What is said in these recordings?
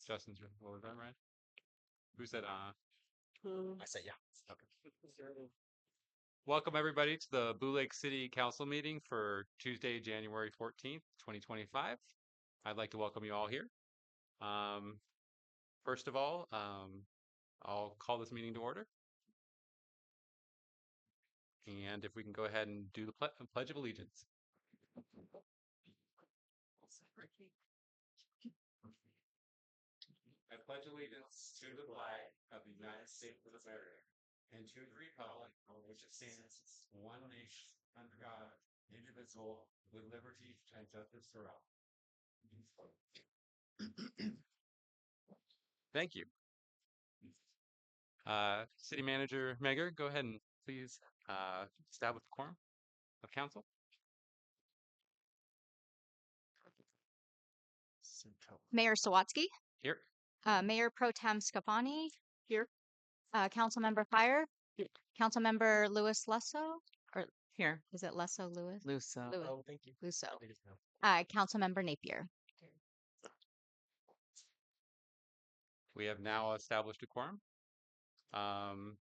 Justin's, what was that, right? Who said, I said, yeah. Okay. Welcome everybody to the Blue Lake City Council meeting for Tuesday, January 14th, 2025. I'd like to welcome you all here. First of all, I'll call this meeting to order. And if we can go ahead and do the Pledge of Allegiance. I pledge allegiance to the flag of the United States of America and to the republic for which it stands, one nation, under God, indivisible, with liberty and justice for all. Thank you. City Manager Megger, go ahead and please establish the quorum of council. Mayor Sawatsky, Here. Mayor Pro Tem Scafani, here. Councilmember Fire, Councilmember Louis Lusso, or here, is it Lusso Louis? Luso. Louis. Oh, thank you. Lusso. I just know. Councilmember Napier. We have now established a quorum. Can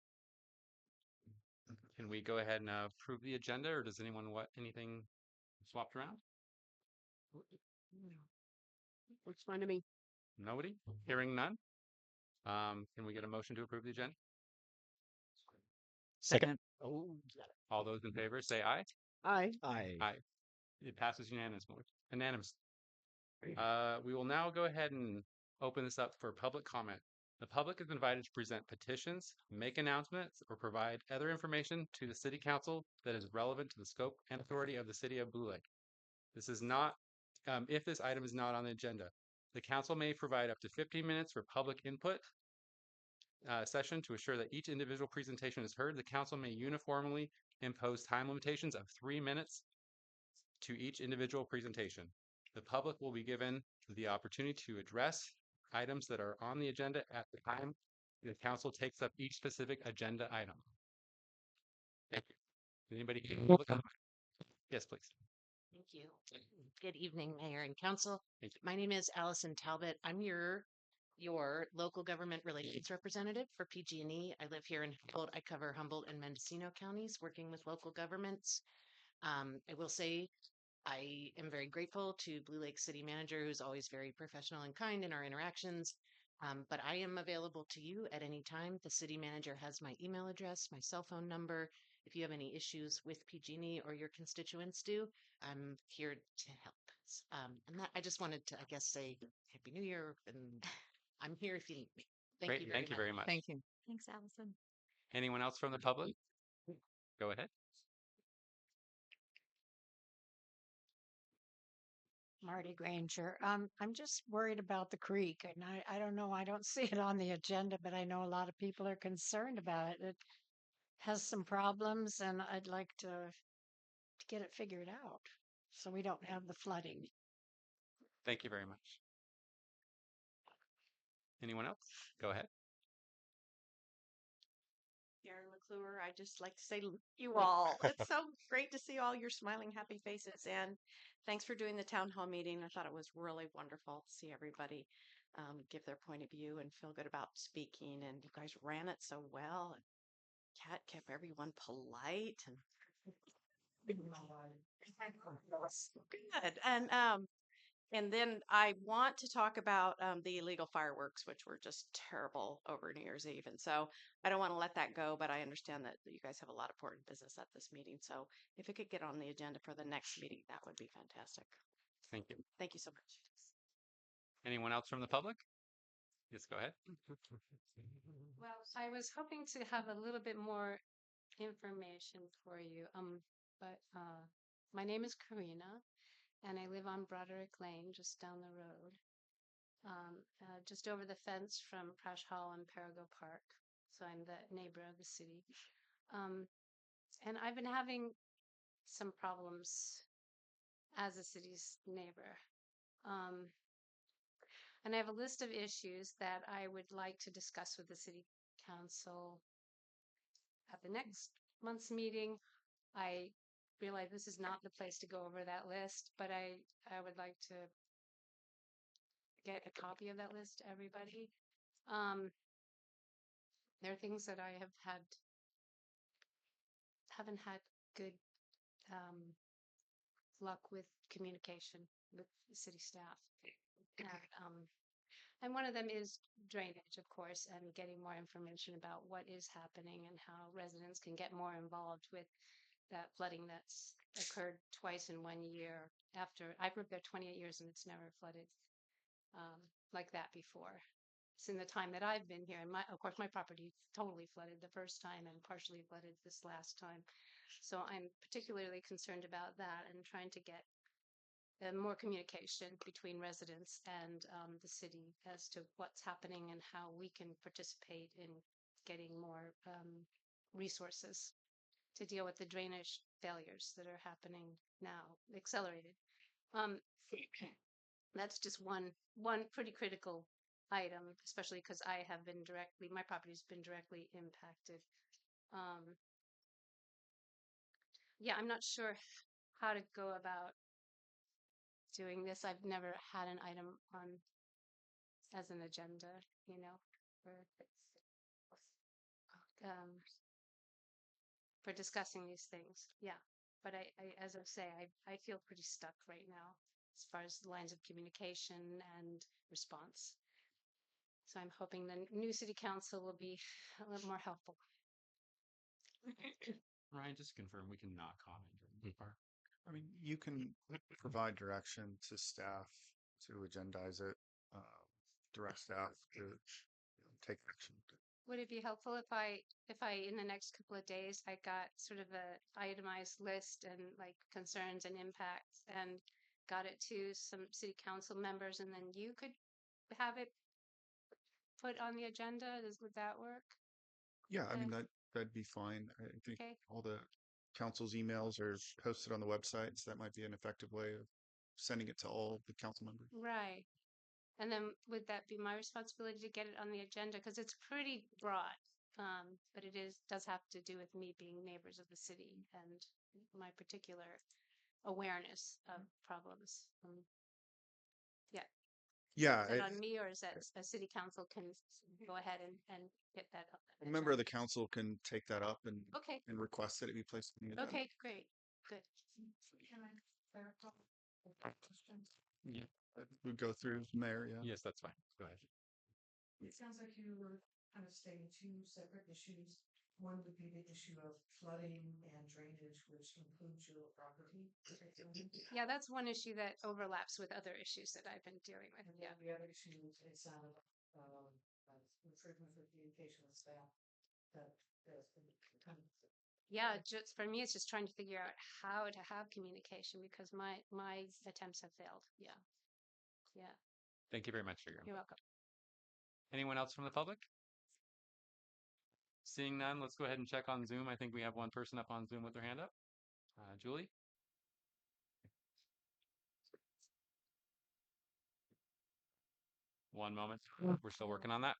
we go ahead and approve the agenda, or does anyone want anything swapped around? Looks fine to me. Nobody? Hearing none? Can we get a motion to approve the agenda? Second. Oh, got it. All those in favor say aye. Aye. Aye. It passes unanimously. We will now go ahead and open this up for public comment. The public is invited to present petitions, make announcements, or provide other information to the City Council that is relevant to the scope and authority of the City of Blue Lake. This is not, if this item is not on the agenda. The council may provide up to 15 minutes for public input session to assure that each individual presentation is heard. The council may uniformly impose time limitations of 3 minutes to each individual presentation. The public will be given the opportunity to address items that are on the agenda at the time the council takes up each specific agenda item. Thank you. Anybody? Yes, please. Thank you. Good evening, Mayor and Council. Thank you. My name is Allison Talbot. I'm your local government relations representative for PG&E. I live here in Humboldt. I cover Humboldt and Mendocino counties, working with local governments. I will say I am very grateful to Blue Lake City Manager, who's always very professional and kind in our interactions. But I am available to you at any time. The city manager has my email address, my cell phone number. If you have any issues with PG&E or your constituents do, I'm here to help. And that I just wanted to, I guess, say Happy New Year, and I'm here if you need me. Great. Thank you very much. Thank you. Thanks, Allison. Anyone else from the public? Go ahead. Marty Granger. I'm just worried about the creek, and I don't know. I don't see it on the agenda, but I know a lot of people are concerned about it. It has some problems, and I'd like to get it figured out so we don't have the flooding. Thank you very much. Anyone else? Go ahead. Karen McClure, I just like to say you all. It's so great to see all your smiling, happy faces. And thanks for doing the town hall meeting. I thought it was really wonderful to see everybody give their point of view and feel good about speaking. And you guys ran it so well. And Kat kept everyone polite and good. And then I want to talk about the illegal fireworks, which were just terrible over New Year's Eve. And so I don't want to let that go, but I understand that you guys have a lot of important business at this meeting. So if it could get on the agenda for the next meeting, that would be fantastic. Thank you. Thank you so much. Anyone else from the public? Yes, go ahead. Well, I was hoping to have a little bit more information for you. But my name is Karina, and I live on Broderick Lane, just down the road, just over the fence from Crash Hall and Perigo Park. So I'm the neighbor of the city. And I've been having some problems as a city's neighbor. And I have a list of issues that I would like to discuss with the city council at the next month's meeting. I realize this is not the place to go over that list, but I would like to get a copy of that list to everybody. Um, there are things that I haven't had good um, luck with communication with the city staff. And, and one of them is drainage, of course, and getting more information about what is happening and how residents can get more involved with that flooding that's occurred twice in 1 year. After I've lived there 28 years and it's never flooded um, like that before. Since the time that I've been here, and of course, my property totally flooded the first time and partially flooded this last time. So I'm particularly concerned about that and trying to get more communication between residents and the city as to what's happening and how we can participate in getting more resources to deal with the drainage failures that are happening now, accelerated. Um, that's just one pretty critical item, especially because my property's been directly impacted. Um, yeah, I'm not sure how to go about doing this. I've never had an item on as an agenda, for um, for discussing these things. Yeah, but as I say, I feel pretty stuck right now as far as the lines of communication and response. So I'm hoping the new city council will be a little more helpful. Ryan, just to confirm, we can not comment during this part. I mean, you can provide direction to staff to agendize it, direct staff to take action. Would it be helpful if I in the next couple of days I got sort of a itemized list and like concerns and impacts and got it to some city council members and then you could have it put on the agenda? Would that work? Yeah, I Okay. mean, that'd be fine. I think Okay. all the council's emails are posted on the website, so that might be an effective way of sending it to all the council members. Right. And then would that be my responsibility to get it on the agenda? Because it's pretty broad. But does have to do with me being neighbors of the city and my particular awareness of problems. Yeah. Yeah, Is it on me or is that a city council can go ahead and get that up? a member of the council can take that up and Okay. request that it be placed on the agenda. Okay, great. Good. Yeah. We'd go through mayor, yeah. Yes, that's fine. Go ahead. It sounds like you were kind of stating two separate issues. One would be the issue of flooding and drainage, which includes your property. Yeah, that's one issue that overlaps with other issues that I've been dealing with. And Yeah. then the other issue is it sounded improvement for communication with staff that has been kind of Yeah, just for me, it's just trying to figure out how to have communication because my attempts have failed. Yeah. Yeah. Thank you very much for your You're input. welcome. Anyone else from the public? Seeing none, let's go ahead and check on Zoom. I think we have one person up on Zoom with their hand up. Julie? One moment. We're still working on that.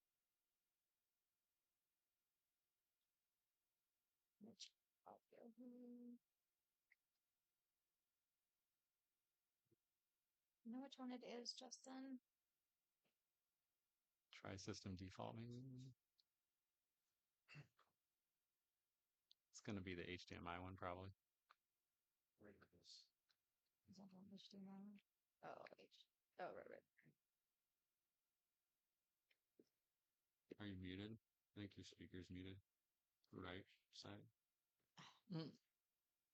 You know which one it is, Justin? Try system default maybe. It's going to be the HDMI one probably. Is that on HDMI? Oh, right. Are you muted? I think your speaker's muted. Right side. No,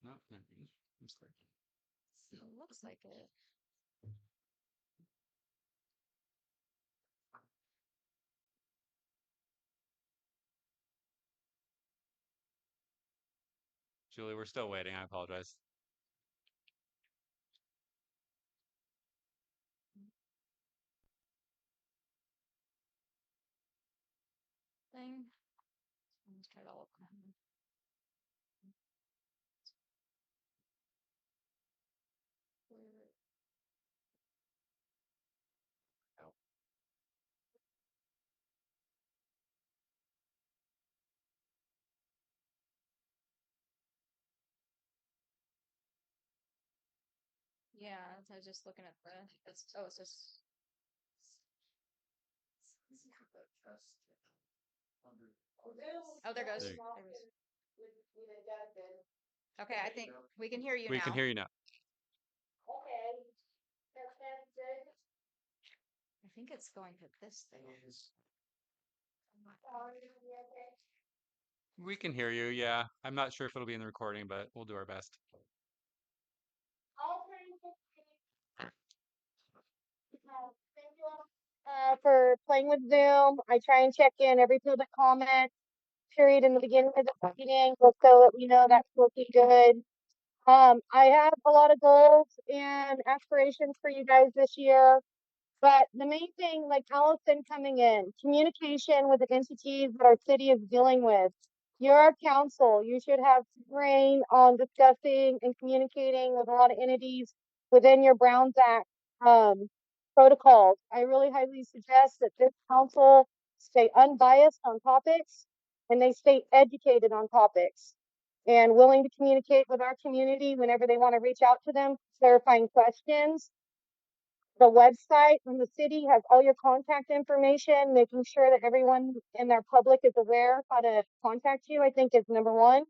not me. I'm sorry. It looks like it. Julie, we're still waiting. I apologize. Thing. Let's try it all over. Yeah, I was just looking at it's just Oh, there goes. There you Okay, I think we can hear you We now. can hear you now. I think it's going to this thing. We can hear you. Yeah. I'm not sure if it'll be in the recording, but we'll do our best. For playing with Zoom. I try and check in every public comment period in the beginning of the meeting just so that we know that's looking good. I have a lot of goals and aspirations for you guys this year. But the main thing, like Allison coming in, communication with the entities that our city is dealing with. You're our council. You should have reign on discussing and communicating with a lot of entities within your Browns Act protocols. I really highly suggest that this council stay unbiased on topics and they stay educated on topics and willing to communicate with our community whenever they want to reach out to them, clarifying questions. The website from the city has all your contact information, making sure that everyone in their public is aware how to contact you, I think is number one.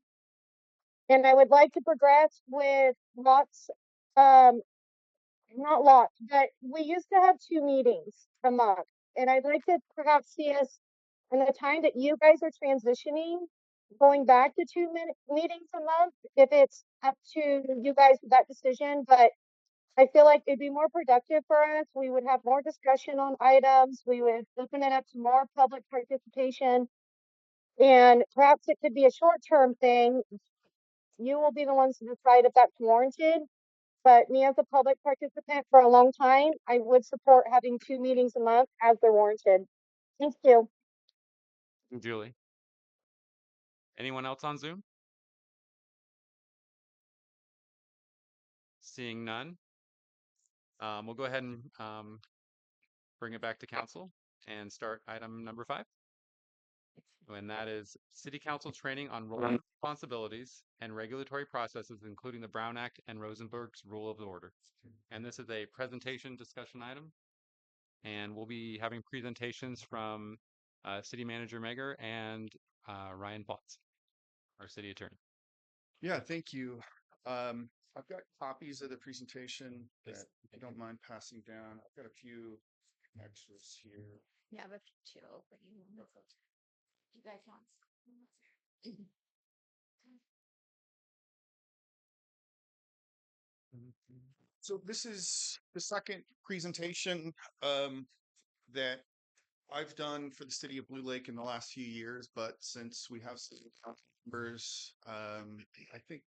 And I would like to progress with lots, not lots, but we used to have 2 meetings a month. And I'd like to perhaps see us in the time that you guys are transitioning, going back to 2 meetings a month, if it's up to you guys with that decision, but I feel like it'd be more productive for us. We would have more discussion on items. We would open it up to more public participation. And perhaps it could be a short-term thing. You will be the ones to decide if that's warranted. But me as a public participant for a long time, I would support having 2 meetings a month as they're warranted. Thank you. Julie. Anyone else on Zoom? Seeing none. We'll go ahead and bring it back to council and start item number 5. And that is City Council training on role responsibilities and regulatory processes, including the Brown Act and Rosenberg's Rule of Order. And this is a presentation discussion item. And we'll be having presentations from City Manager Megger and Ryan Potts, our city attorney. Yeah, thank you. I've got copies of the presentation that if you don't mind passing down. I've got a few extras here. Yeah, but two. But you guys want? So this is the second presentation that I've done for the city of Blue Lake in the last few years, but since we have city council members, I think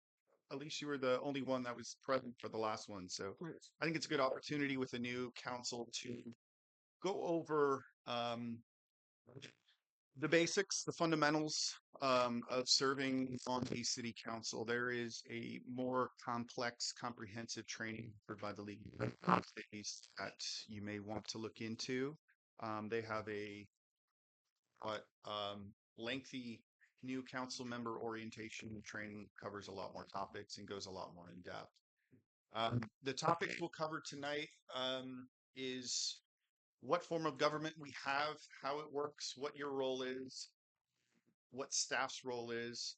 at least you were the only one that was present for the last one. So I think it's a good opportunity with the new council to go over the basics, the fundamentals of serving on a city council. There is a more complex, comprehensive training offered by the League of Cities that you may want to look into. They have a lengthy new council member orientation training, covers a lot more topics and goes a lot more in depth. The topic we'll cover tonight is what form of government we have, how it works, what your role is, what staff's role is,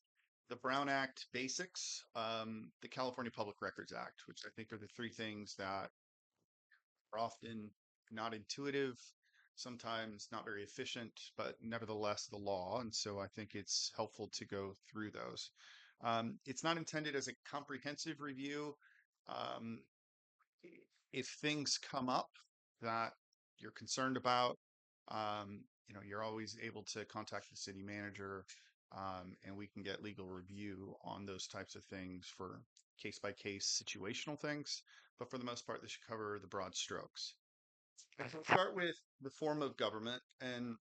the Brown Act basics, the California Public Records Act, which I think are the 3 things that are often not intuitive, sometimes not very efficient, but nevertheless the law. And so I think it's helpful to go through those. It's not intended as a comprehensive review. If things come up that you're concerned about, you're always able to contact the city manager, and we can get legal review on those types of things for case by case situational things. But for the most part, this should cover the broad strokes. We'll start with the form of government, and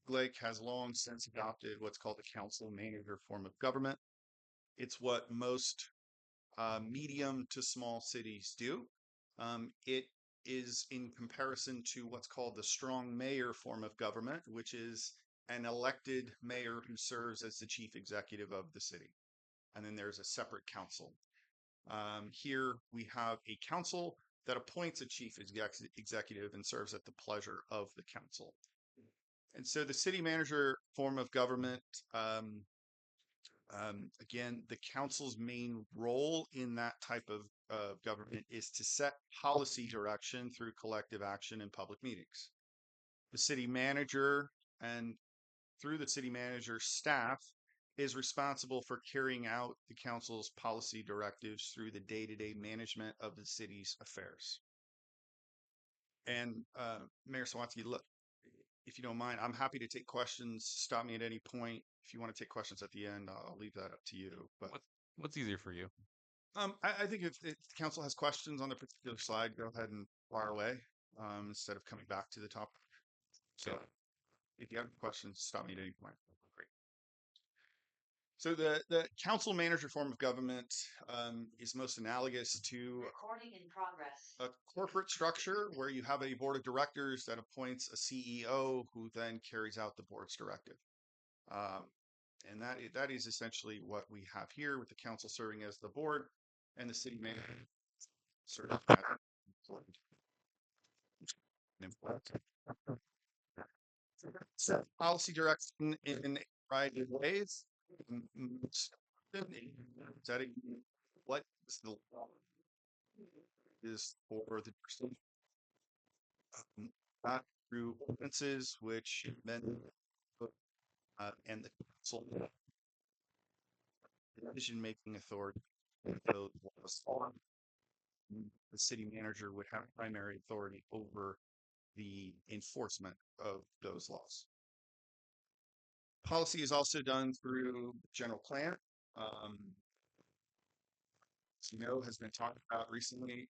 Blake has long since adopted what's called the council manager form of government. It's what most medium to small cities do. It is in comparison to what's called the strong mayor form of government, which is an elected mayor who serves as the chief executive of the city. And then there's a separate council. Here we have a council that appoints a chief executive and serves at the pleasure of the council. And so the city manager form of government, again, the council's main role in that type of government is to set policy direction through collective action in public meetings. The city manager and through the city manager staff is responsible for carrying out the council's policy directives through the day-to-day management of the city's affairs. And Mayor Sawatsky, look, if you don't mind, I'm happy to take questions. Stop me at any point. If you want to take questions at the end, I'll leave that up to you. But What's easier for you? I think if the council has questions on the particular slide, go ahead and fire away instead of coming back to the top. So if you have questions, stop me at any point. Great. So the council manager form of government is most analogous to Recording in progress. a corporate structure where you have a board of directors that appoints a CEO who then carries out the board's directive. And that is essentially what we have here, with the council serving as the board and the city manager serving as set policy direction in a variety of ways. Setting what is the law is for the person, not through ordinances, which then and the council decision-making authority. So the city manager would have primary authority over the enforcement of those laws. Policy is also done through general plan. As you know, has been talked about recently,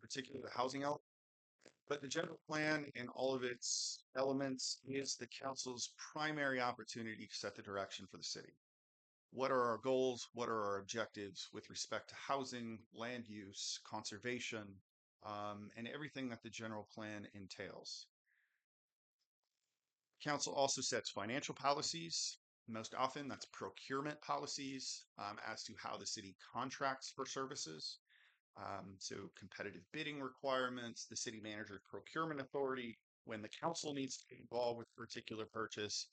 particularly the housing element. But the general plan in all of its elements is the council's primary opportunity to set the direction for the city. What are our goals? What are our objectives with respect to housing, land use, conservation, and everything that the general plan entails? Council also sets financial policies. Most often, that's procurement policies as to how the city contracts for services. So competitive bidding requirements, the city manager procurement authority, when the council needs to get involved with a particular purchase.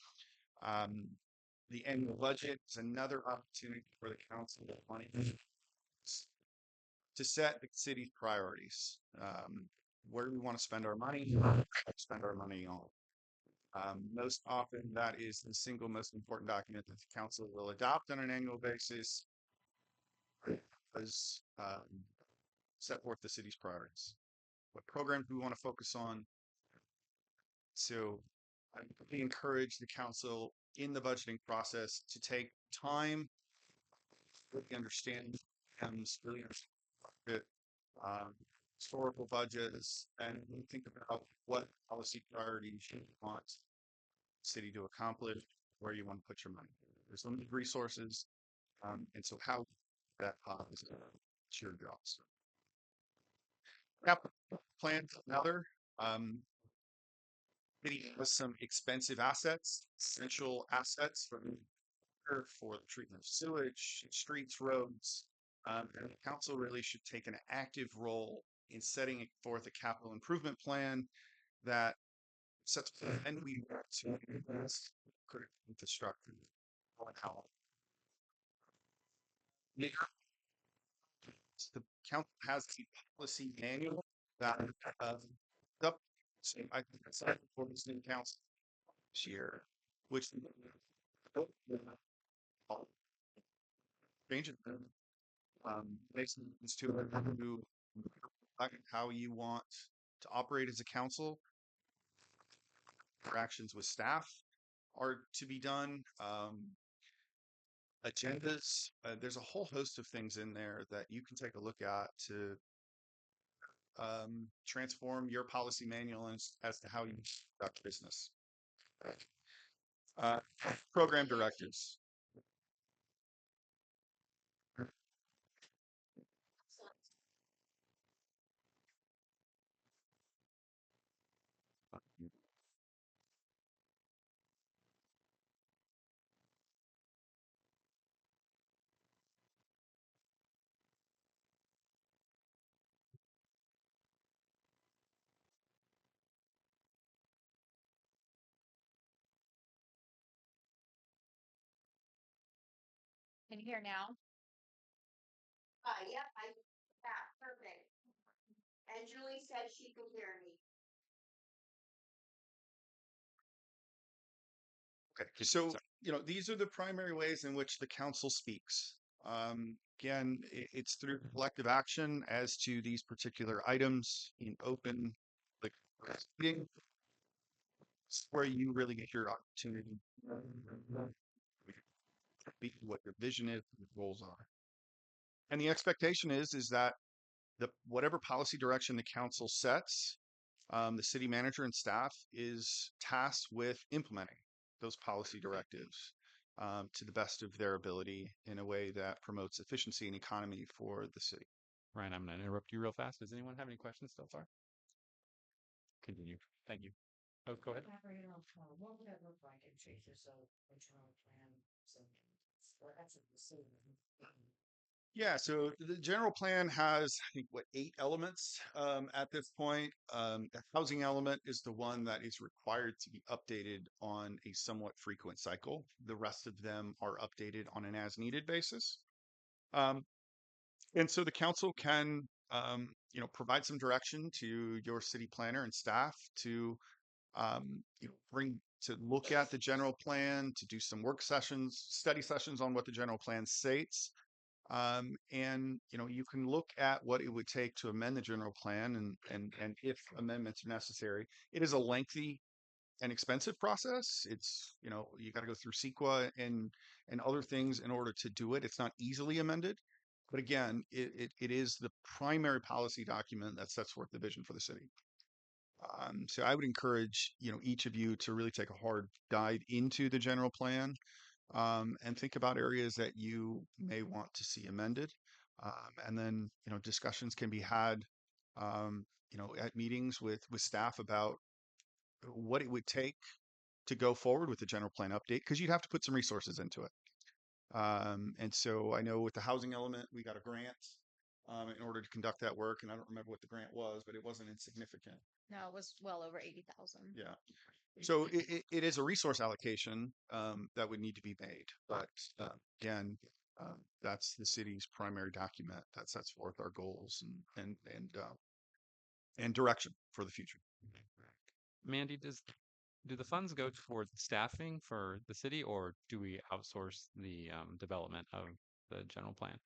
The annual budget is another opportunity for the council to set the city's priorities. Where do we want to spend our money? Spend our money on. Most often, that is the single most important document that the council will adopt on an annual basis, because set forth the city's priorities. What programs we want to focus on? So I really encourage the council in the budgeting process to take time, really understand really understand historical budgets, and think about what policy priorities you want the city to accomplish, where you want to put your money. There's limited resources, and so how that is your jobs. Capital plan, another. City has some expensive assets, essential assets for the treatment of sewage, streets, roads. And the council really should take an active role in setting forth a capital improvement plan that sets and we want to invest critical infrastructure and how. The council has a policy manual that up. So I think that's for this new council this year, which change it. Makes sense to how you want to operate as a council. Interactions with staff are to be done. Agendas. There's a whole host of things in there that you can take a look at to transform your policy manual as to how you conduct business. Program directives. Can you hear now? Yep, yeah, perfect. And Julie said she could hear me. Okay, so these are the primary ways in which the council speaks. Again, it's through collective action as to these particular items in open like meeting. It's where you really get your opportunity to speak what your vision is, what your goals are, and the expectation is that the whatever policy direction the council sets, the city manager and staff is tasked with implementing those policy directives to the best of their ability in a way that promotes efficiency and economy for the city. Ryan, I'm going to interrupt you real fast. Does anyone have any questions so far? Continue. Thank you. Oh, go ahead. What would that look like in changes of original plan? So, or that's what the city. Yeah, so the general plan has, I think, what, 8 elements at this point. The housing element is the one that is required to be updated on a somewhat frequent cycle. The rest of them are updated on an as-needed basis. And so the council can, provide some direction to your city planner and staff to, to look at the general plan, to do some work sessions, study sessions on what the general plan states. And you can look at what it would take to amend the general plan and if amendments are necessary. It is a lengthy and expensive process. It's, you got to go through CEQA and other things in order to do it. It's not easily amended. But again, it is the primary policy document that sets forth the vision for the city. So I would encourage, each of you to really take a hard dive into the general plan and think about areas that you may want to see amended. And then, discussions can be had, at meetings with staff about what it would take to go forward with the general plan update, because you'd have to put some resources into it. And so I know with the housing element, we got a grant in order to conduct that work. And I don't remember what the grant was, but it wasn't insignificant. No, it was well over 80,000. Yeah. So it is a resource allocation that would need to be made. But again, that's the city's primary document that sets forth our goals and direction for the future. Mandy, do the funds go towards staffing for the city, or do we outsource the development of the general plan?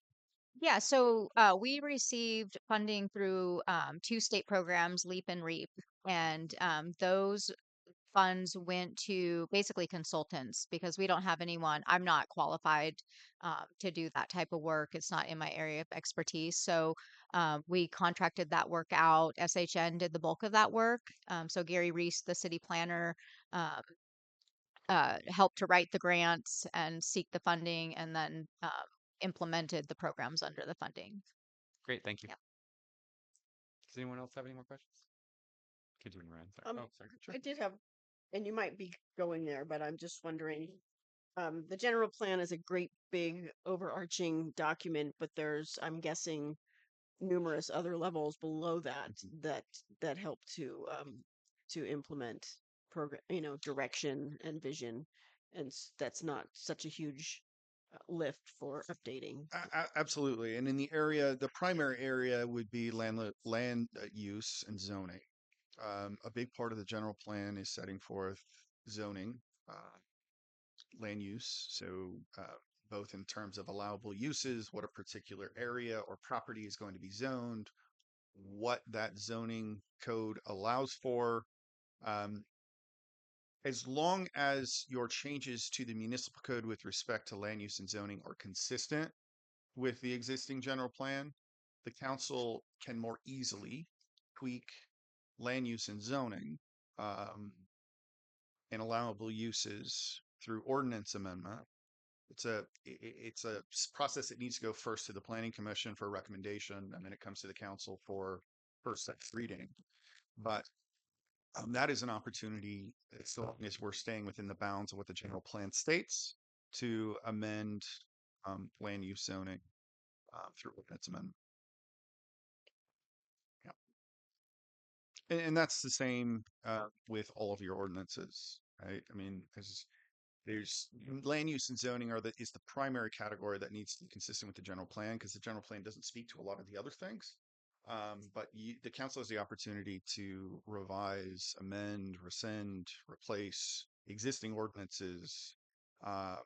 Yeah, so we received funding through 2 state programs, LEAP and REAP, and those funds went to basically consultants because we don't have anyone. I'm not qualified to do that type of work. It's not in my area of expertise. So we contracted that work out. SHN did the bulk of that work. So Gary Reese, the city planner, um, helped to write the grants and seek the funding, and then implemented the programs under the funding. Great, thank you. Yeah. Does anyone else have any more questions? Continue, Ryan. Sorry. Sorry. Sure. I did have, and you might be going there, but I'm just wondering. The general plan is a great big overarching document, but there's, I'm guessing, numerous other levels below that help to implement program, direction and vision, and that's not such a huge lift for updating. Absolutely. And in the primary area would be land use and zoning. A big part of the general plan is setting forth zoning, land use. So both in terms of allowable uses, what a particular area or property is going to be zoned, what that zoning code allows for. As long as your changes to the municipal code with respect to land use and zoning are consistent with the existing general plan, the council can more easily tweak land use and zoning and allowable uses through ordinance amendment. It's a process that needs to go first to the planning commission for a recommendation, and then it comes to the council for first second reading. But that is an opportunity, as long as we're staying within the bounds of what the general plan states, to amend land use zoning through ordinance amendment. Yeah. And that's the same with all of your ordinances, right? I mean, as There's land use and zoning is the primary category that needs to be consistent with the general plan because the general plan doesn't speak to a lot of the other things. But the council has the opportunity to revise, amend, rescind, replace existing ordinances uh,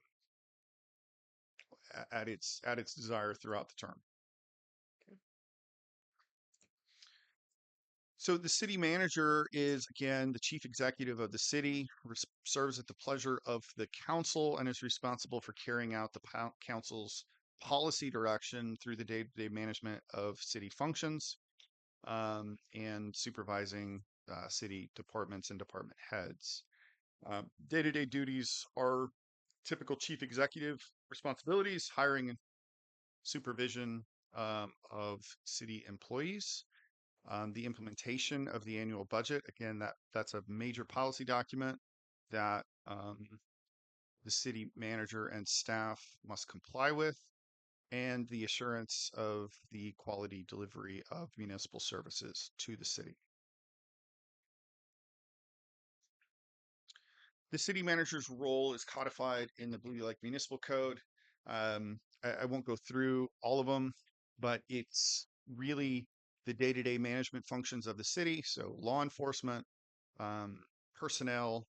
at its desire throughout the term. So the city manager is, again, the chief executive of the city, serves at the pleasure of the council, and is responsible for carrying out the council's policy direction through the day-to-day management of city functions and supervising city departments and department heads. Day-to-day duties are typical chief executive responsibilities, hiring and supervision of city employees. The implementation of the annual budget, again, that's a major policy document that the city manager and staff must comply with, and the assurance of the quality delivery of municipal services to the city. The city manager's role is codified in the Blue Lake Municipal Code. I won't go through all of them, but it's really the day-to-day management functions of the city. So law enforcement, personnel,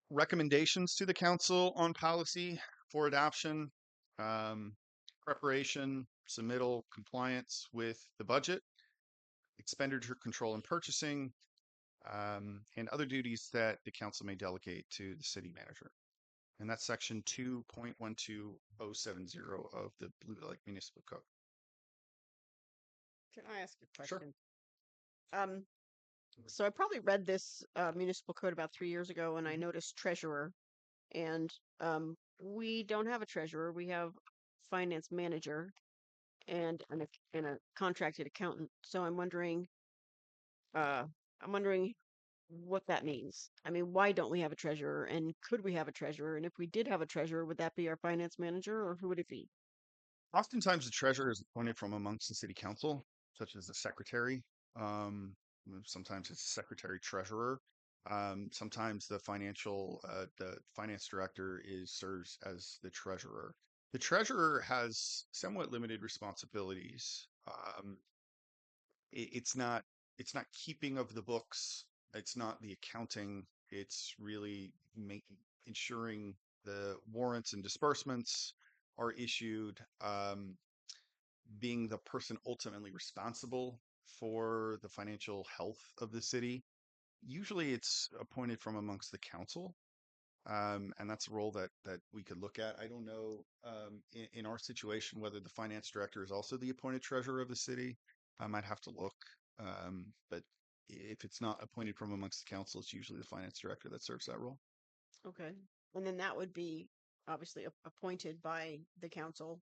recommendations to the council on policy for adoption, preparation, submittal, compliance with the budget, expenditure control and purchasing, and other duties that the council may delegate to the city manager. And that's section 2.12070 of the Blue Lake Municipal Code. Can I ask a Sure. question? So I probably read this municipal code about 3 years ago, and I noticed treasurer, and we don't have a treasurer. We have finance manager and a contracted accountant. So I'm wondering what that means. I mean, why don't we have a treasurer? And could we have a treasurer? And if we did have a treasurer, would that be our finance manager, or who would it be? Oftentimes, the treasurer is appointed from amongst the city council, such as the secretary. Um, Sometimes it's the secretary treasurer. Sometimes the finance director serves as the treasurer. The treasurer has somewhat limited responsibilities. It's not keeping of the books. It's not the accounting. It's really ensuring the warrants and disbursements are issued, being the person ultimately responsible for the financial health of the city. Usually it's appointed from amongst the council. And that's a role that we could look at. I don't know in our situation whether the finance director is also the appointed treasurer of the city. I might have to look. But if it's not appointed from amongst the council, it's usually the finance director that serves that role. Okay. And then that would be obviously appointed by the council.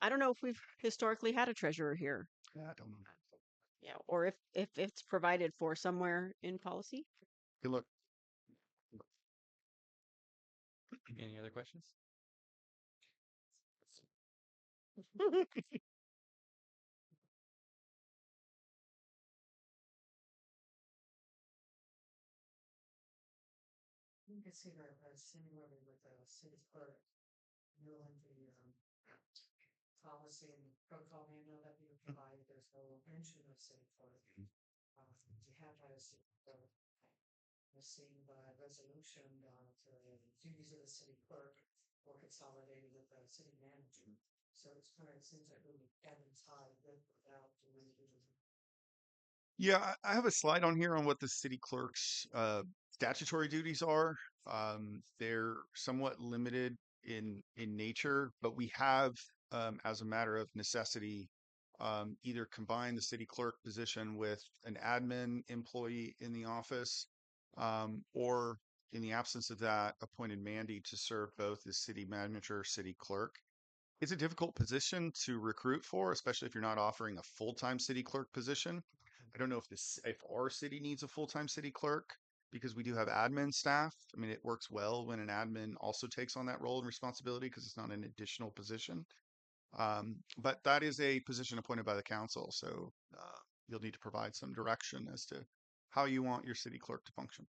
I don't know if we've historically had a treasurer here. Yeah, I don't know. Yeah, or if it's provided for somewhere in policy. Good luck. Any other questions? You can see that similarly with the city clerk, you'll have the policy and protocol manual that you provide, there's no mention of city clerk. You have had a city clerk. Seen by resolution, the duties of the city clerk were consolidated with the city manager. So it seems like we can tie with without doing it. Yeah, I have a slide on here on what the city clerk's statutory duties are. They're somewhat limited in nature, but we have, as a matter of necessity, either combine the city clerk position with an admin employee in the office, or in the absence of that, appointed Mandy to serve both as city manager, city clerk. It's a difficult position to recruit for, especially if you're not offering a full-time city clerk position. I don't know if our city needs a full-time city clerk because we do have admin staff. I mean, it works well when an admin also takes on that role and responsibility because it's not an additional position. But that is a position appointed by the council. So you'll need to provide some direction as to how you want your city clerk to function.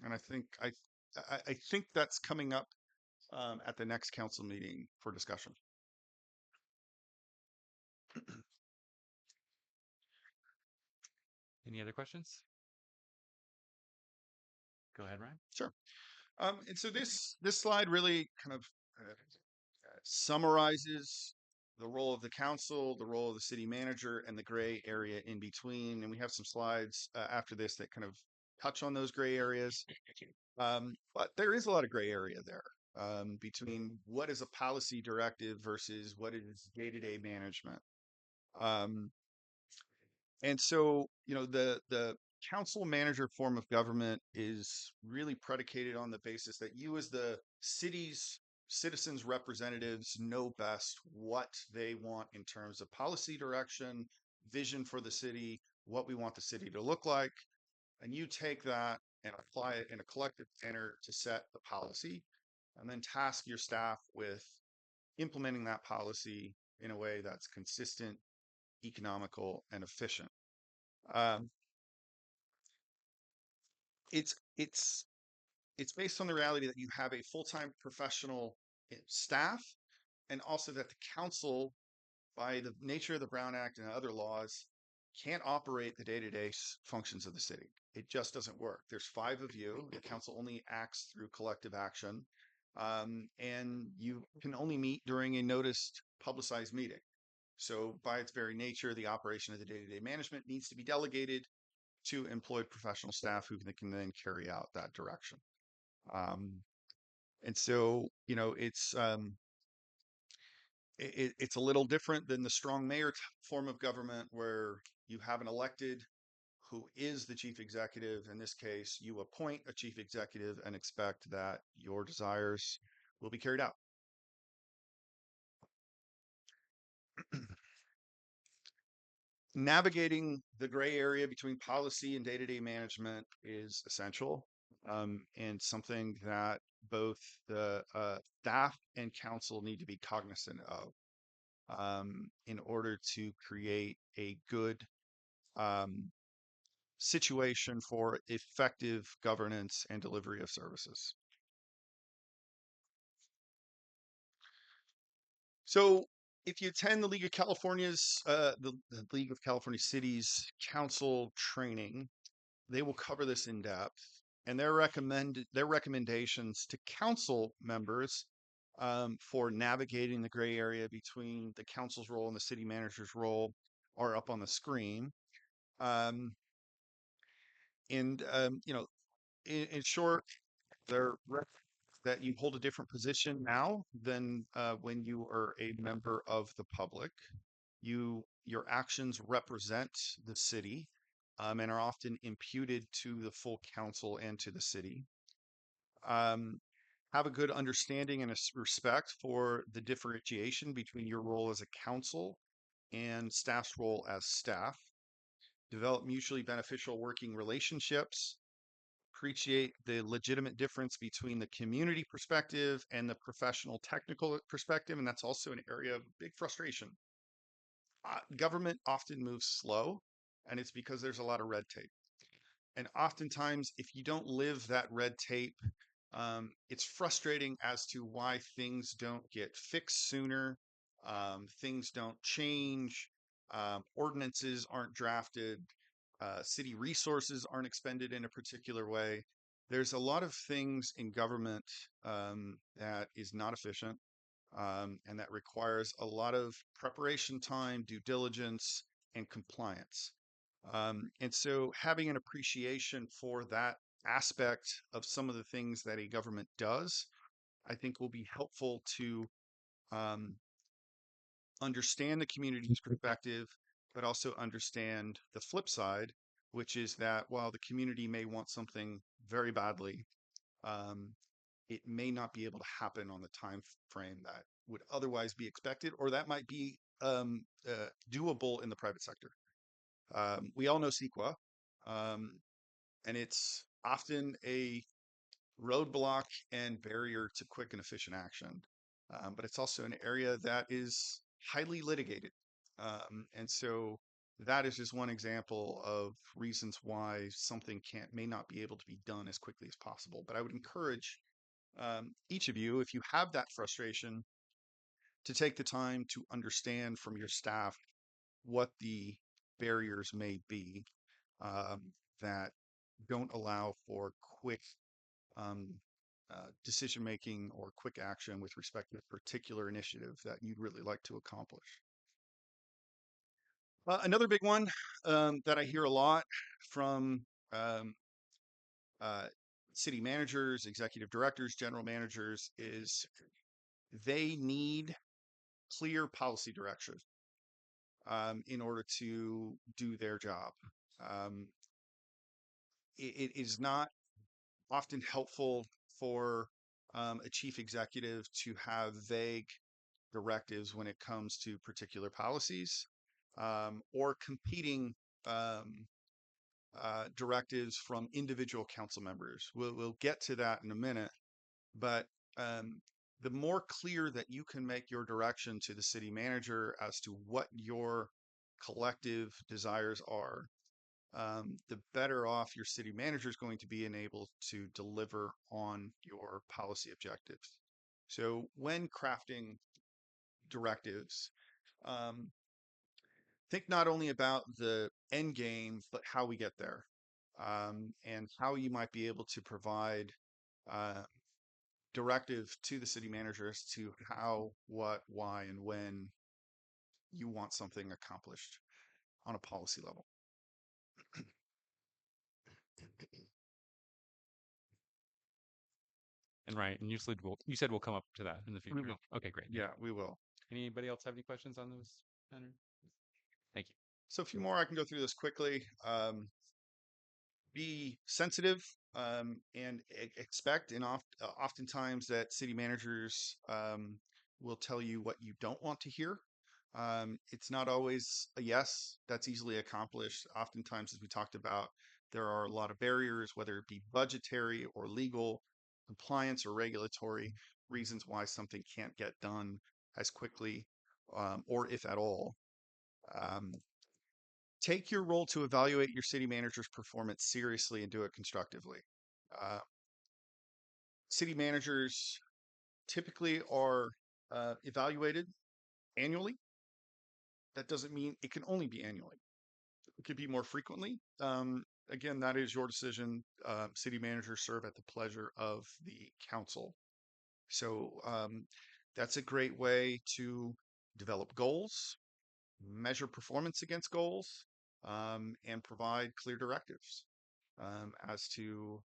And I think that's coming up at the next council meeting for discussion. Any other questions? Go ahead, Ryan. Sure. And so this slide really kind of summarizes the role of the council, the role of the city manager, and the gray area in between. And we have some slides after this that kind of touch on those gray areas. But there is a lot of gray area there between what is a policy directive versus what is day-to-day management. And so, the council manager form of government is really predicated on the basis that you, as the city's citizens' representatives, know best what they want in terms of policy direction, vision for the city, what we want the city to look like. And you take that and apply it in a collective manner to set the policy, and then task your staff with implementing that policy in a way that's consistent, economical, and efficient. Um, it's based on the reality that you have a full-time professional staff, and also that the council, by the nature of the Brown Act and other laws, can't operate the day-to-day functions of the city. It just doesn't work. There's 5 of you. The council only acts through collective action, and you can only meet during a noticed, publicized meeting. So by its very nature, the operation of the day-to-day management needs to be delegated to employed professional staff who can then carry out that direction. And so, it's a little different than the strong mayor form of government, where you have an elected who is the chief executive. In this case, you appoint a chief executive and expect that your desires will be carried out. Navigating the gray area between policy and day-to-day management is essential, and something that both the staff and council need to be cognizant of in order to create a good situation for effective governance and delivery of services. So if you attend the League of California's, the League of California Cities Council training, they will cover this in depth, and their recommendations to council members for navigating the gray area between the council's role and the city manager's role are up on the screen. In short, they're that you hold a different position now than when you are a member of the public. Your actions represent the city and are often imputed to the full council and to the city. Have a good understanding and a respect for the differentiation between your role as a council and staff's role as staff. Develop mutually beneficial working relationships. Appreciate the legitimate difference between the community perspective and the professional technical perspective. And that's also an area of big frustration. Government often moves slow, and it's because there's a lot of red tape. And oftentimes, if you don't live that red tape, it's frustrating as to why things don't get fixed sooner. Things don't change. Ordinances aren't drafted. City resources aren't expended in a particular way. There's a lot of things in government that is not efficient, and that requires a lot of preparation time, due diligence, and compliance. And so having an appreciation for that aspect of some of the things that a government does, I think will be helpful to understand the community's perspective, but also understand the flip side, which is that while the community may want something very badly, it may not be able to happen on the time frame that would otherwise be expected, or that might be doable in the private sector. We all know CEQA, and it's often a roadblock and barrier to quick and efficient action. But it's also an area that is highly litigated. And so that is just one example of reasons why something may not be able to be done as quickly as possible. But I would encourage each of you, if you have that frustration, to take the time to understand from your staff what the barriers may be that don't allow for quick um, decision making or quick action with respect to a particular initiative that you'd really like to accomplish. Another big one that I hear a lot from um, uh, city managers, executive directors, general managers is they need clear policy direction in order to do their job. Um, it is not often helpful for a chief executive to have vague directives when it comes to particular policies or competing directives from individual council members. We'll get to that in a minute, but the more clear that you can make your direction to the city manager as to what your collective desires are, the better off your city manager is going to be and able to deliver on your policy objectives. So when crafting directives, think not only about the end game, but how we get there, and how you might be able to provide directive to the city manager as to how, what, why, and when you want something accomplished on a policy level. And right, and you said we'll come up to that in the future. will. Okay, great. Yeah, we will. Anybody else have any questions on those? Leonard? Thank you. So a few more, I can go through this quickly. Be sensitive and expect, and oftentimes that city managers will tell you what you don't want to hear. It's not always a yes. That's easily accomplished. Oftentimes, as we talked about, there are a lot of barriers, whether it be budgetary or legal, compliance or regulatory reasons why something can't get done as quickly or if at all. Take your role to evaluate your city manager's performance seriously and do it constructively. City managers typically are evaluated annually. That doesn't mean it can only be annually. It could be more frequently. Again, that is your decision. City managers serve at the pleasure of the council. So that's a great way to develop goals, measure performance against goals, and provide clear directives as to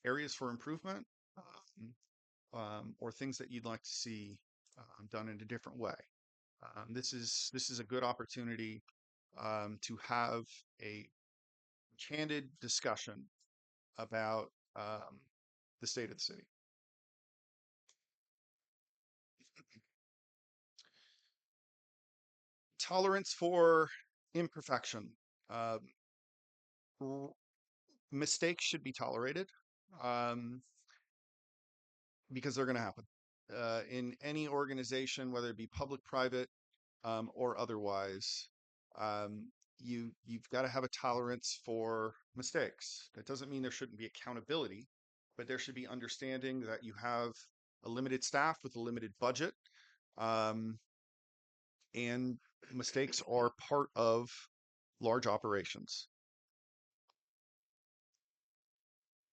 areas for improvement or things that you'd like to see done in a different way. This is a good opportunity to have a candid discussion about the state of the city. Tolerance for imperfection. Mistakes should be tolerated because they're going to happen. In any organization, whether it be public, private, or otherwise, you've got to have a tolerance for mistakes. That doesn't mean there shouldn't be accountability, but there should be understanding that you have a limited staff with a limited budget, and mistakes are part of large operations.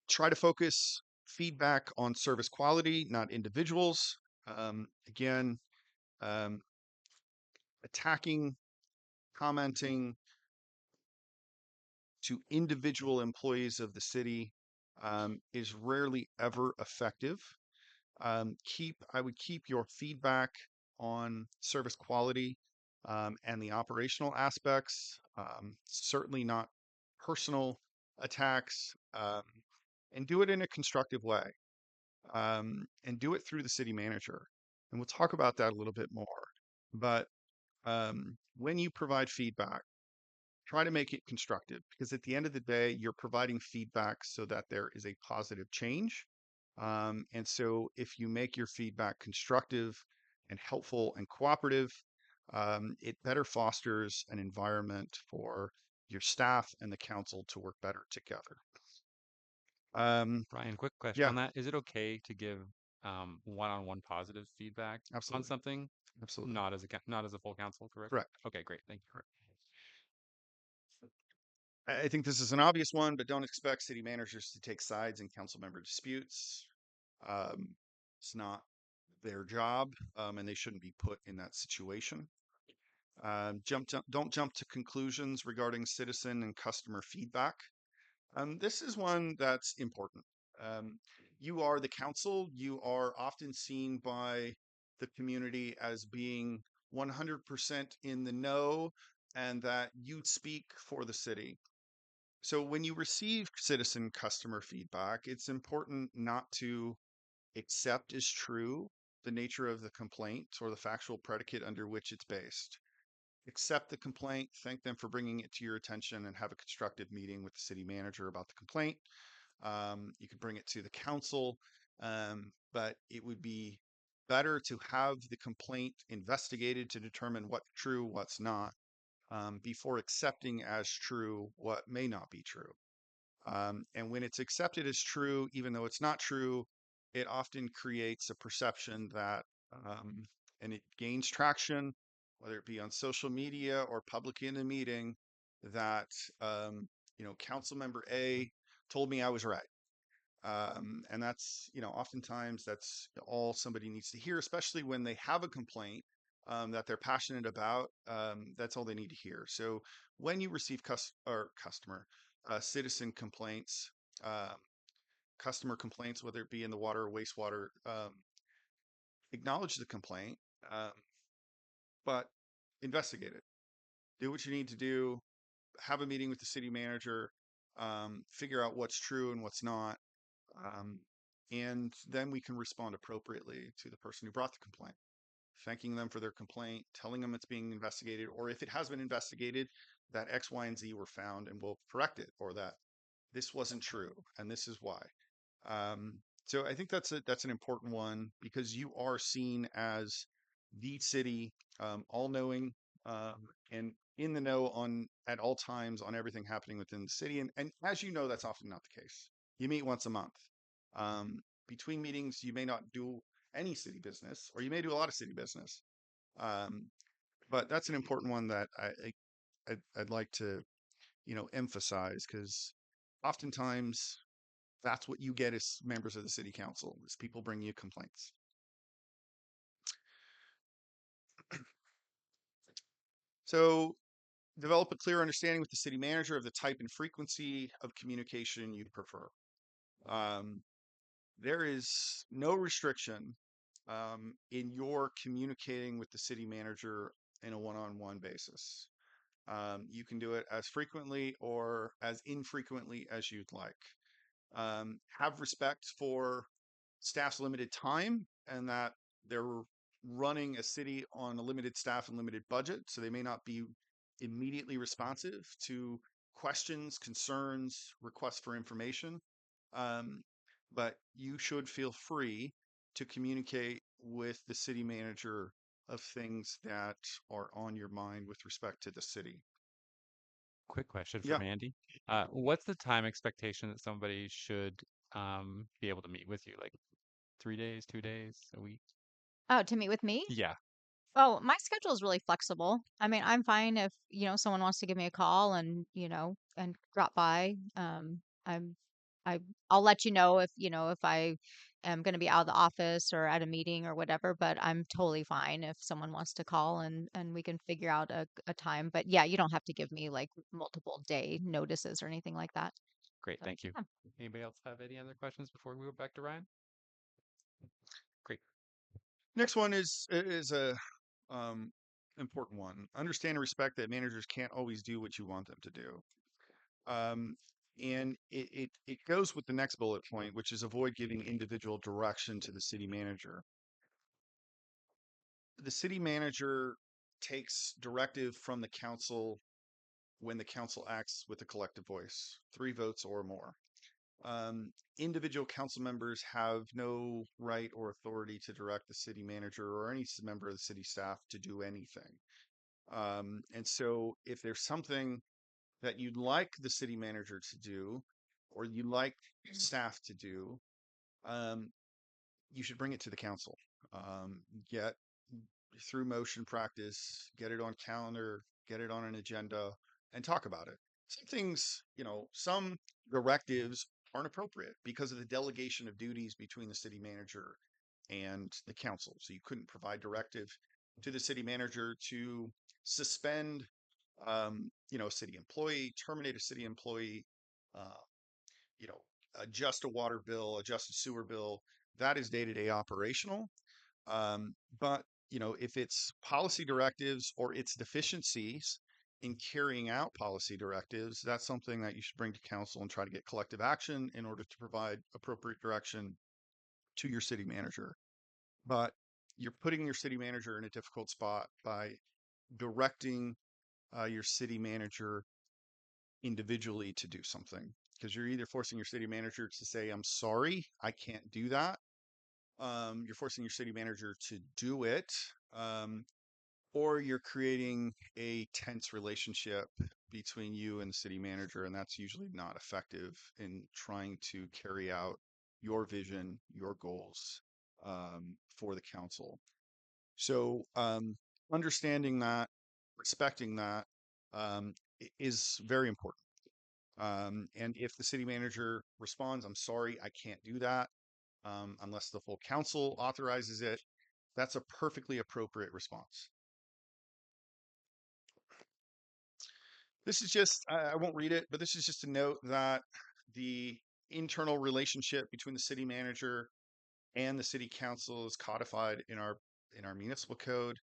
Try to focus feedback on service quality, not individuals. Again, attacking, commenting to individual employees of the city is rarely ever effective. I would keep your feedback on service quality and the operational aspects, certainly not personal attacks, and do it in a constructive way, and do it through the city manager. And we'll talk about that a little bit more. But when you provide feedback, try to make it constructive, because at the end of the day, you're providing feedback so that there is a positive change. And so if you make your feedback constructive and helpful and cooperative, It better fosters an environment for your staff and the council to work better together. Brian, quick question Yeah, on that. Is it okay to give one-on-one positive feedback on absolutely. something, Absolutely. not as a full council, correct? Correct. Okay, great. Thank you. I think this is an obvious one, but don't expect city managers to take sides in council member disputes. Um, it's not their job, and they shouldn't be put in that situation. Don't jump to conclusions regarding citizen and customer feedback. This is one that's important. Um, you are the council. You are often seen by the community as being 100% in the know and that you speak for the city. So when you receive citizen customer feedback, it's important not to accept as true the nature of the complaint or the factual predicate under which it's based. Accept the complaint, thank them for bringing it to your attention, and have a constructive meeting with the city manager about the complaint. You could bring it to the council, but it would be better to have the complaint investigated to determine what's true, what's not, before accepting as true what may not be true. And when it's accepted as true, even though it's not true, it often creates a perception that, and it gains traction, whether it be on social media or public in a meeting, that, council member A told me I was right. And that's, oftentimes that's all somebody needs to hear, especially when they have a complaint that they're passionate about. That's all they need to hear. So when you receive citizen complaints, uh, customer complaints, whether it be in the water or wastewater, acknowledge the complaint, um, but investigate it. Do what you need to do. Have a meeting with the city manager. Figure out what's true and what's not. Um, and then we can respond appropriately to the person who brought the complaint, thanking them for their complaint, telling them it's being investigated, or if it has been investigated, that X, Y, and Z were found and we'll correct it, or that this wasn't true and this is why. Um, so I think that's an important one because you are seen as the city, all knowing, and in the know on at all times on everything happening within the city. And as you know, that's often not the case. You meet once a month. Between meetings, you may not do any city business, or you may do a lot of city business. Um, but that's an important one that I'd like to, emphasize because oftentimes that's what you get as members of the city council is people bring you complaints. So develop a clear understanding with the city manager of the type and frequency of communication you prefer. There is no restriction in your communicating with the city manager in a one-on-one basis. You can do it as frequently or as infrequently as you'd like. Have respect for staff's limited time and that they're running a city on a limited staff and limited budget, so they may not be immediately responsive to questions, concerns, requests for information. Um, but you should feel free to communicate with the city manager of things that are on your mind with respect to the city. Quick question Yeah. from Andy. What's the time expectation that somebody should be able to meet with you? Like 3 days, 2 days, a week? Oh, to meet with me? Yeah. Oh, my schedule is really flexible. I mean, I'm fine if, someone wants to give me a call and, and drop by. I'm I I'll let you know if I am going to be out of the office or at a meeting or whatever, but I'm totally fine if someone wants to call and we can figure out a time. But yeah, you don't have to give me like multiple day notices or anything like that. Great. So, Thank you. yeah. Anybody else have any other questions before we go back to Ryan? Great. Next one is a um, important one. Understand and respect that managers can't always do what you want them to do. Um, and it goes with the next bullet point, which is avoid giving individual direction to the city manager. The city manager takes directive from the council when the council acts with a collective voice, 3 votes or more. Individual council members have no right or authority to direct the city manager or any member of the city staff to do anything. And so if there's something that you'd like the city manager to do, or you'd like staff to do, um, you should bring it to the council. Get through motion practice, get it on calendar, get it on an agenda, and talk about it. Some things, some directives aren't appropriate because of the delegation of duties between the city manager and the council. So you couldn't provide directive to the city manager to suspend, a city employee, terminate a city employee, uh, you know, adjust a water bill, adjust a sewer bill. That is day-to-day operational. But if it's policy directives or its deficiencies in carrying out policy directives, that's something that you should bring to council and try to get collective action in order to provide appropriate direction to your city manager. But you're putting your city manager in a difficult spot by directing your city manager individually to do something, because you're either forcing your city manager to say, I'm sorry, I can't do that. You're forcing your city manager to do it, or you're creating a tense relationship between you and the city manager, and that's usually not effective in trying to carry out your vision, your goals, for the council. So, understanding that, respecting that, is very important. And if the city manager responds, I'm sorry, I can't do that, unless the full council authorizes it, that's a perfectly appropriate response. This is just, I won't read it, but this is just a note that the internal relationship between the city manager and the city council is codified in our municipal code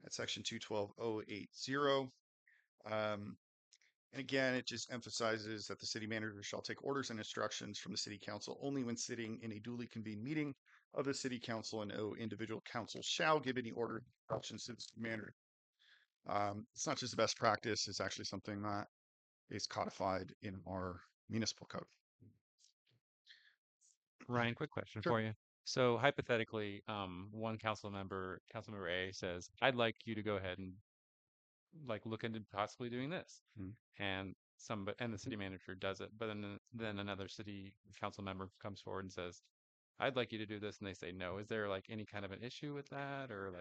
at section 212080. And again, it just emphasizes that the city manager shall take orders and instructions from the city council only when sitting in a duly convened meeting of the city council, and no individual council shall give any order or instructions to the city manager. It's not just the best practice, it's actually something that is codified in our municipal code. Ryan, quick question Sure. for you. So hypothetically, one councilmember A says, I'd like you to go ahead and look into possibly doing this. And the city manager does it, but then another city council member comes forward and says, I'd like you to do this, and they say no. Is there any kind of an issue with that, or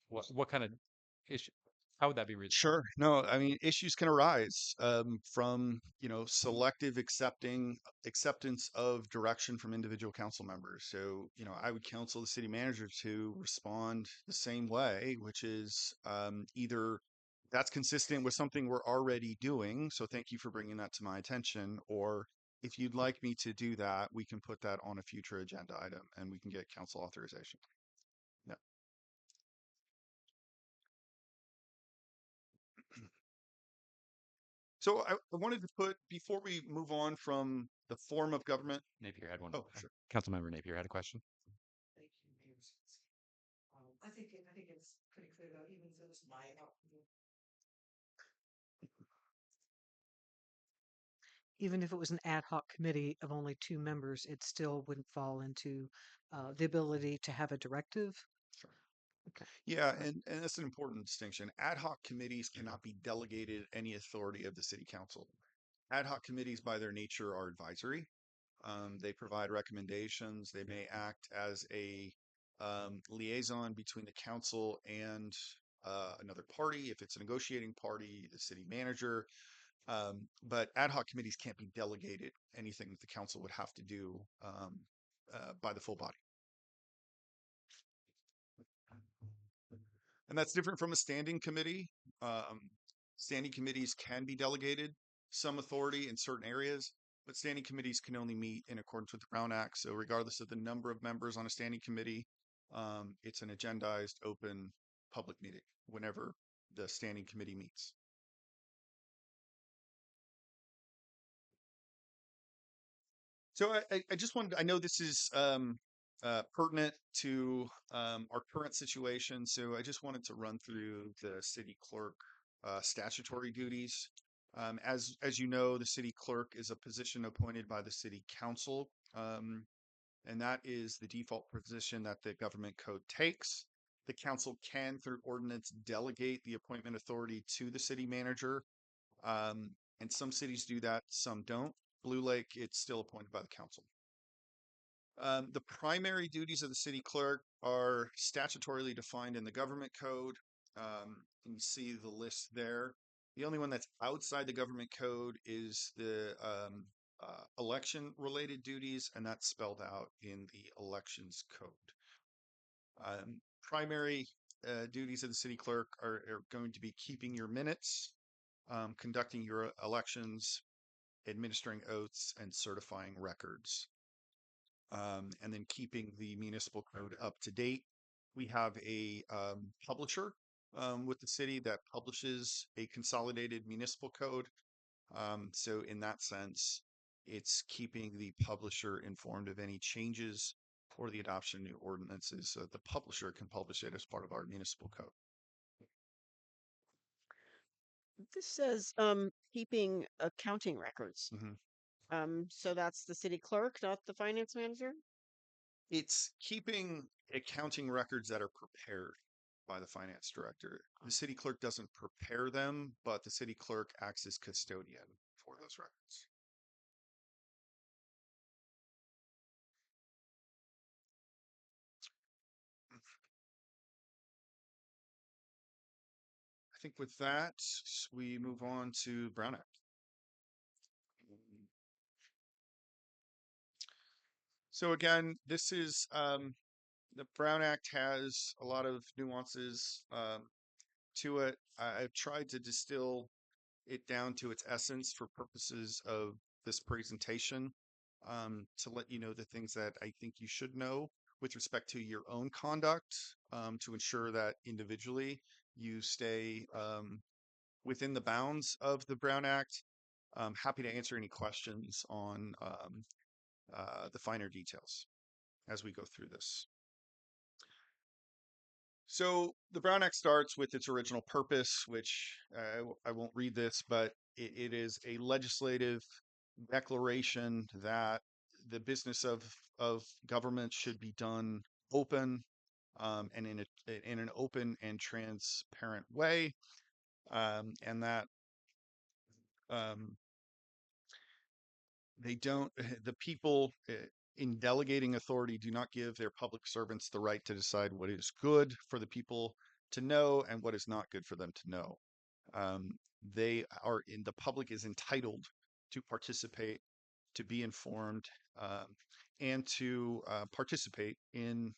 what kind of issue? How would that be resolved? Sure. No, I mean, issues can arise from, selective acceptance of direction from individual council members. So, I would counsel the city manager to respond the same way, which is either that's consistent with something we're already doing. So thank you for bringing that to my attention. Or if you'd like me to do that, we can put that on a future agenda item and we can get council authorization. Yeah. So I wanted to put, before we move on from the form of government. Napier had one. Oh, sure. Councilmember Napier had a question. Thank you, Mayor Sims. I think it's pretty clear though, even if it was my even if it was an ad hoc committee of only 2 members, it still wouldn't fall into the ability to have a directive. Sure. Okay. Yeah, and that's an important distinction. Ad hoc committees cannot be delegated any authority of the city council. Ad hoc committees, by their nature, are advisory. They provide recommendations. They may act as a liaison between the council and another party. If it's a negotiating party, the city manager. But ad hoc committees can't be delegated anything that the council would have to do by the full body. And that's different from a standing committee. Standing committees can be delegated some authority in certain areas, but standing committees can only meet in accordance with the Brown Act. So regardless of the number of members on a standing committee, it's an agendized, open, public meeting whenever the standing committee meets. So I just wanted, I know this is pertinent to our current situation. So I just wanted to run through the city clerk statutory duties. As you know, the city clerk is a position appointed by the city council. And that is the default position that the government code takes. The council can, through ordinance, delegate the appointment authority to the city manager. And some cities do that, some don't. Blue Lake, it's still appointed by the council. The primary duties of the city clerk are statutorily defined in the government code. And you see the list there. The only one that's outside the government code is the election related duties, and that's spelled out in the elections code. Primary duties of the city clerk are going to be keeping your minutes, conducting your elections, administering oaths, and certifying records. And then keeping the municipal code up to date. We have a publisher with the city that publishes a consolidated municipal code. So in that sense, it's keeping the publisher informed of any changes for the adoption of new ordinances. So the publisher can publish it as part of our municipal code. This says keeping accounting records. So that's the city clerk, not the finance manager? It's keeping accounting records that are prepared by the finance director. The city clerk doesn't prepare them, but the city clerk acts as custodian for those records. I think with that, we move on to Brown Act. So again, this is the Brown Act has a lot of nuances to it. I've tried to distill it down to its essence for purposes of this presentation, to let you know the things that I think you should know with respect to your own conduct, to ensure that individually you stay within the bounds of the Brown Act. I'm happy to answer any questions on the finer details as we go through this. So the Brown Act starts with its original purpose, which I won't read this, but it is a legislative declaration that the business of government should be done open, and in an open and transparent way, and that they don't the people in delegating authority do not give their public servants the right to decide what is good for the people to know and what is not good for them to know. The public is entitled to participate, to be informed, and to participate in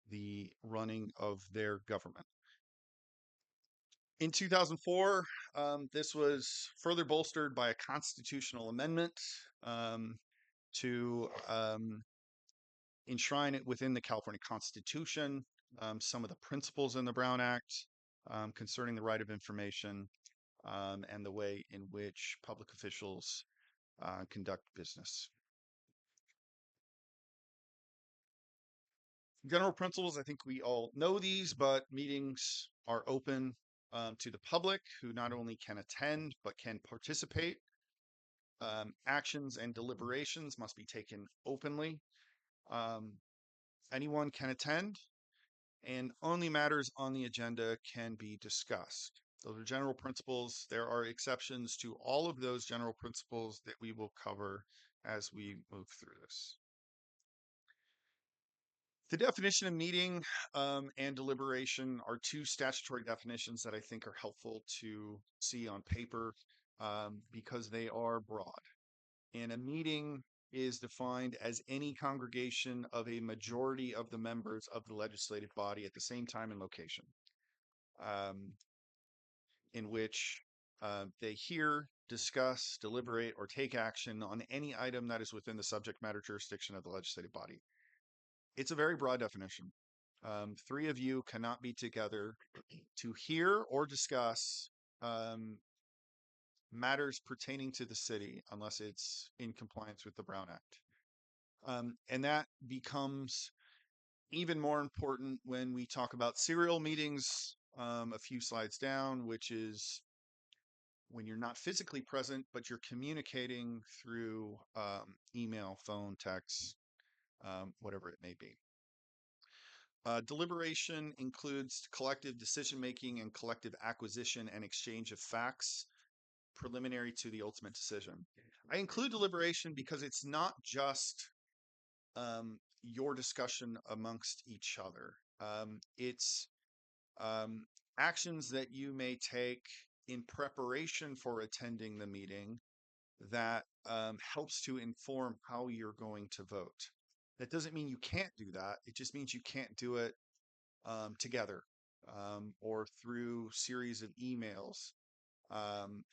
the running of their government. In 2004, this was further bolstered by a constitutional amendment to enshrine it within the California Constitution, some of the principles in the Brown Act concerning the right of information, and the way in which public officials conduct business. General principles, I think we all know these, but meetings are open to the public, who not only can attend, but can participate. Actions and deliberations must be taken openly. Anyone can attend, and only matters on the agenda can be discussed. Those are general principles. There are exceptions to all of those general principles that we will cover as we move through this. The definition of meeting and deliberation are two statutory definitions that I think are helpful to see on paper, because they are broad. And a meeting is defined as any congregation of a majority of the members of the legislative body at the same time and location, in which they hear, discuss, deliberate, or take action on any item that is within the subject matter jurisdiction of the legislative body. It's a very broad definition. Three of you cannot be together to hear or discuss matters pertaining to the city unless it's in compliance with the Brown Act. And that becomes even more important when we talk about serial meetings a few slides down, which is when you're not physically present, but you're communicating through email, phone, text, whatever it may be. Deliberation includes collective decision-making and collective acquisition and exchange of facts preliminary to the ultimate decision. I include deliberation because it's not just your discussion amongst each other. It's actions that you may take in preparation for attending the meeting that helps to inform how you're going to vote. That doesn't mean you can't do that. It just means you can't do it together or through series of emails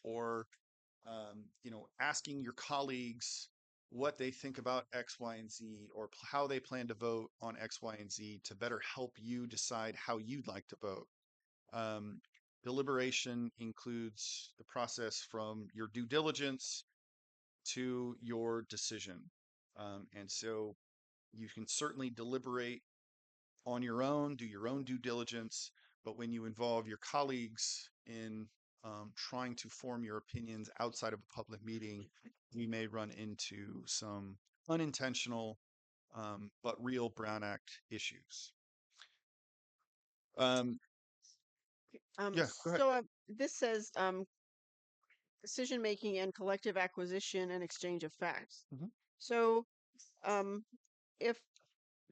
or asking your colleagues what they think about X, Y, and Z, or how they plan to vote on X, Y, and Z to better help you decide how you'd like to vote. Deliberation includes the process from your due diligence to your decision. And so you can certainly deliberate on your own, do your own due diligence, but when you involve your colleagues in trying to form your opinions outside of a public meeting, we may run into some unintentional but real Brown Act issues. Yeah, go ahead. So this says decision making and collective acquisition and exchange of facts. Mhm. So if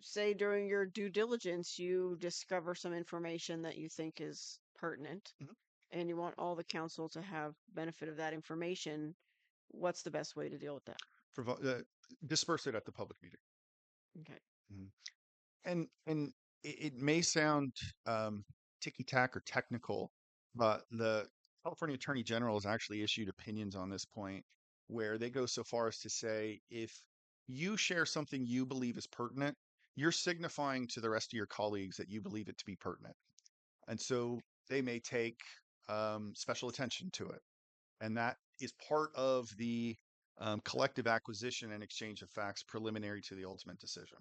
say during your due diligence you discover some information that you think is pertinent Mhm. and you want all the council to have benefit of that information, what's the best way to deal with that? Disperse it at the public meeting. Okay. And it may sound ticky-tack or technical, but the California Attorney General has actually issued opinions on this point where they go so far as to say if you share something you believe is pertinent, you're signifying to the rest of your colleagues that you believe it to be pertinent. And so they may take special attention to it. And that is part of the collective acquisition and exchange of facts preliminary to the ultimate decision.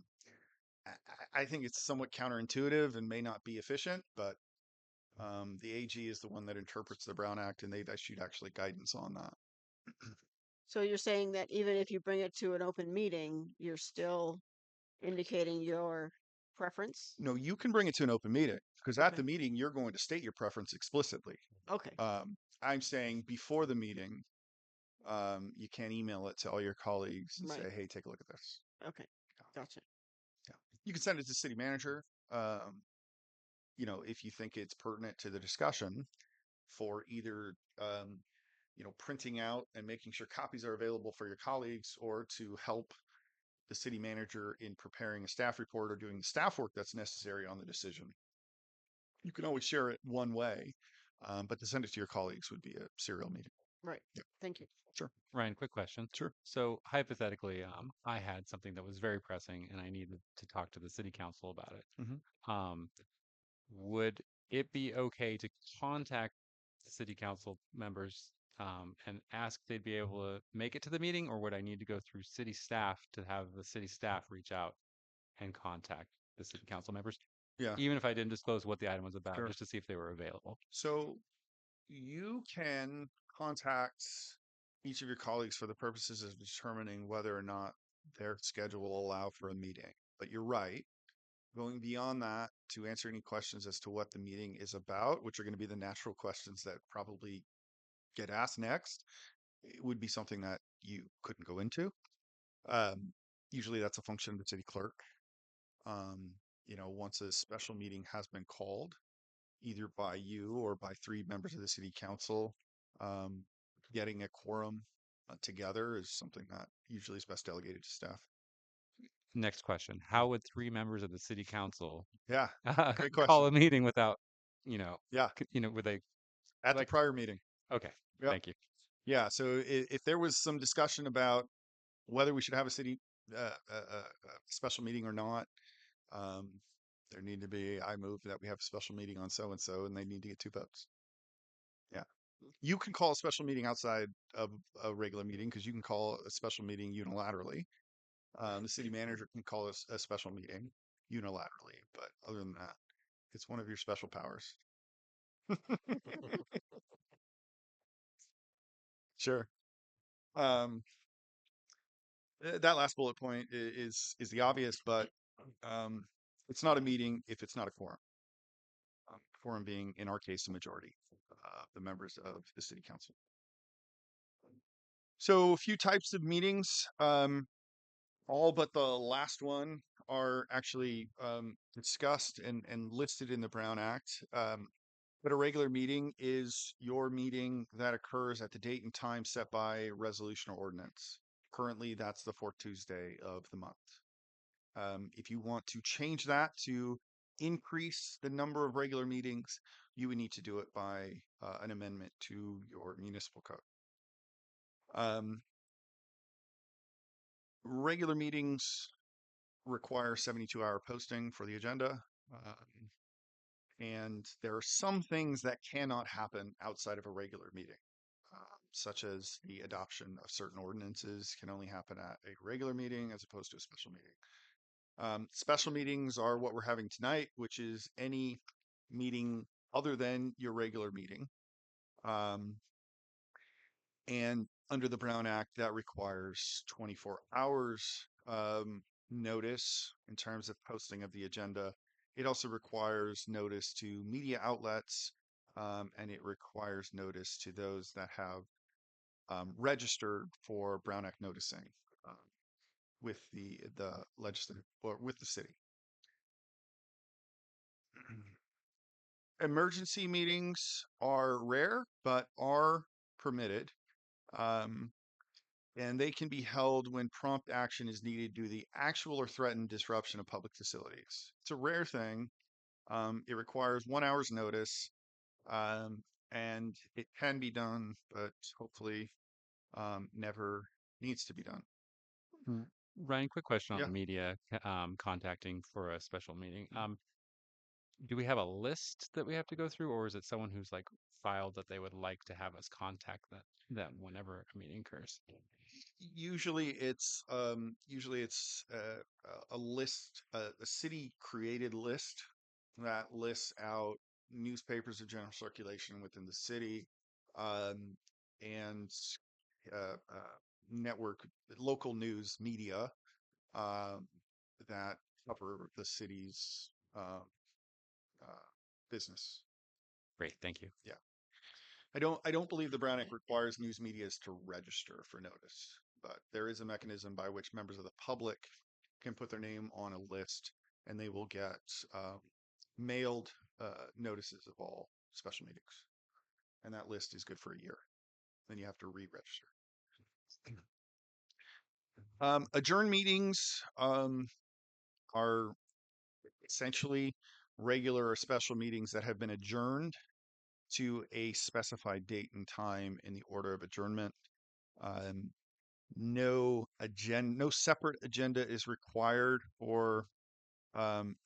I think it's somewhat counterintuitive and may not be efficient, but the AG is the one that interprets the Brown Act, and they've issued actually guidance on that. So you're saying that even if you bring it to an open meeting, you're still indicating your preference? No, you can bring it to an open meeting because at Okay. the meeting, you're going to state your preference explicitly. Okay. I'm saying before the meeting, you can't email it to all your colleagues and Right. say, hey, take a look at this. Okay. Gotcha. Yeah. You can send it to the city manager. If you think it's pertinent to the discussion for either, printing out and making sure copies are available for your colleagues or to help the city manager in preparing a staff report or doing the staff work that's necessary on the decision. You can always share it one way, but to send it to your colleagues would be a serial meeting. Right. Yeah. Thank you. Sure. Ryan, quick question. Sure. So hypothetically, I had something that was very pressing and I needed to talk to the city council about it. Mhm. Would it be okay to contact the city council members and ask if they'd be able to make it to the meeting, or would I need to go through city staff to have the city staff reach out and contact the city council members, Yeah. even if I didn't disclose what the item was about, Sure. just to see if they were available? So you can contact each of your colleagues for the purposes of determining whether or not their schedule will allow for a meeting. But you're right. Going beyond that to answer any questions as to what the meeting is about, which are going to be the natural questions that probably get asked next, it would be something that you couldn't go into. Usually that's a function of the city clerk. Once a special meeting has been called, either by you or by 3 members of the city council, getting a quorum together is something that usually is best delegated to staff. Next question. How would 3 members of the city council Yeah, great call question. a meeting without, Yeah, would they, at the like, prior meeting. okay, Yep. thank you. Yeah, so if there was some discussion about whether we should have a city special meeting or not, there need to be, I move that we have a special meeting on so and so, and they need to get 2 votes. Yeah. You can call a special meeting outside of a regular meeting because you can call a special meeting unilaterally. The city manager can call a special meeting unilaterally, but other than that, it's one of your special powers. Sure. That last bullet point is the obvious, but It's not a meeting if it's not a quorum. Quorum being, in our case, a majority of the members of the city council. So a few types of meetings, all but the last one are actually discussed and listed in the Brown Act. But a regular meeting is your meeting that occurs at the date and time set by resolution or ordinance. Currently, that's the fourth Tuesday of the month. If you want to change that to increase the number of regular meetings, you would need to do it by an amendment to your municipal code. Regular meetings require 72-hour posting for the agenda. And there are some things that cannot happen outside of a regular meeting, such as the adoption of certain ordinances can only happen at a regular meeting as opposed to a special meeting. Special meetings are what we're having tonight, which is any meeting other than your regular meeting. And under the Brown Act, that requires 24 hours notice in terms of posting of the agenda. It also requires notice to media outlets, and it requires notice to those that have registered for Brown Act noticing with the legislative or with the city. Emergency meetings are rare, but are permitted. And they can be held when prompt action is needed due to the actual or threatened disruption of public facilities. It's a rare thing. It requires 1 hour's notice, and it can be done, but hopefully never needs to be done. Ryan, quick question on Yeah. the media contacting for a special meeting. Do we have a list that we have to go through, or is it someone who's like filed that they would like to have us contact them whenever a meeting occurs? Usually it's a list, a city created list that lists out newspapers of general circulation within the city, and network local news media that cover the city's business. Great, thank you. Yeah. I don't believe the Brown Act requires news medias to register for notice, but there is a mechanism by which members of the public can put their name on a list, and they will get mailed notices of all special meetings. And that list is good for a year. Then you have to re-register. Adjourn meetings are essentially regular or special meetings that have been adjourned to a specified date and time in the order of adjournment. No separate agenda is required for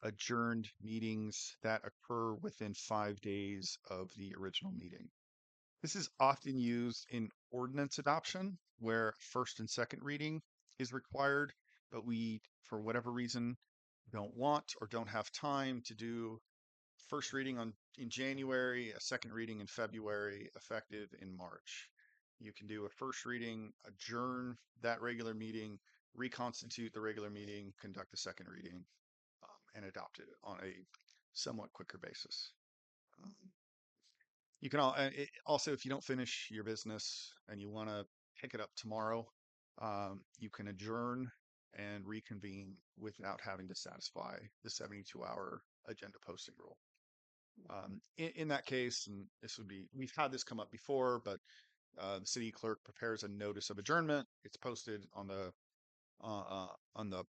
adjourned meetings that occur within 5 days of the original meeting. This is often used in ordinance adoption, where first and second reading is required, but we, for whatever reason, don't want or don't have time to do first reading in January, a second reading in February, effective in March. You can do a first reading, adjourn that regular meeting, reconstitute the regular meeting, conduct a second reading, and adopt it on a somewhat quicker basis. You can also, if you don't finish your business and you want to pick it up tomorrow, you can adjourn and reconvene without having to satisfy the 72-hour agenda posting rule. In that case, and we've had this come up before, but the city clerk prepares a notice of adjournment. It's posted on the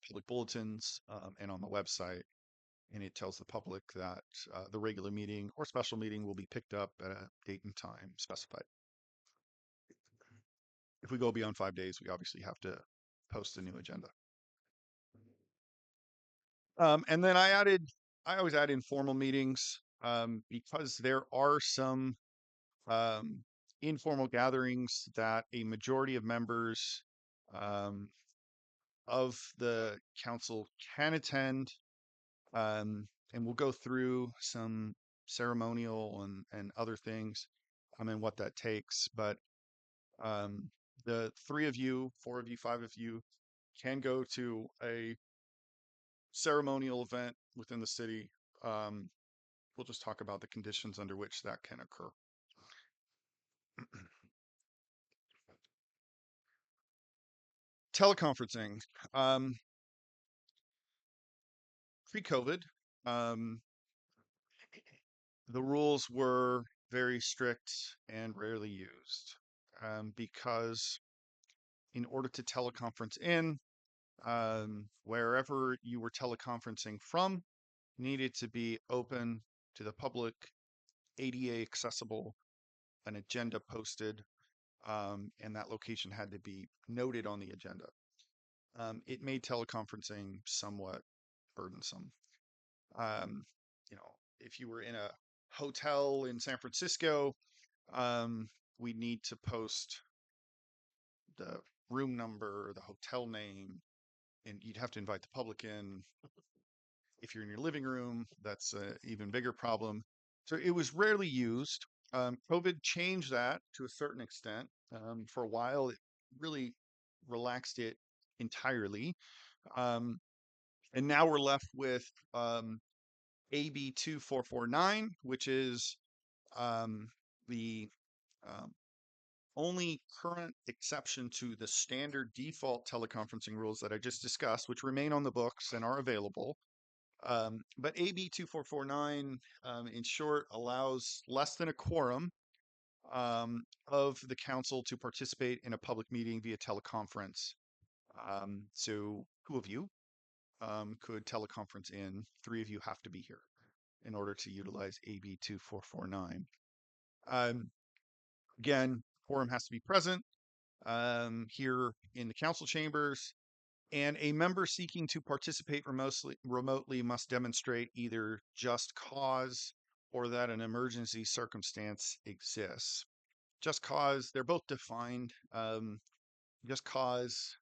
public bulletins and on the website, and it tells the public that the regular meeting or special meeting will be picked up at a date and time specified. If we go beyond 5 days, we obviously have to post a new agenda. And then I always add informal meetings because there are some informal gatherings that a majority of members of the council can attend, and we'll go through some ceremonial and other things and what that takes. But the 3 of you, 4 of you, 5 of you can go to a ceremonial event within the city. Um, we'll just talk about the conditions under which that can occur. Teleconferencing. Pre-COVID, um, the rules were very strict and rarely used because in order to teleconference in, wherever you were teleconferencing from needed to be open to the public, ADA accessible, an agenda posted, and that location had to be noted on the agenda. It made teleconferencing somewhat burdensome. You know, if you were in a hotel in San Francisco, we need to post the room number, the hotel name, and you'd have to invite the public in. If you're in your living room, that's an even bigger problem. So it was rarely used. COVID changed that to a certain extent. For a while, it really relaxed it entirely. Um, and now we're left with AB 2449, which is the um, only current exception to the standard default teleconferencing rules that I just discussed, which remain on the books and are available. But AB 2449, in short, allows less than a quorum of the council to participate in a public meeting via teleconference. So 2 of you could teleconference in, 3 of you have to be here in order to utilize AB 2449. Again, quorum has to be present here in the council chambers, and a member seeking to participate remotely must demonstrate either just cause or that an emergency circumstance exists. Just cause, they're both defined. Just cause,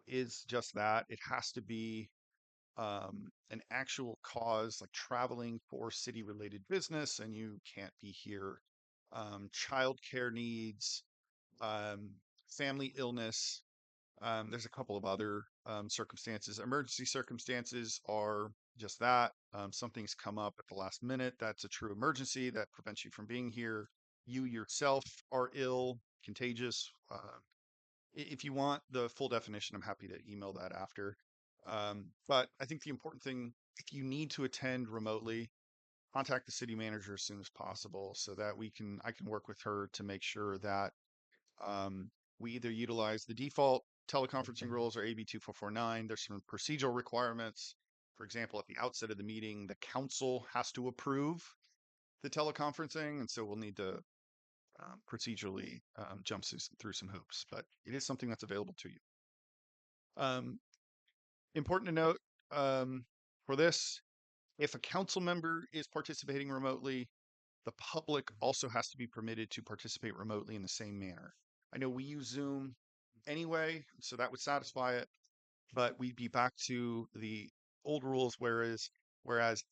is just that. It has to be an actual cause, like traveling for city-related business, and you can't be here. Childcare needs, family illness. There's a couple of other circumstances. Emergency circumstances are just that. Something's come up at the last minute. That's a true emergency that prevents you from being here. You yourself are ill, contagious. If you want the full definition, I'm happy to email that after. But I think the important thing, if you need to attend remotely, contact the city manager as soon as possible so that I can work with her to make sure that we either utilize the default teleconferencing rules or AB 2449. There's some procedural requirements. For example, at the outset of the meeting, the council has to approve the teleconferencing, and so we'll need to procedurally jump through some hoops, but it is something that's available to you. Important to note for this, if a council member is participating remotely, the public also has to be permitted to participate remotely in the same manner. I know we use Zoom anyway, so that would satisfy it, but we'd be back to the old rules, whereas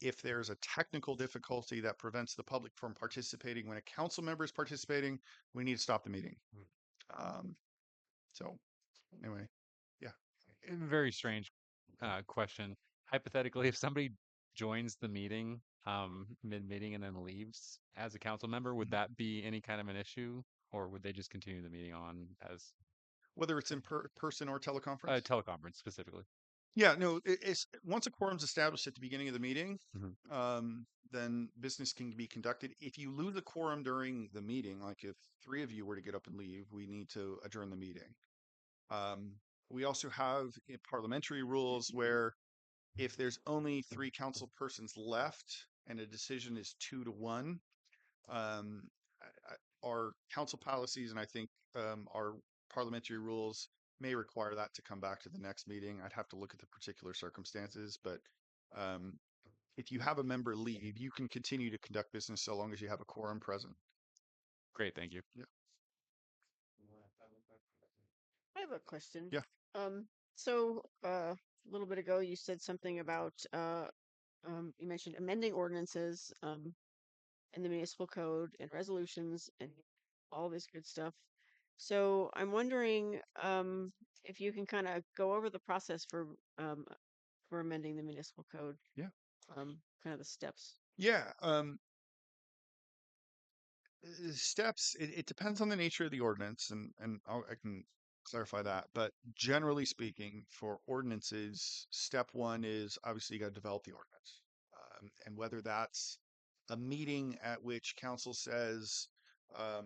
if there's a technical difficulty that prevents the public from participating when a council member is participating, we need to stop the meeting. So anyway, yeah. Very strange question. Hypothetically, if somebody joins the meeting mid-meeting and then leaves as a council member, would that be any kind of an issue, or would they just continue the meeting on as Whether it's in person or teleconference? teleconference specifically? Yeah, no, it's once a quorum's established at the beginning of the meeting, then business can be conducted. If you lose a quorum during the meeting, like if 3 of you were to get up and leave, we need to adjourn the meeting. We also have parliamentary rules where if there's only 3 council persons left and a decision is 2-1, our council policies and I think our parliamentary rules may require that to come back to the next meeting. I'd have to look at the particular circumstances, but if you have a member leave, you can continue to conduct business so long as you have a quorum present. Great, thank you. Yeah. I have a question. Yeah. So a little bit ago, you said something about you mentioned amending ordinances in the municipal code and resolutions and all this good stuff. So I'm wondering if you can kind of go over the process for for amending the municipal code. Yeah. Kind of the steps. Yeah. Steps, it depends on the nature of the ordinance, and I can clarify that. But generally speaking, for ordinances, step one is obviously you got to develop the ordinance. And whether that's a meeting at which council says,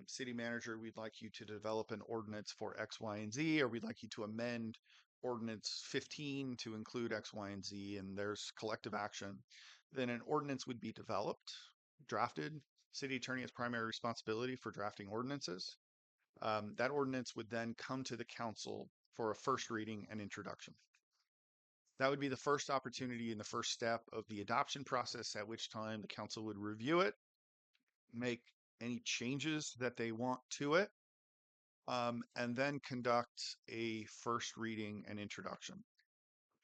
city manager, we'd like you to develop an ordinance for X, Y, and Z, or we'd like you to amend ordinance 15 to include X, Y, and Z, and there's collective action, then an ordinance would be developed, drafted. City attorney has primary responsibility for drafting ordinances. That ordinance would then come to the council for a first reading and introduction. That would be the first opportunity and the first step of the adoption process, at which time the council would review it, make any changes that they want to it, and then conduct a first reading and introduction.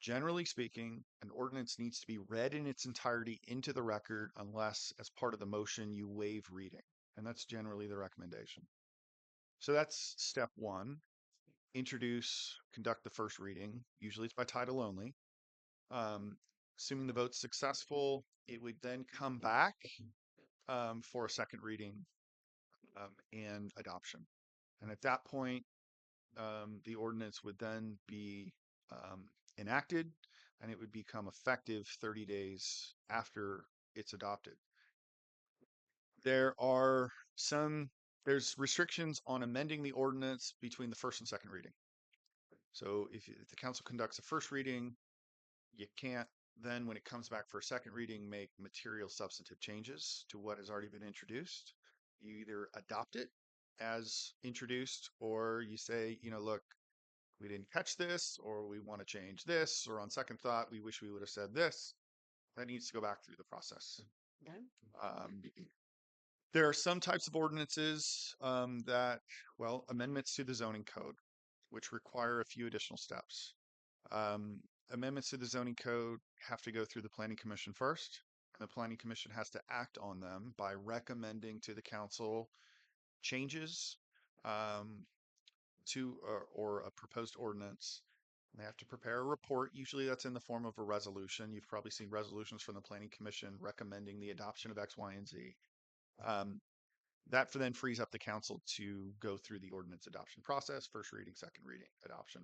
Generally speaking, an ordinance needs to be read in its entirety into the record unless, as part of the motion, you waive reading. And that's generally the recommendation. So that's step one. Introduce, conduct the first reading. Usually it's by title only. Assuming the vote's successful, it would then come back for a second reading and adoption. And at that point, the ordinance would then be enacted, and it would become effective 30 days after it's adopted. There's restrictions on amending the ordinance between the first and second reading. So if the council conducts a first reading, you can't then, when it comes back for a second reading, make material substantive changes to what has already been introduced. You either adopt it as introduced, or you say, look, we didn't catch this, or we want to change this, or on second thought, we wish we would have said this. That needs to go back through the process. Okay. There are some types of ordinances amendments to the zoning code, which require a few additional steps. Amendments to the zoning code have to go through the Planning Commission first. And the Planning Commission has to act on them by recommending to the council changes to or a proposed ordinance. They have to prepare a report. Usually that's in the form of a resolution. You've probably seen resolutions from the Planning Commission recommending the adoption of X, Y, and Z. That then frees up the council to go through the ordinance adoption process, first reading, second reading, adoption.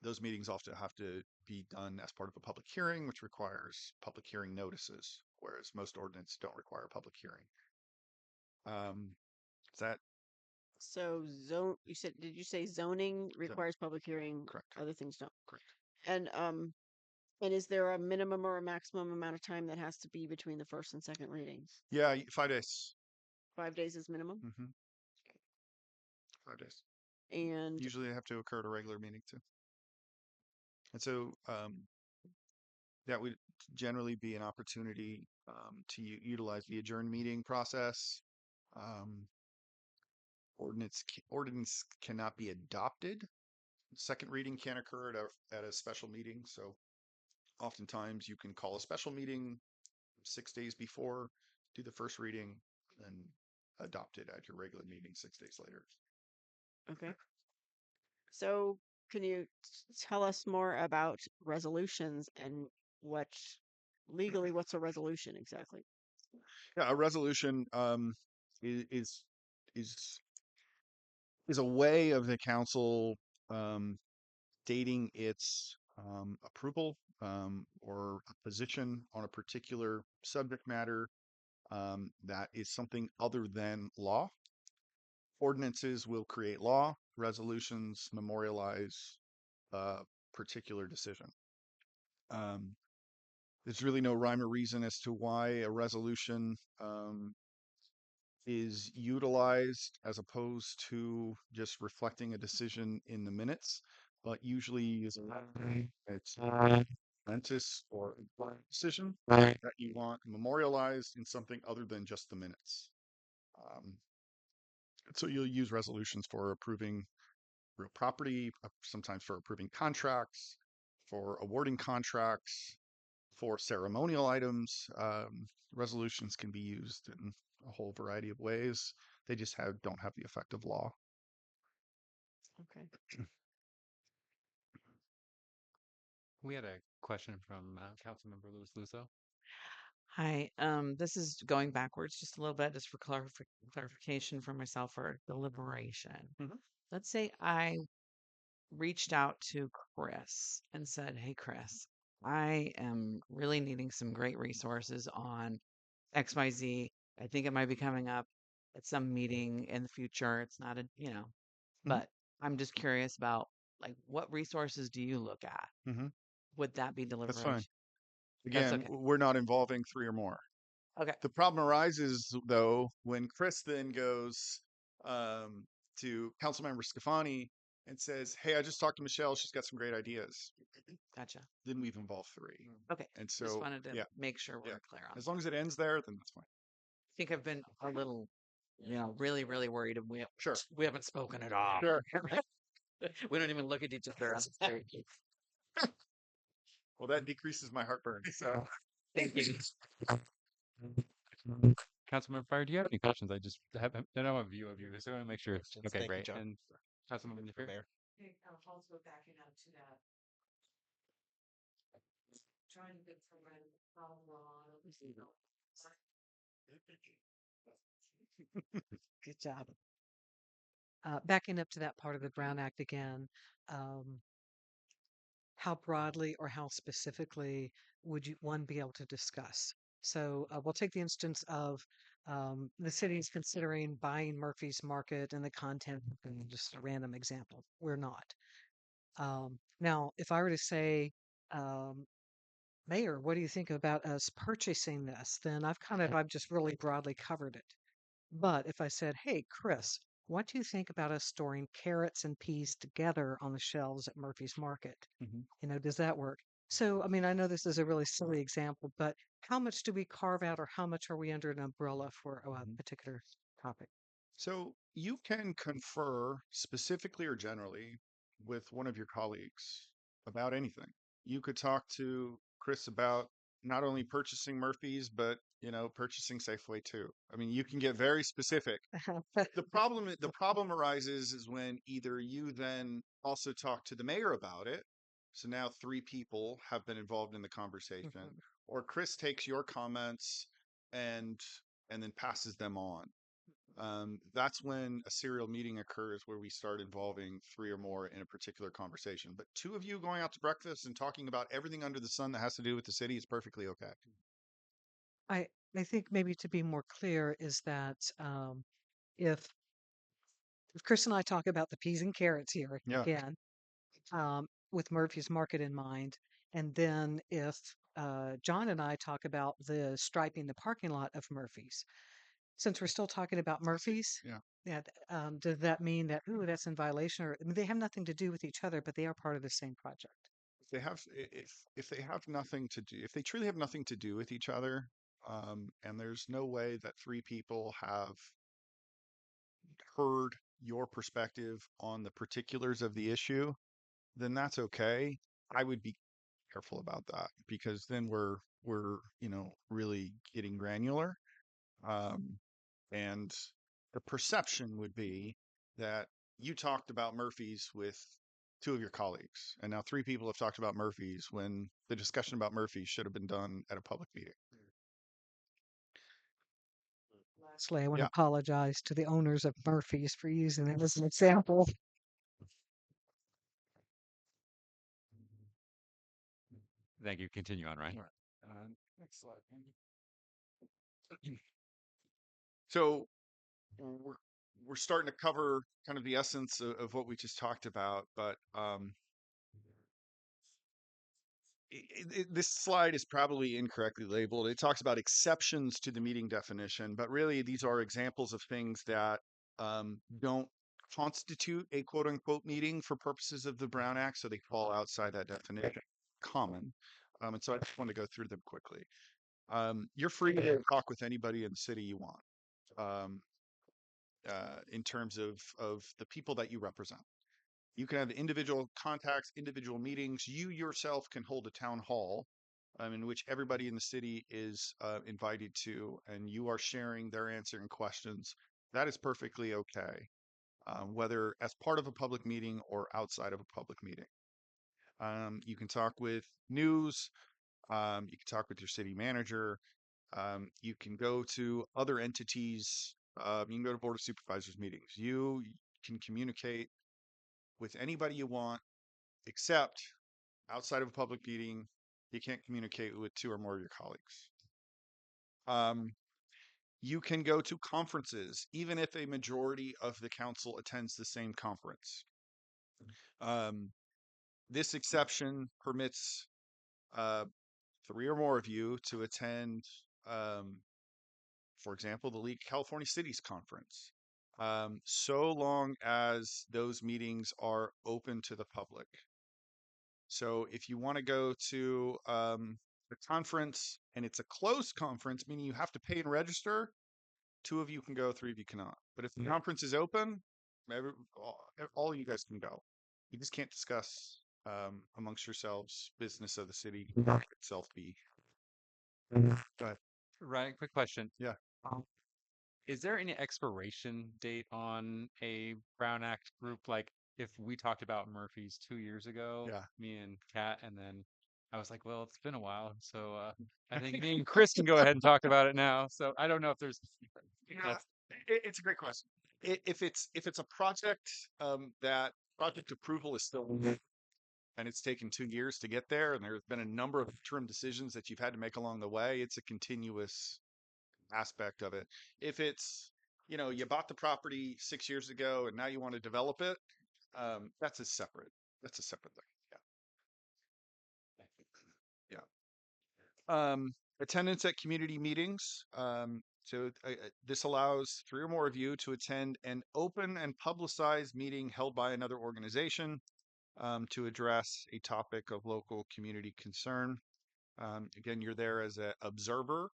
Those meetings often have to be done as part of a public hearing, which requires public hearing notices, whereas most ordinances don't require a public hearing. Is that So did you say zoning requires public hearing? correct? Other things don't. Correct. And is there a minimum or a maximum amount of time that has to be between the first and second readings? Yeah, 5 days. 5 days is minimum? 5 days. And Usually they have to occur at a regular meeting too. And so that would generally be an opportunity to utilize the adjourned meeting process. Ordinance cannot be adopted. Second reading can occur at a special meeting. So oftentimes you can call a special meeting 6 days before, do the first reading, and adopt it at your regular meeting 6 days later. okay. So can you tell us more about resolutions and what's a resolution exactly? Yeah, a resolution is a way of the council dating its approval or a position on a particular subject matter that is something other than law. Ordinances will create law. Resolutions memorialize a particular decision. There's really no rhyme or reason as to why a resolution is utilized as opposed to just reflecting a decision in the minutes, but usually it's momentous or important decision that you want memorialized in something other than just the minutes. So you'll use resolutions for approving real property, sometimes for approving contracts, for awarding contracts, for ceremonial items. Resolutions can be used in a whole variety of ways. They just don't have the effect of law. Okay. We had a question from Councilmember Louis Lusso. Hi, this is going backwards just a little bit, just for clarification for myself for deliberation. Mhm. Let's say I reached out to Chris and said, "Hey, Chris, I am really needing some great resources on XYZ. I think it might be coming up at some meeting in the future. It's not Mhm. but I'm just curious about like what resources do you look at? Mhm. Would that be That's fine. deliberation? That's Again, okay. we're not involving three or more. Okay. The problem arises though when Chris then goes um, to Councilmember Scafani and says, "Hey, I just talked to Michelle. She's got some great ideas." Gotcha. Then we've involved three, Okay. and Just so wanted to yeah, make sure yeah. we're clear on As that. long as it ends there, then that's fine. I think I've been a little, really, really worried, and Sure. we haven't spoken at all. Sure. We don't even look at each other on the street. Well, that decreases my heartburn. So Thank you. Councilmember Fire, do you have any questions? I just don't have a view of you, so I want to make sure. Okay, Thank you, great. John. And Councilmember Napier? Hey, also backing up to that. Trying to get from how long. Good job. Backing up to that part of the Brown Act again, um, how broadly or how specifically would you one be able to discuss? So we'll take the instance of the city is considering buying Murphy's Market and the content, and just a random example. We're not. Now, if I were to say, um, Mayor, what do you think about us purchasing this? Then I've just really broadly covered it. But if I said, hey, Chris, what do you think about us storing carrots and peas together on the shelves at Murphy's Market? Mhm. Does that work? So, I mean, I know this is a really silly example, but how much do we carve out or how much are we under an umbrella for a Mhm. particular topic? So you can confer specifically or generally with one of your colleagues about anything. You could talk to Chris about not only purchasing Murphy's, but purchasing Safeway too. I mean, you can get very specific. The problem arises is when either you then also talk to the mayor about it. So now three people have been involved in the conversation, Mhm. or Chris takes your comments and then passes them on. That's when a serial meeting occurs where we start involving three or more in a particular conversation. But two of you going out to breakfast and talking about everything under the sun that has to do with the city is perfectly okay. I, I think maybe to be more clear is that if, if Chris and I talk about the peas and carrots here Yeah. again, with Murphy's Market in mind. And then if John and I talk about the striping the parking lot of Murphy's, since we're still talking about Murphy's, Yeah. does that mean that, ooh, that's in violation? Or I mean, they have nothing to do with each other, but they are part of the same project. If they have nothing to do, if they truly have nothing to do with each other, and there's no way that three people have heard your perspective on the particulars of the issue, then that's okay. I would be careful about that because then we're really getting granular. Um, and the perception would be that you talked about Murphy's with two of your colleagues, and now three people have talked about Murphy's when the discussion about Murphy's should have been done at a public meeting. Lastly, I want to Yeah. apologize to the owners of Murphy's for using that as an example. Thank you. Continue on, Ryan. Next slide. So we're starting to cover kind of the essence of what we just talked about, but this slide is probably incorrectly labeled. It talks about exceptions to the meeting definition, but really these are examples of things that don't constitute a quote unquote meeting for purposes of the Brown Act, so they fall outside that definition. Common. And so I just want to go through them quickly. You're free to talk with anybody in the city you want. In terms of the people that you represent. You can have individual contacts, individual meetings. You yourself can hold a town hall in which everybody in the city is invited to, and you are sharing their answering questions. That is perfectly okay, whether as part of a public meeting or outside of a public meeting. You can talk with news. You can talk with your city manager. You can go to other entities. You can go to Board of Supervisors meetings. You can communicate with anybody you want, except outside of a public meeting, you can't communicate with two or more of your colleagues. You can go to conferences, even if a majority of the council attends the same conference. This exception permits three or more of you to attend, for example, the League of California Cities Conference, so long as those meetings are open to the public. So if you want to go to the conference and it's a closed conference, meaning you have to pay and register, two of you can go, three of you cannot. But if the conference is open, all you guys can go. You just can't discuss amongst yourselves business of the city itself. Go ahead. Ryan, quick question. Yeah. Is there any expiration date on a Brown Act group? Like if we talked about Murphy's 2 years ago, Yeah. me and Kat, and then I was like, well, it's been a while. So I think me and Chris can go ahead and talk about it now. So I don't know if there's Yeah, it's a great question. If it's a project that project approval is still and it's taken 2 years to get there, and there's been a number of interim decisions that you've had to make along the way, it's a continuous aspect of it. If it's, you bought the property 6 years ago and now you want to develop it, that's a separate thing. Yeah. Attendance at community meetings. So this allows three or more of you to attend an open and publicized meeting held by another organization to address a topic of local community concern. Again, you're there as an observer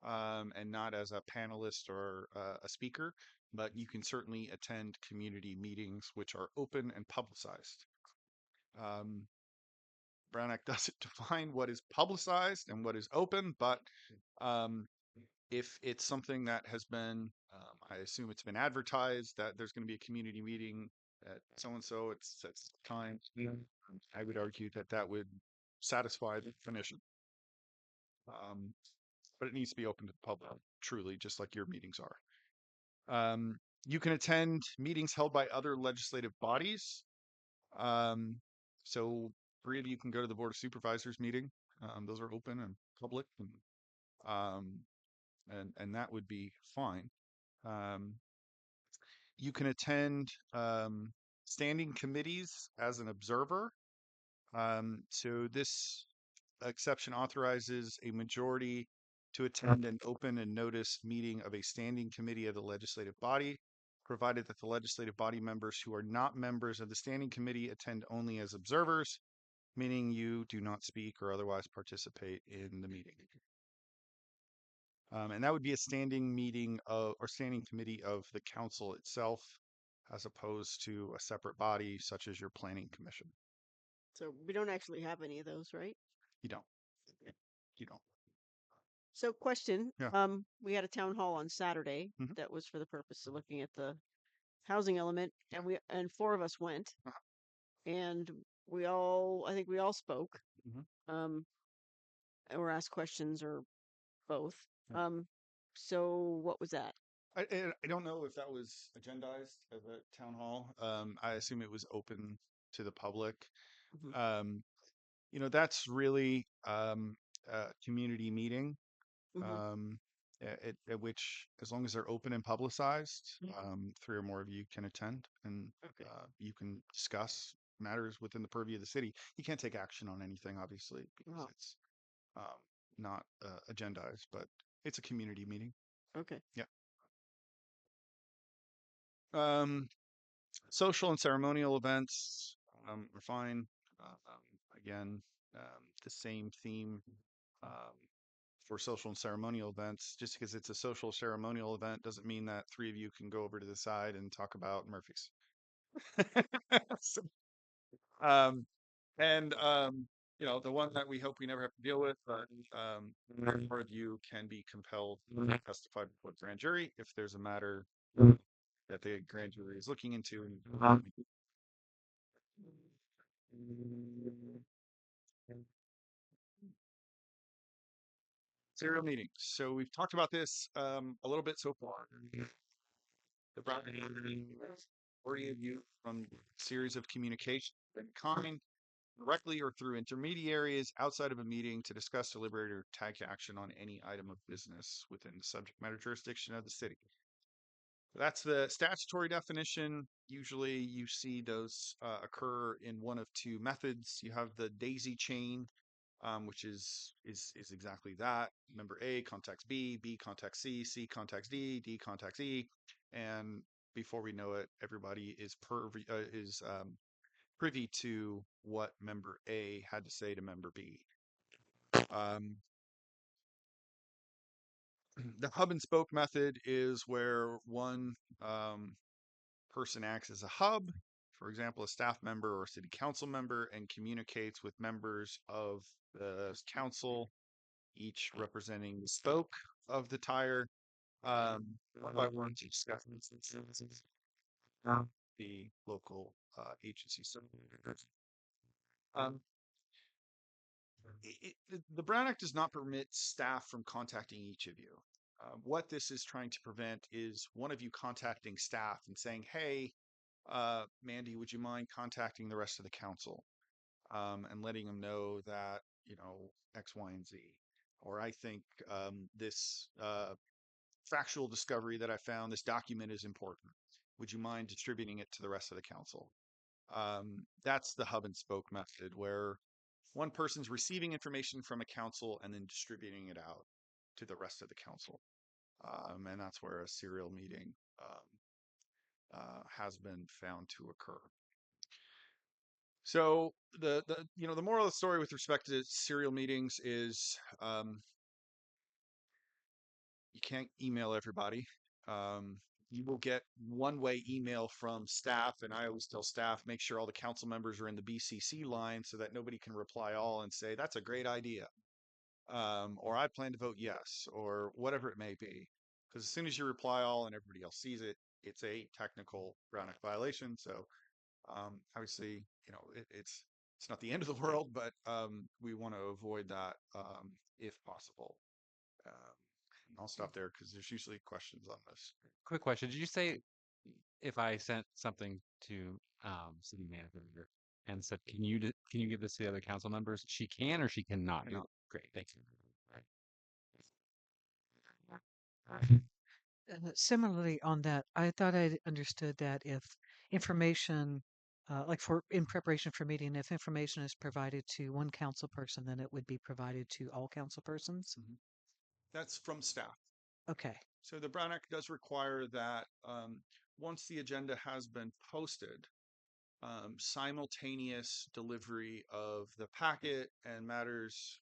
and not as a panelist or a speaker, but you can certainly attend community meetings which are open and publicized. Brown Act doesn't define what is publicized and what is open, but if it's something that has been, I assume it's been advertised that there's going to be a community meeting at so-and-so, it's time. I would argue that would satisfy the definition. But it needs to be open to the public, truly, just like your meetings are. You can attend meetings held by other legislative bodies. So three of you can go to the Board of Supervisors meeting. Those are open and public, and that would be fine. You can attend standing committees as an observer. So this exception authorizes a majority to attend an open and noticed meeting of a standing committee of the legislative body, provided that the legislative body members who are not members of the standing committee attend only as observers, meaning you do not speak or otherwise participate in the meeting. And that would be a standing meeting or standing committee of the council itself, as opposed to a separate body such as your planning commission. So we don't actually have any of those, right? You don't. You don't. So question, Yeah. we had a town hall on Saturday Mhm. that was for the purpose of looking at the housing element, and four of us went, Uh-huh. and I think we all spoke, Mhm. or asked questions or both. Yeah. So what was that? I don't know if that was agendized at the town hall. I assume it was open to the public. Mhm. That's really a community meeting. Mhm. At which, as long as they're open and publicized, three or more of you can attend, and Okay. you can discuss matters within the purview of the city. You can't take action on anything, obviously, because Oh. it's not agendized, but it's a community meeting. Okay. Yeah. Social and ceremonial events are fine. Again, the same theme for social and ceremonial events. Just because it's a social ceremonial event doesn't mean that three of you can go over to the side and talk about Murphy's. So, the one that we hope we never have to deal with, but more of you can be compelled to testify before the grand jury if there's a matter that the grand jury is looking into. Serial meetings. So we've talked about this a little bit so far. The broad majority of you from series of communication in kind, directly or through intermediaries outside of a meeting to discuss, deliberate, or take action on any item of business within the subject matter jurisdiction of the city. That's the statutory definition. Usually you see those occur in one of two methods. You have the daisy chain, which is exactly that. Member A contacts B, B contacts C, C contacts D, D contacts E, and before we know it, everybody is privy to what member A had to say to member B. The hub and spoke method is where one person acts as a hub, for example, a staff member or city council member, and communicates with members of the council, each representing the spoke of the tire. One by one to discuss the local agency. The Brown Act does not permit staff from contacting each of you. What this is trying to prevent is one of you contacting staff and saying, hey, Mandy, would you mind contacting the rest of the council and letting them know that, you know, X, Y, and Z. Or I think this factual discovery that I found, this document is important. Would you mind distributing it to the rest of the council? That's the hub and spoke method, where one person's receiving information from a council and then distributing it out to the rest of the council. And that's where a serial meeting has been found to occur. So the moral of the story with respect to serial meetings is you can't email everybody. You will get one-way email from staff, and I always tell staff, make sure all the council members are in the BCC line so that nobody can reply all and say, that's a great idea. Or I plan to vote yes, or whatever it may be. Because as soon as you reply all and everybody else sees it, it's a technical Brown Act violation. So obviously, you know, it's not the end of the world, but we want to avoid that if possible. I'll stop there because there's usually questions on this. Quick question. Did you say if I sent something to city manager and said, can you give this to the other council members? She can or she cannot do Cannot. it? Great, thank you. Similarly, on that, I thought I understood that if information, like for in preparation for meeting, if information is provided to one council person, then it would be provided to all council persons. That's from staff. Okay. So the Brown Act does require that once the agenda has been posted, simultaneous delivery of the packet and matters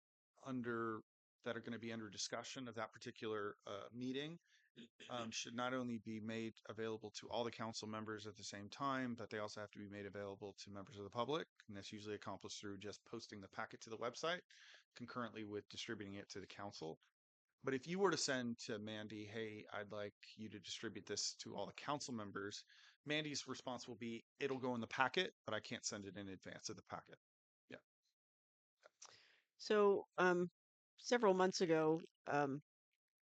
that are going to be under discussion of that particular meeting should not only be made available to all the council members at the same time, but they also have to be made available to members of the public. And that's usually accomplished through just posting the packet to the website concurrently with distributing it to the council. But if you were to send to Mandy, hey, I'd like you to distribute this to all the council members, Mandy's response will be, it'll go in the packet, but I can't send it in advance of the packet. Yeah. So, several months ago,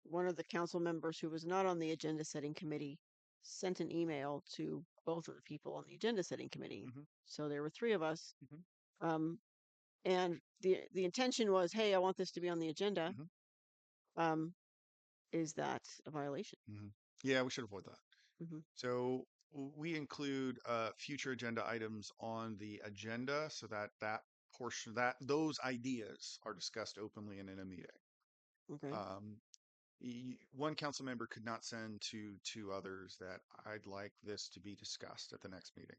one of the council members who was not on the agenda setting committee sent an email to both of the people on the agenda setting committee. Mhm. So there were three of us. Mhm. And the intention was, hey, I want this to be on the agenda. Mhm. Is that a violation? Yeah, we should avoid that. Mhm. So we include future agenda items on the agenda so that that portion, that those ideas are discussed openly and in a meeting. Okay. One council member could not send to two others that I'd like this to be discussed at the next meeting,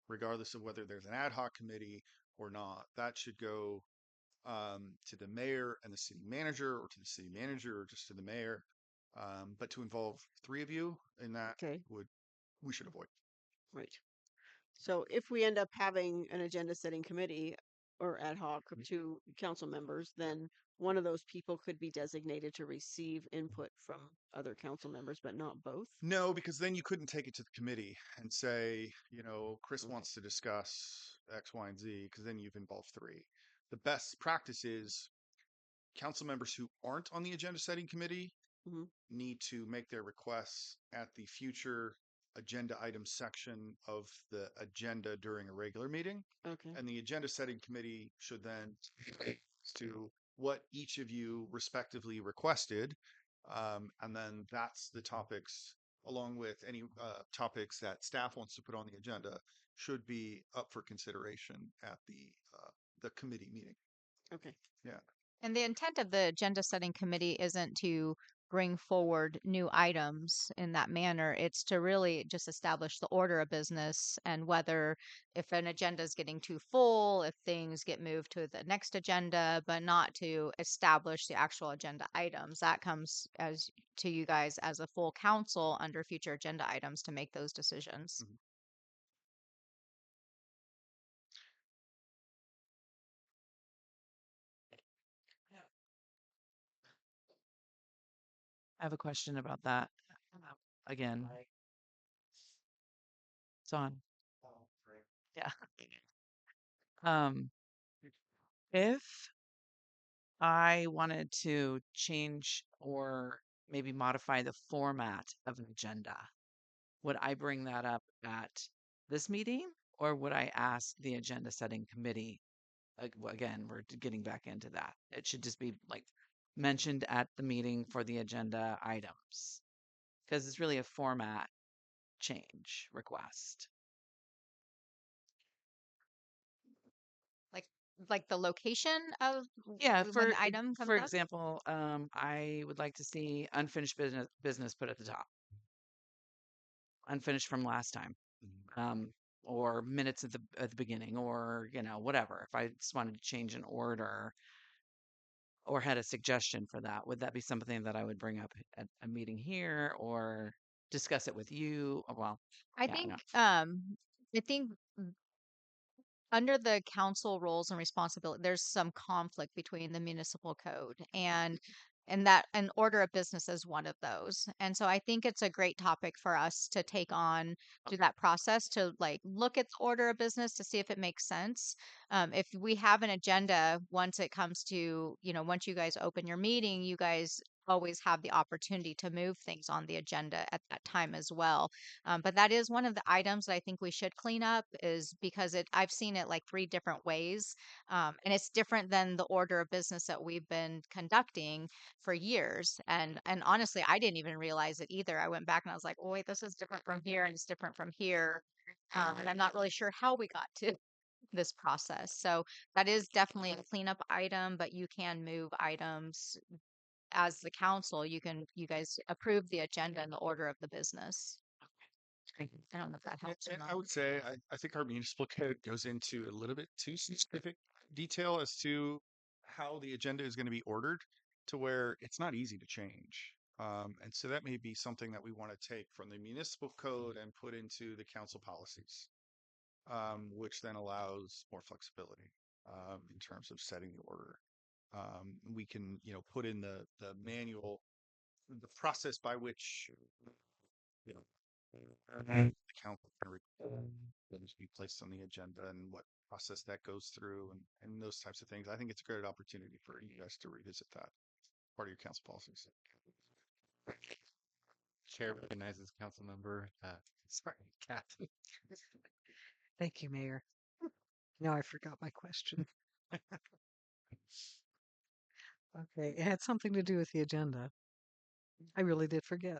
regardless of whether there's an ad hoc committee or not. That should go to the mayor and the city manager, or to the city manager, or just to the mayor. But to involve three of you in that Okay. we should avoid. Right. So if we end up having an agenda setting committee or ad hoc of two council members, then one of those people could be designated to receive input from other council members, but not both. No, because then you couldn't take it to the committee and say, you know, Chris wants to discuss X, Y, and Z, because then you've involved three. The best practice is council members who aren't on the agenda setting committee Mhm. need to make their requests at the future agenda items section of the agenda during a regular meeting. Okay. And the agenda setting committee should then to what each of you respectively requested. And then that's the topics, along with any topics that staff wants to put on the agenda, should be up for consideration at the committee meeting. Okay. Yeah. And the intent of the agenda setting committee isn't to bring forward new items in that manner. It's to really just establish the order of business and whether if an agenda is getting too full, if things get moved to the next agenda, but not to establish the actual agenda items. That comes as to you guys as a full council under future agenda items to make those decisions. Mhm. I have a question about that. Again, it's on. Yeah. Um, if I wanted to change or maybe modify the format of an agenda, would I bring that up at this meeting or would I ask the agenda setting committee? Again, we're getting back into that. It should just be like mentioned at the meeting for the agenda items because it's really a format change request. Like like the location of Yeah, when the item comes for up. example, I would like to see unfinished business put at the top, unfinished from last time, um, or minutes at the beginning, or whatever. If I just wanted to change an order or had a suggestion for that, would that be something that I would bring up at a meeting here or discuss it with you? Well, I yeah, no. think I think under the council roles and responsibility, there's some conflict between the municipal code and that an order of business is one of those. And so I think it's a great topic for us to take on through that process to like look at the order of business to see if it makes sense. If we have an agenda, once it comes to, once you guys open your meeting, you guys always have the opportunity to move things on the agenda at that time as well. But that is one of the items that I think we should clean up is because I've seen it like three different ways. And it's different than the order of business that we've been conducting for years. And honestly, I didn't even realize it either. I went back and I was like, oh wait, this is different from here and it's different from here. And I'm not really sure how we got to this process. So that is definitely a cleanup item, but you can move items as the council. You guys approve the agenda and the order of the business. I don't know if that helps or And I not. would say I think our municipal code goes into a little bit too specific detail as to how the agenda is going to be ordered to where it's not easy to change. And so that may be something that we want to take from the municipal code and put into the council policies, which then allows more flexibility in terms of setting the order. We can, put in the manual, the process by which you know, the council can request things to be placed on the agenda and what process that goes through and those types of things. I think it's a great opportunity for you guys to revisit that part of your council policies. Chair recognizes council member, sorry, Kathy. Thank you, Mayor. Now I forgot my question. Okay, it had something to do with the agenda. I really did forget.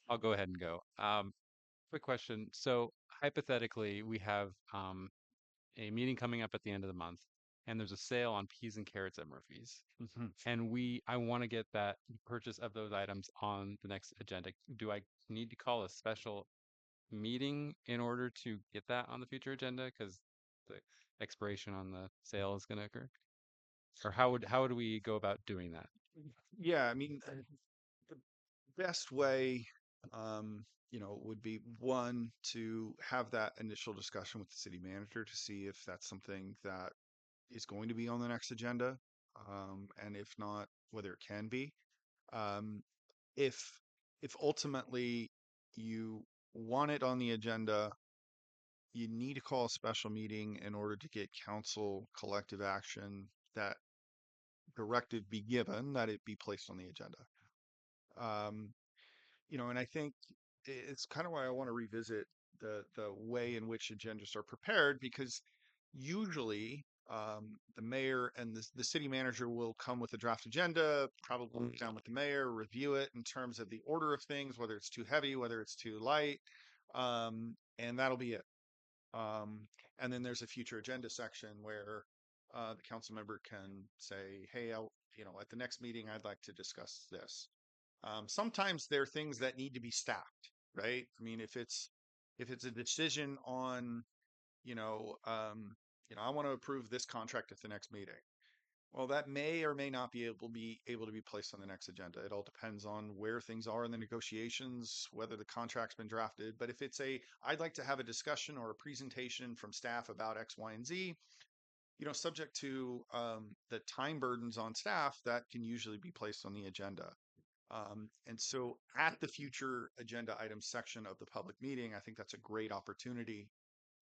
I'll go ahead and go. Quick question. So hypothetically, we have a meeting coming up at the end of the month, and there's a sale on peas and carrots at Murphy's. And I want to get that purchase of those items on the next agenda. Do I need to call a special meeting in order to get that on the future agenda? Because the expiration on the sale is going to occur. Or how would we go about doing that? Yeah, I mean, the best way, would be one to have that initial discussion with the city manager to see if that's something that is going to be on the next agenda, and if not, whether it can be. Um, if ultimately you want it on the agenda, you need to call a special meeting in order to get council collective action, that directive be given that it be placed on the agenda. Um, and I think it's kind of why I want to revisit the way in which agendas are prepared, because usually the mayor and the city manager will come with a draft agenda, probably sit down with the mayor, review it in terms of the order of things, whether it's too heavy, whether it's too light, and that'll be it. Um, and then there's a future agenda section where the council member can say, "Hey, at the next meeting, I'd like to discuss this." Sometimes there are things that need to be stacked, right? I mean, if it's a decision on, I want to approve this contract at the next meeting. Well, that may or may not be able to be placed on the next agenda. It all depends on where things are in the negotiations, whether the contract's been drafted. But if it's I'd like to have a discussion or a presentation from staff about X, Y, and Z, subject to the time burdens on staff, that can usually be placed on the agenda. And so at the future agenda items section of the public meeting, I think that's a great opportunity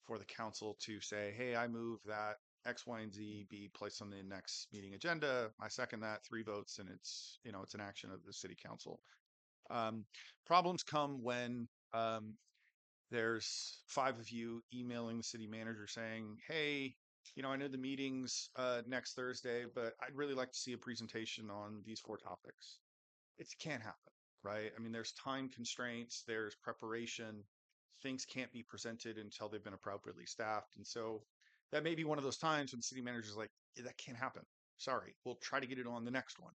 for the council to say, "Hey, I move that X, Y, and Z be placed on the next meeting agenda. I second that, 3 votes, and it's an action of the city council." Um, Problems come when there's 5 of you emailing the city manager saying, "Hey, I know the meeting's next Thursday, but I'd really like to see a presentation on these 4 topics." It can't happen, right? I mean, there's time constraints, there's preparation. Things can't be presented until they've been appropriately staffed. And so that may be one of those times when the city manager's like, "Yeah, that can't happen. Sorry, we'll try to get it on the next one."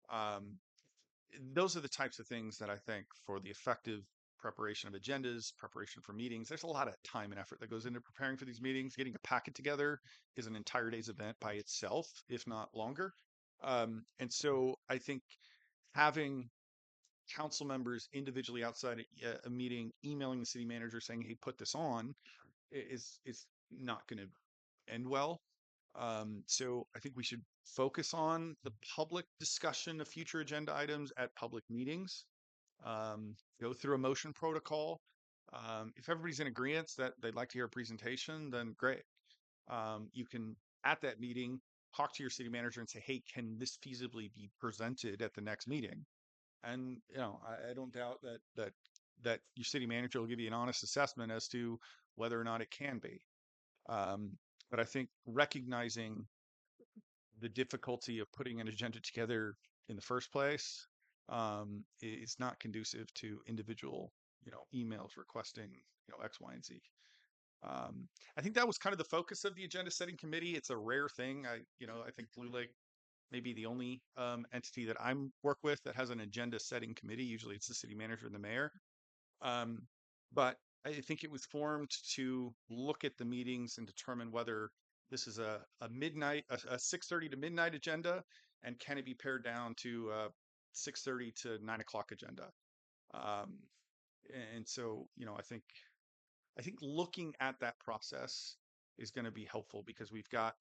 Um, those are the types of things that I think for the effective preparation of agendas, preparation for meetings, there's a lot of time and effort that goes into preparing for these meetings. Getting a packet together is an entire day's event by itself, if not longer. And so I think having council members individually outside a meeting emailing the city manager saying, "Hey, put this on," is not going to end well. So I think we should focus on the public discussion of future agenda items at public meetings. Go through a motion protocol. If everybody's in agreement that they'd like to hear a presentation, then great. You can, at that meeting, talk to your city manager and say, "Hey, can this feasibly be presented at the next meeting?" And I don't doubt that your city manager will give you an honest assessment as to whether or not it can be. But I think recognizing the difficulty of putting an agenda together in the first place is not conducive to individual emails requesting X, Y, and Z. I think that was kind of the focus of the agenda setting committee. It's a rare thing. I think Blue Lake may be the only entity that I'm work with that has an agenda setting committee. Usually it's the city manager and the mayor. But I think it was formed to look at the meetings and determine whether this is a 6:30 to midnight agenda, and can it be pared down to a 6:30 to 9 o'clock agenda. Um, and so, I think looking at that process is going to be helpful, because we've got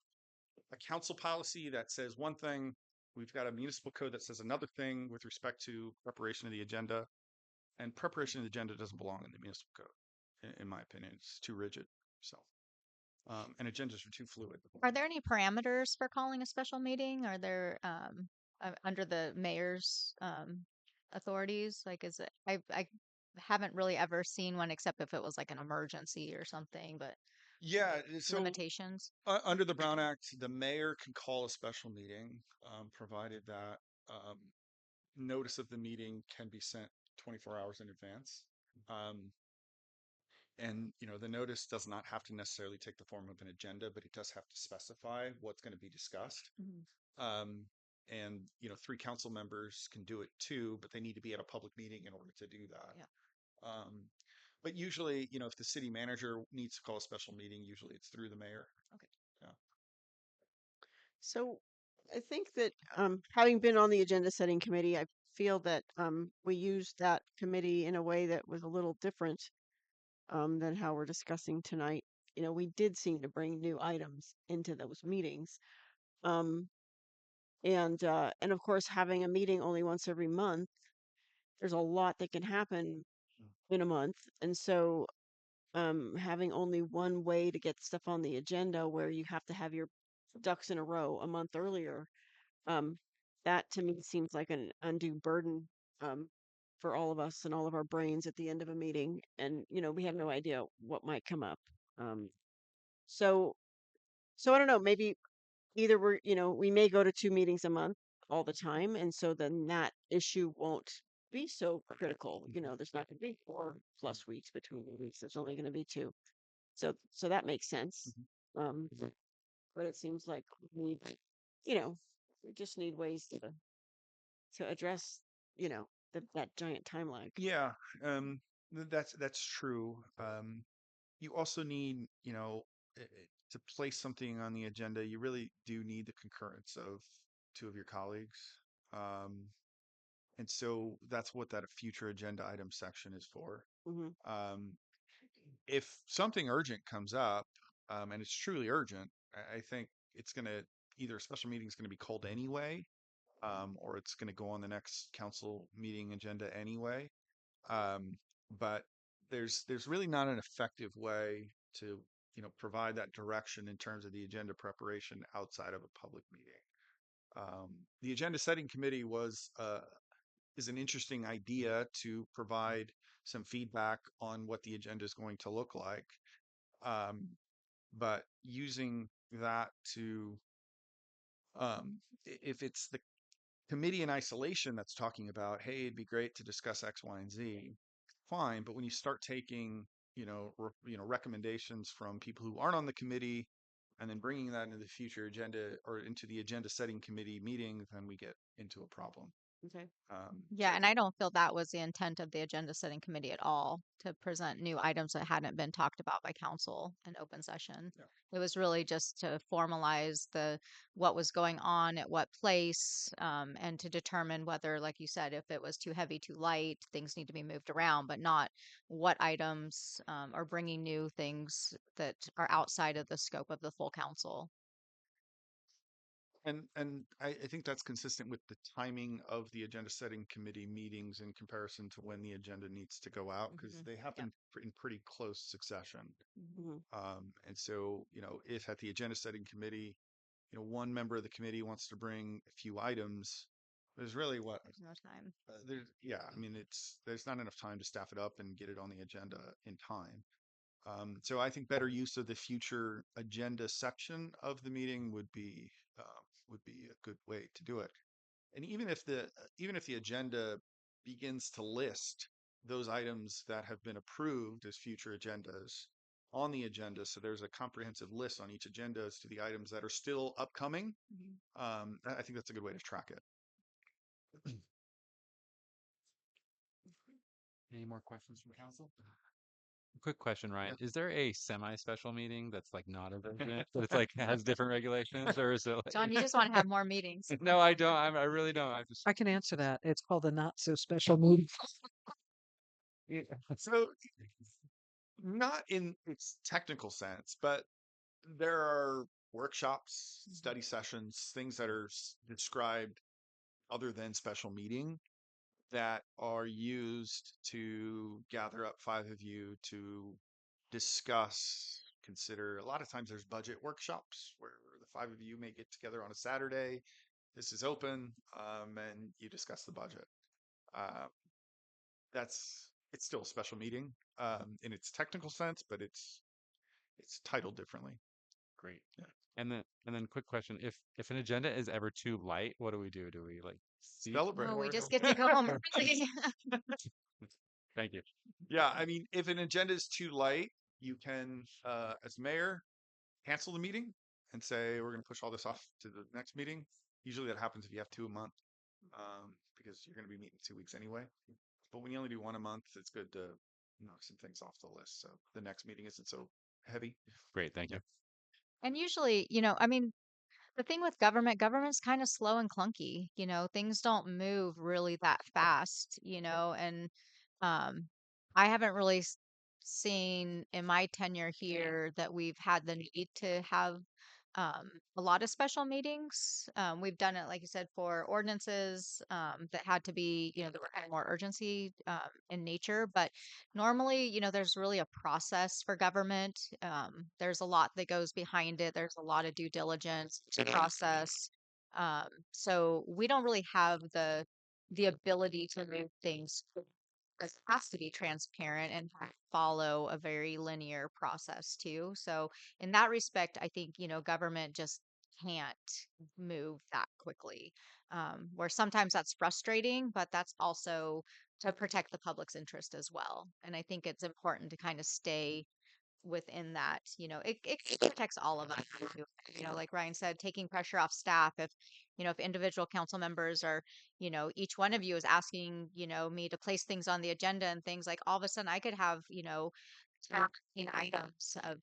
a council policy that says one thing, we've got a municipal code that says another thing with respect to preparation of the agenda, and preparation of the agenda doesn't belong in the municipal code, in my opinion. It's too rigid. So, and agendas are too fluid. Are there any parameters for calling a special meeting? Are there under the mayor's authorities? Like, is it? I haven't really ever seen one except if it was like an emergency or something, but Yeah, so limitations. under the Brown Act, the mayor can call a special meeting, provided that notice of the meeting can be sent 24 hours in advance. Um, and the notice does not have to necessarily take the form of an agenda, but it does have to specify what's going to be discussed. Um, and 3 council members can do it too, but they need to be at a public meeting in order to do that. Yeah. But usually, if the city manager needs to call a special meeting, usually it's through the mayor. Okay. Yeah. So I think that having been on the agenda setting committee, I feel that we used that committee in a way that was a little different than how we're discussing tonight. We did seem to bring new items into those meetings. Um, and of course, having a meeting only once every month, there's a lot that can happen in a month. And so having only one way to get stuff on the agenda where you have to have your ducks in a row a month earlier. Um, that to me seems like an undue burden um, for all of us and all of our brains at the end of a meeting. And, we have no idea what might come up. Um, so, so I don't know, maybe either we may go to 2 meetings a month all the time. And so then that issue won't be so critical. There's not going to be 4+ weeks between the weeks. There's only going to be 2. So that makes sense. Um, but it seems like we just need ways to address, that giant time lag. Yeah, that's true. You also need, to place something on the agenda. You really do need the concurrence of 2 of your colleagues. Um, and so that's what that future agenda item section is for. Hmm. Um, if something urgent comes up, and it's truly urgent, I think it's going to either a special meeting is going to be called anyway, or it's going to go on the next council meeting agenda anyway. Um, but there's really not an effective way to provide that direction in terms of the agenda preparation outside of a public meeting. The agenda setting committee is an interesting idea to provide some feedback on what the agenda is going to look like. But using that to if it's the committee in isolation that's talking about, hey, it'd be great to discuss X, Y, and Z, fine. But when you start taking, recommendations from people who aren't on the committee and then bringing that into the future agenda or into the agenda setting committee meeting, then we get into a problem. Okay. Yeah, and I don't feel that was the intent of the agenda setting committee at all, to present new items that hadn't been talked about by council in open session. Yeah. It was really just to formalize what was going on at what place, and to determine whether, like you said, if it was too heavy, too light, things need to be moved around, but not what items are bringing new things that are outside of the scope of the full council. And I think that's consistent with the timing of the agenda setting committee meetings in comparison to when the agenda needs to go out, because Mhm. they happen in pretty close succession. Hmm. And so, if at the agenda setting committee, one member of the committee wants to bring a few items, there's really There's no time. yeah, I mean, there's not enough time to staff it up and get it on the agenda in time. So I think better use of the future agenda section of the meeting would be a good way to do it. And even if the agenda begins to list those items that have been approved as future agendas on the agenda, so there's a comprehensive list on each agenda as to the items that are still upcoming. Mhm. I think that's a good way to track it. Any more questions from council? Quick question, Ryan. Is there a semi-special meeting that's like not a urgent, but it's like has different regulations, or is it like? John, you just want to have more meetings. No, I don't. I really don't. I just. I can answer that. It's called the not so special meeting. Yeah. So not in its technical sense, but there are workshops, study sessions, things that are described other than special meeting that are used to gather up 5 of you to discuss, consider. A lot of times there's budget workshops where the 5 of you may get together on a Saturday. This is open, and you discuss the budget. Uh, it's still a special meeting in its technical sense, but it's titled differently. Great. Yeah. And then quick question. If an agenda is ever too light, what do we do? Do we like Celebrate. No, we just get to go home early. Thank you. Yeah, I mean, if an agenda is too light, you can, as mayor, cancel the meeting and say we're going to push all this off to the next meeting. Usually that happens if you have 2 a month, because you're going to be meeting 2 weeks anyway. But when you only do 1 a month, it's good to knock some things off the list so the next meeting isn't so heavy. Great. Thank you. And usually, I mean, the thing with government's kind of slow and clunky. Things don't move really that fast, and um, I haven't really seen in my tenure here that we've had the need to have a lot of special meetings. We've done it, like you said, for ordinances that had to be, that were kind of more urgency in nature. But normally, there's really a process for government. There's a lot that goes behind it. There's a lot of due diligence process. So we don't really have the ability to move things. It has to be transparent and follow a very linear process too. So in that respect, I think, government just can't move that quickly. Where sometimes that's frustrating, but that's also to protect the public's interest as well. And I think it's important to kind of stay within that. It protects all of us too. Like Ryan said, taking pressure off staff. If individual council members are, each one of you is asking, me to place things on the agenda and things, like all of a sudden I could have, 10 items of,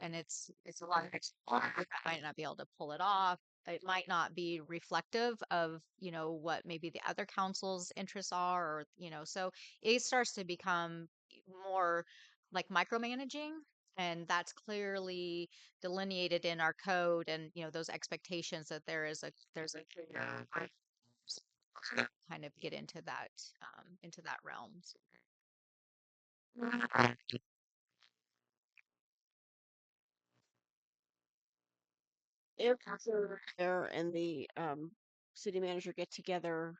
and it's a lot of extra work. I might not be able to pull it off. It might not be reflective of, what maybe the other council's interests are, or, so it starts to become more like micromanaging. And that's clearly delineated in our code, and those expectations that there's a clear kind of get into that realm. If the mayor and the city manager get together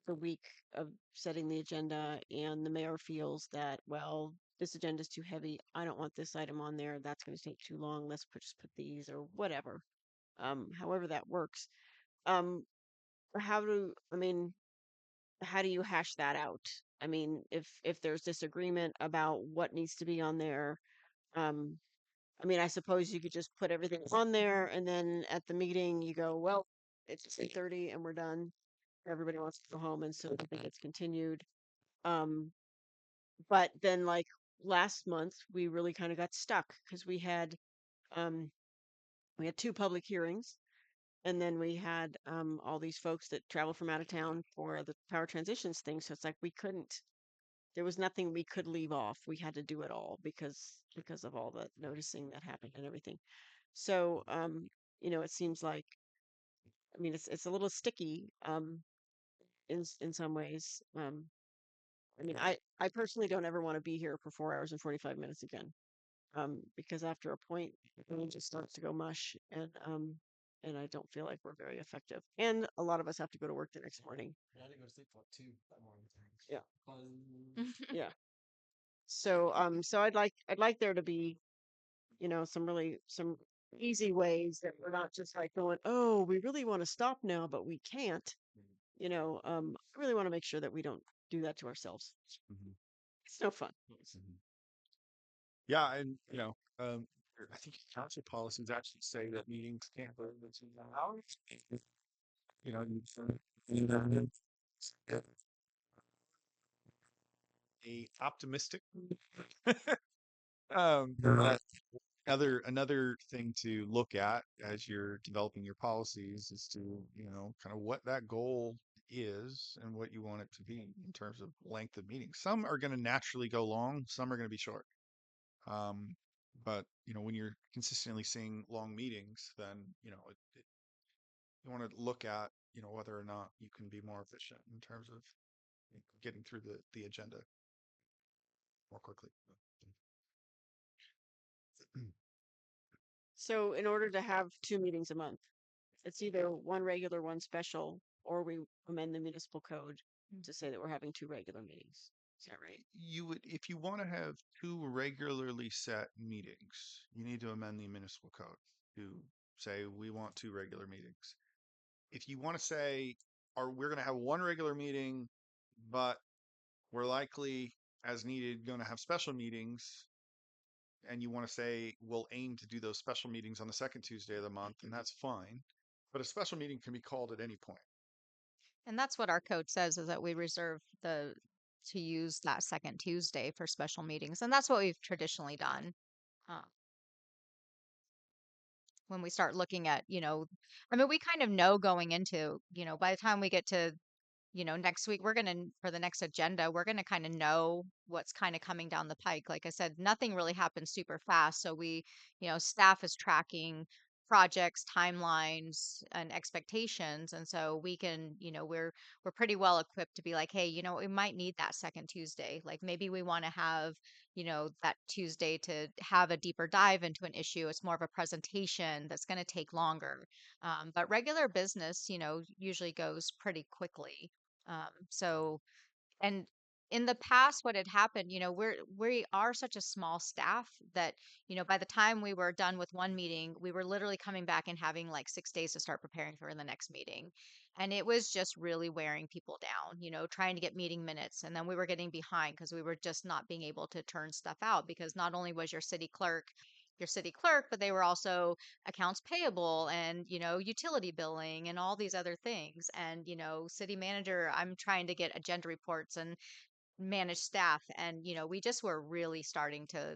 the week of setting the agenda, and the mayor feels that, well, this agenda is too heavy, I don't want this item on there, that's going to take too long, let's just put these, or whatever. However that works. Um, how do you hash that out? I mean, if there's disagreement about what needs to be on there, um, I suppose you could just put everything on there, and then at the meeting you go, well, it's 8:30 and we're done. Everybody wants to go home, and so everything gets continued. Um, but then, like last month, we really kind of got stuck because um we had two public hearings, and then we had all these folks that travel from out of town for the power transitions thing. So it's like there was nothing we could leave off. We had to do it all because of all the noticing that happened and everything. So it seems like, it's a little sticky in some ways. I personally don't ever want to be here for 4 hours and 45 minutes again. Because after a point, it just starts to go mush, and I don't feel like we're very effective. And a lot of us have to go to work the next morning. Yeah, I didn't go to sleep for like 2 that morning. Yeah. Buzz. Yeah. So I'd like there to be, some easy ways that we're not just like going, oh, we really want to stop now, but we can't. I really want to make sure that we don't do that to ourselves. Mhm. It's no fun. Mhm. Yeah, and I think council policies actually say that meetings can't go over 2 hours. You know, you a optimistic. But another thing to look at as you're developing your policies is to kind of what that goal is and what you want it to be in terms of length of meetings. Some are going to naturally go long, some are going to be short. Um, but when you're consistently seeing long meetings, then you want to look at whether or not you can be more efficient in terms of getting through the agenda more quickly. So in order to have two meetings a month, it's either one regular, one special, or we amend the municipal code to say that we're having two regular meetings. Is that right? You would, if you want to have two regularly set meetings, you need to amend the municipal code to say we want two regular meetings. If you want to say, or we're going to have one regular meeting, but we're likely, as needed, going to have special meetings, and you want to say we'll aim to do those special meetings on the second Tuesday of the month, and that's fine. But a special meeting can be called at any point. And that's what our code says, is that we reserve to use that second Tuesday for special meetings. And that's what we've traditionally done. Uh, when we start looking at, we kind of know going into, by the time we get to, next week, for the next agenda, we're going to kind of know what's kind of coming down the pike. Like I said, nothing really happens super fast. So staff is tracking projects, timelines, and expectations. And so we can, we're pretty well equipped to be like, hey, we might need that second Tuesday. Like maybe we want to have, that Tuesday to have a deeper dive into an issue. It's more of a presentation that's going to take longer. But regular business, usually goes pretty quickly. So and in the past, what had happened, we are such a small staff that, by the time we were done with one meeting, we were literally coming back and having like 6 days to start preparing for the next meeting. And it was just really wearing people down, trying to get meeting minutes. And then we were getting behind because we were just not being able to turn stuff out because not only was your city clerk, but they were also accounts payable and, utility billing and all these other things. And, city manager, I'm trying to get agenda reports and manage staff. And, we just were really starting to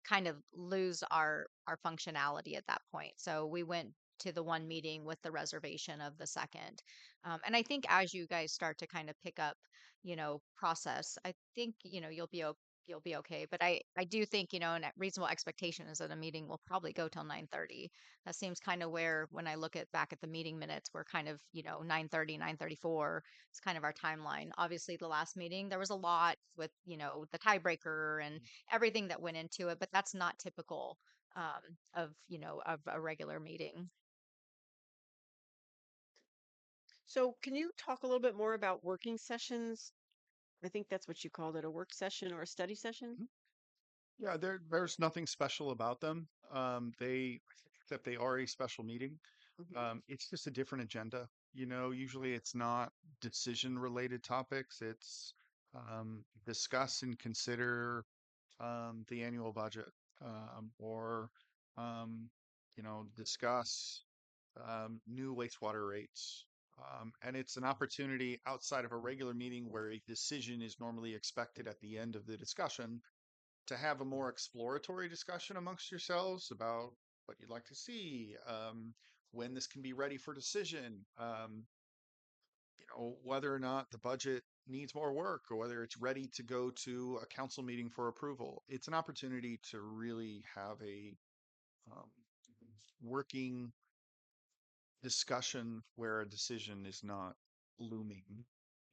kind of lose our functionality at that point. So we went to the one meeting with the reservation of the second. And I think as you guys start to kind of pick up, process, I think, you'll be okay. But I do think, a reasonable expectation is that a meeting will probably go till 9:30. That seems kind of where, when I look at back at the meeting minutes, we're kind of, 9:30, 9:34. It's kind of our timeline. Obviously, the last meeting, there was a lot with, the tiebreaker and everything that went into it, but that's not typical of a regular meeting. So can you talk a little bit more about working sessions? I think that's what you called it, a work session or a study session? Yeah, there's nothing special about them. Except they are a special meeting. Mhm. It's just a different agenda. Usually it's not decision related topics. It's discuss and consider the annual budget, or um, discuss new wastewater rates. And it's an opportunity outside of a regular meeting where a decision is normally expected at the end of the discussion to have a more exploratory discussion amongst yourselves about what you'd like to see, when this can be ready for decision, whether or not the budget needs more work or whether it's ready to go to a council meeting for approval. It's an opportunity to really have a um, working discussion where a decision is not looming.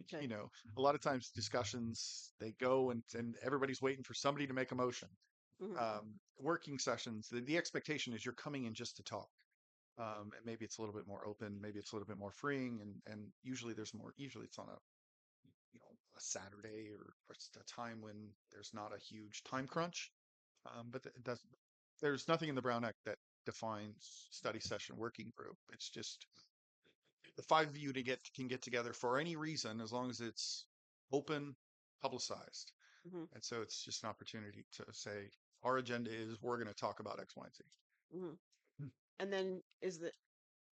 Okay. A lot of times discussions they go and everybody's waiting for somebody to make a motion. Mhm. Working sessions, the expectation is you're coming in just to talk. And maybe it's a little bit more open, maybe it's a little bit more freeing, and usually usually it's on a Saturday or just a time when there's not a huge time crunch. But there's nothing in the Brown Act that defines study session working group. It's just the five of you can get together for any reason as long as it's open, publicized. Mhm. And so it's just an opportunity to say our agenda is we're going to talk about X, Y, and Z. Mhm. And then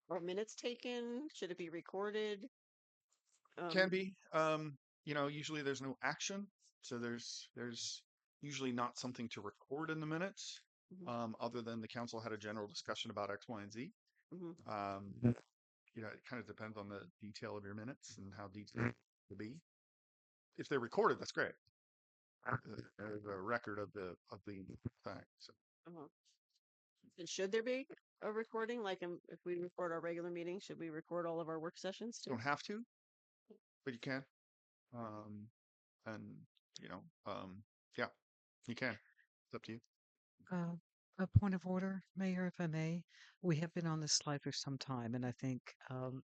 are minutes taken? Should it be recorded? Can Um, be. Usually there's no action, so there's usually not something to record in the minutes, mhm, other than the council had a general discussion about X, Y, and Z. mhm. It kind of depends on the detail of your minutes and how detailed to be. If they're recorded, that's great. There's a record of the fact. So Uh-huh. And should there be a recording? Like if we record our regular meeting, should we record all of our work sessions you too? don't have to, but you can. Um, and you know, yeah, you can. It's up to you. Uh, a point of order, Mayor, if I may. We have been on this slide for some time, and I think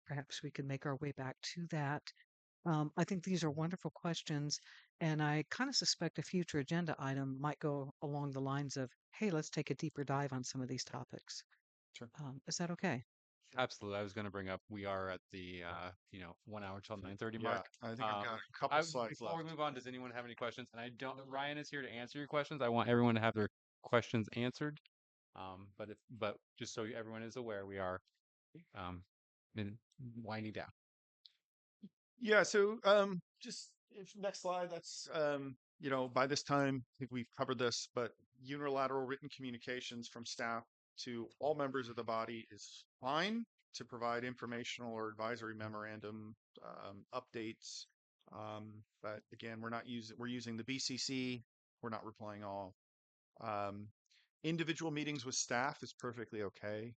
perhaps we can make our way back to that. I think these are wonderful questions, and I kind of suspect a future agenda item might go along the lines of, hey, let's take a deeper dive on some of these topics. Sure. Is that okay? Absolutely. I was going to bring up, we are at the, 1 hour till 9:30 Yeah, mark. I think I've Um, got a couple slides before we left. move on, does anyone have any questions? And Ryan is here to answer your questions. I want everyone to have their questions answered. But just so everyone is aware, we are, um, winding down. Yeah, so just next slide. That's by this time, I think we've covered this, but unilateral written communications from staff to all members of the body is fine to provide informational or advisory memorandum updates. But again, we're using the BCC. We're not replying all. Um, Individual meetings with staff is perfectly okay.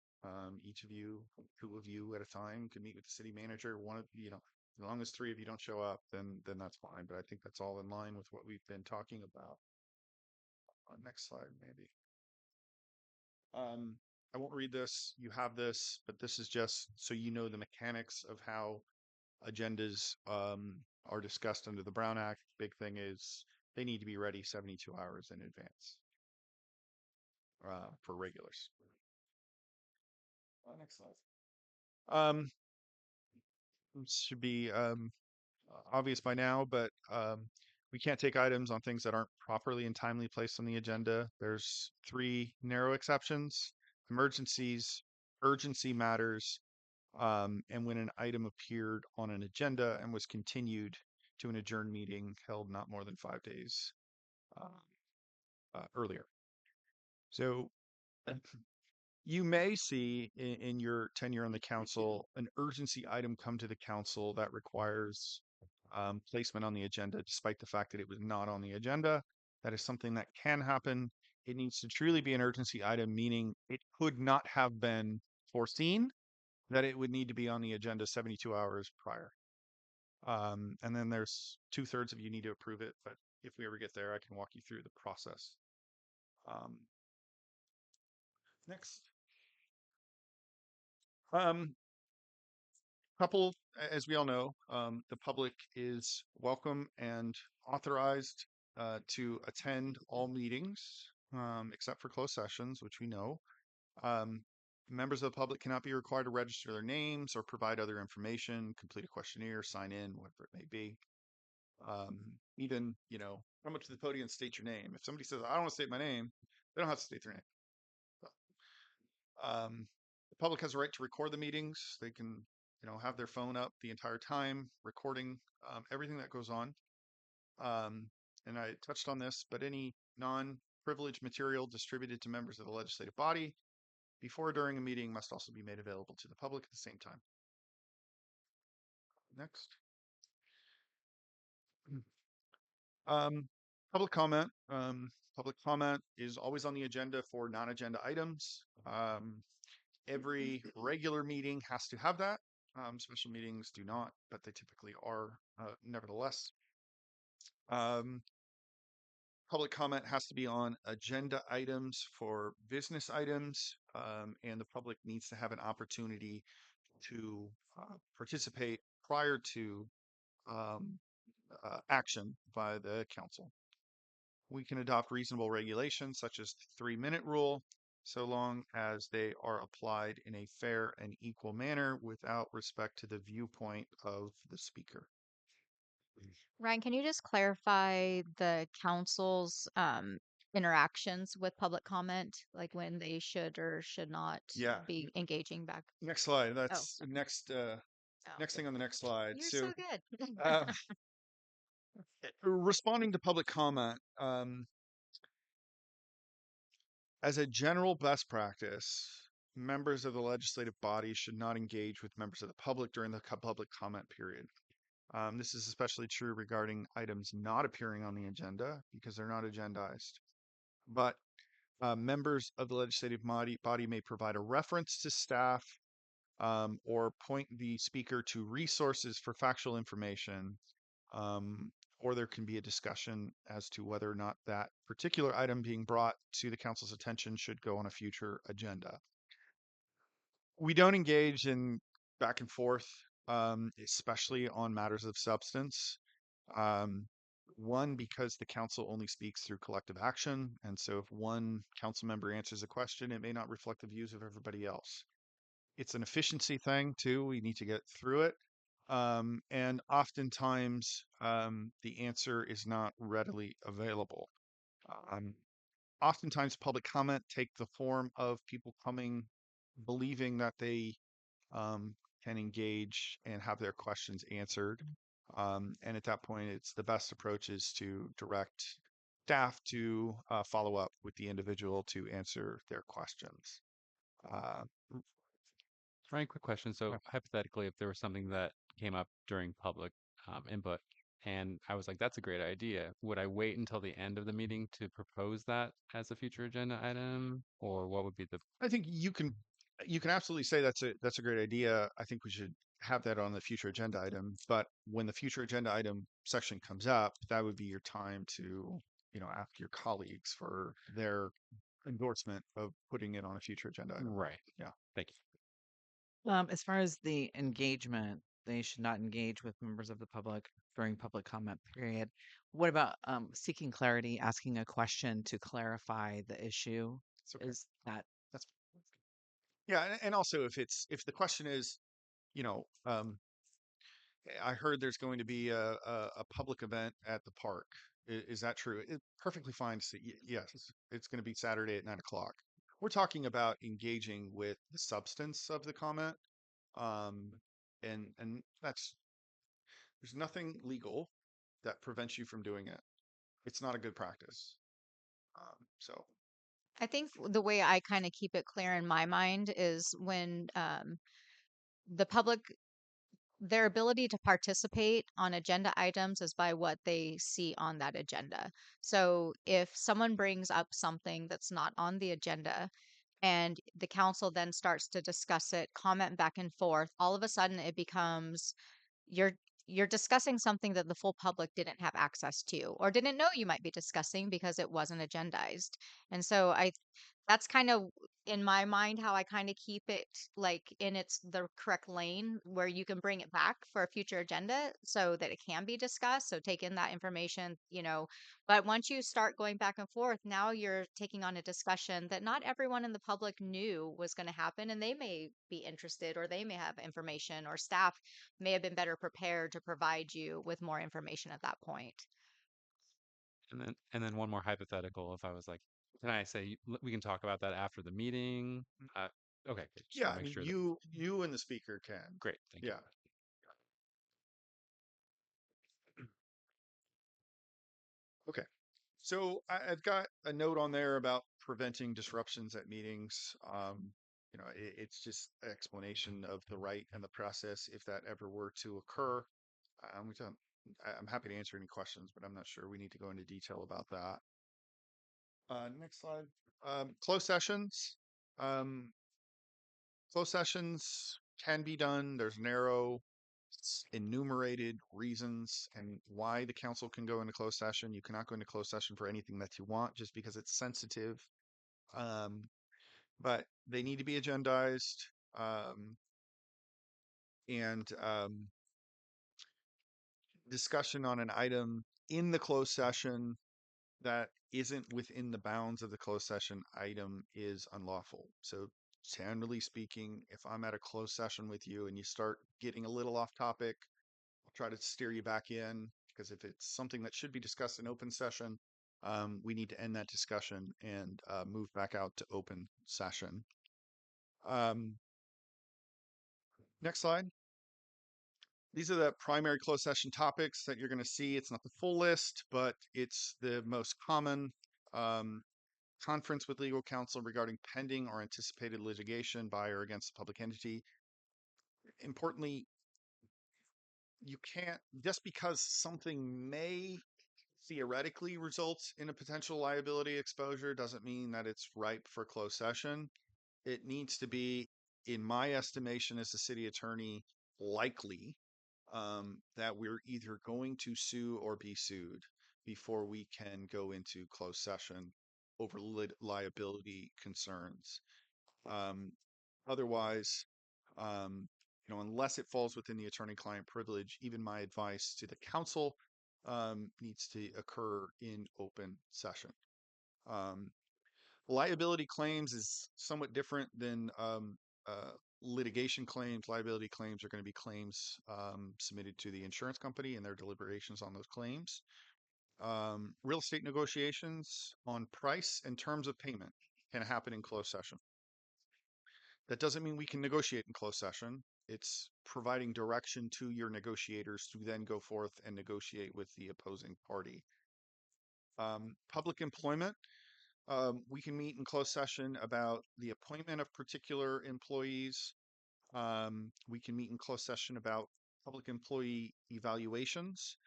Each of you, 2 of you at a time, can meet with the city manager. One of you know, as long as 3 of you don't show up, then that's fine. But I think that's all in line with what we've been talking about. Next slide, maybe. I won't read this. You have this, but this is just so you know the mechanics of how agendas are discussed under the Brown Act. Big thing is they need to be ready 72 hours in advance for regulars. Next slide. Should be obvious by now, but we can't take items on things that aren't properly and timely placed on the agenda. There's 3 narrow exceptions: emergencies, urgency matters, and when an item appeared on an agenda and was continued to an adjourned meeting held not more than 5 days earlier. So you may see in your tenure on the council an urgency item come to the council that requires placement on the agenda, despite the fact that it was not on the agenda. That is something that can happen. It needs to truly be an urgency item, meaning it could not have been foreseen that it would need to be on the agenda 72 hours prior. And then there's 2/3 of you need to approve it, but if we ever get there, I can walk you through the process. Next. Couple, as we all know, the public is welcome and authorized to attend all meetings, except for closed sessions, which we know. Members of the public cannot be required to register their names or provide other information, complete a questionnaire, sign in, whatever it may be. Even, come up to the podium and state your name. If somebody says, I don't want to state my name, they don't have to state their name. So, the public has a right to record the meetings. They can, have their phone up the entire time, recording everything that goes on. And I touched on this, but any non-privileged material distributed to members of the legislative body before or during a meeting must also be made available to the public at the same time. Next. Public comment. Public comment is always on the agenda for non-agenda items. Every regular meeting has to have that. Special meetings do not, but they typically are nevertheless. Public comment has to be on agenda items for business items, and the public needs to have an opportunity to participate prior to action by the council. We can adopt reasonable regulations such as the 3-minute rule, so long as they are applied in a fair and equal manner without respect to the viewpoint of the speaker. Ryan, can you just clarify the council's interactions with public comment, like when they should or should not Yeah. be engaging back? Next slide. That's next thing on the next slide. You're so good. Responding to public comment, as a general best practice, members of the legislative body should not engage with members of the public during the public comment period. This is especially true regarding items not appearing on the agenda because they're not agendized. But members of the legislative body may provide a reference to staff or point the speaker to resources for factual information, or there can be a discussion as to whether or not that particular item being brought to the council's attention should go on a future agenda. We don't engage in back and forth, especially on matters of substance. One, because the council only speaks through collective action. And so if one council member answers a question, it may not reflect the views of everybody else. It's an efficiency thing too. We need to get through it. And oftentimes the answer is not readily available. Oftentimes public comment take the form of people coming, believing that they can engage and have their questions answered. And at that point, it's the best approach is to direct staff to follow up with the individual to answer their questions. Ryan, quick question. So hypothetically, if there was something that came up during public input and I was like, that's a great idea, would I wait until the end of the meeting to propose that as a future agenda item? Or what would be the... I think you can, You can absolutely say that's a great idea. I think we should have that on the future agenda item. But when the future agenda item section comes up, that would be your time to, ask your colleagues for their endorsement of putting it on a future agenda item. Right. Yeah. Thank you. As far as the engagement, they should not engage with members of the public during public comment period. What about seeking clarity, asking a question to clarify the issue? It's okay. Is that That's yeah, and also if the question is, I heard there's going to be a public event at the park. Is that true? It's perfectly fine to say yes. It's going to be Saturday at 9 o'clock. We're talking about engaging with the substance of the comment, um, and there's nothing legal that prevents you from doing it. It's not a good practice. So I think the way I kind of keep it clear in my mind is when the public, their ability to participate on agenda items is by what they see on that agenda. So if someone brings up something that's not on the agenda and the council then starts to discuss it, comment back and forth, all of a sudden it becomes you're you're discussing something that the full public didn't have access to or didn't know you might be discussing because it wasn't agendized. And so that's kind of in my mind how I kind of keep it like in its the correct lane where you can bring it back for a future agenda so that it can be discussed. So take in that information, but once you start going back and forth, now you're taking on a discussion that not everyone in the public knew was going to happen, and they may be interested or they may have information or staff may have been better prepared to provide you with more information at that point. And then one more hypothetical. If I was like, can I say we can talk about that after the meeting? Okay. Good. Just yeah, want I to make mean sure that. you and the speaker can. Great. Thank you. Yeah. Okay. So I've got a note on there about preventing disruptions at meetings. It's just explanation of the right and the process if that ever were to occur. We don't, I'm happy to answer any questions, but I'm not sure we need to go into detail about that. Next slide. Closed sessions. Um, Closed sessions can be done. There's narrow enumerated reasons and why the council can go into closed session. You cannot go into closed session for anything that you want just because it's sensitive. But they need to be agendized. And discussion on an item in the closed session that isn't within the bounds of the closed session item is unlawful. So generally speaking, if I'm at a closed session with you and you start getting a little off topic, I'll try to steer you back in, because if it's something that should be discussed in open session, we need to end that discussion and move back out to open session. Next slide. These are the primary closed session topics that you're going to see. It's not the full list, but it's the most common. Conference with legal counsel regarding pending or anticipated litigation by or against a public entity. Importantly, you can't, just because something may theoretically result in a potential liability exposure doesn't mean that it's ripe for closed session. It needs to be, in my estimation as the city attorney, likely that we're either going to sue or be sued before we can go into closed session over liability concerns. Otherwise, unless it falls within the attorney-client privilege, even my advice to the council needs to occur in open session. Liability claims is somewhat different than litigation claims. Liability claims are going to be claims submitted to the insurance company and their deliberations on those claims. Real estate negotiations on price and terms of payment can happen in closed session. That doesn't mean we can negotiate in closed session. It's providing direction to your negotiators to then go forth and negotiate with the opposing party. Public employment. We can meet in closed session about the appointment of particular employees. We can meet in closed session about public employee evaluations.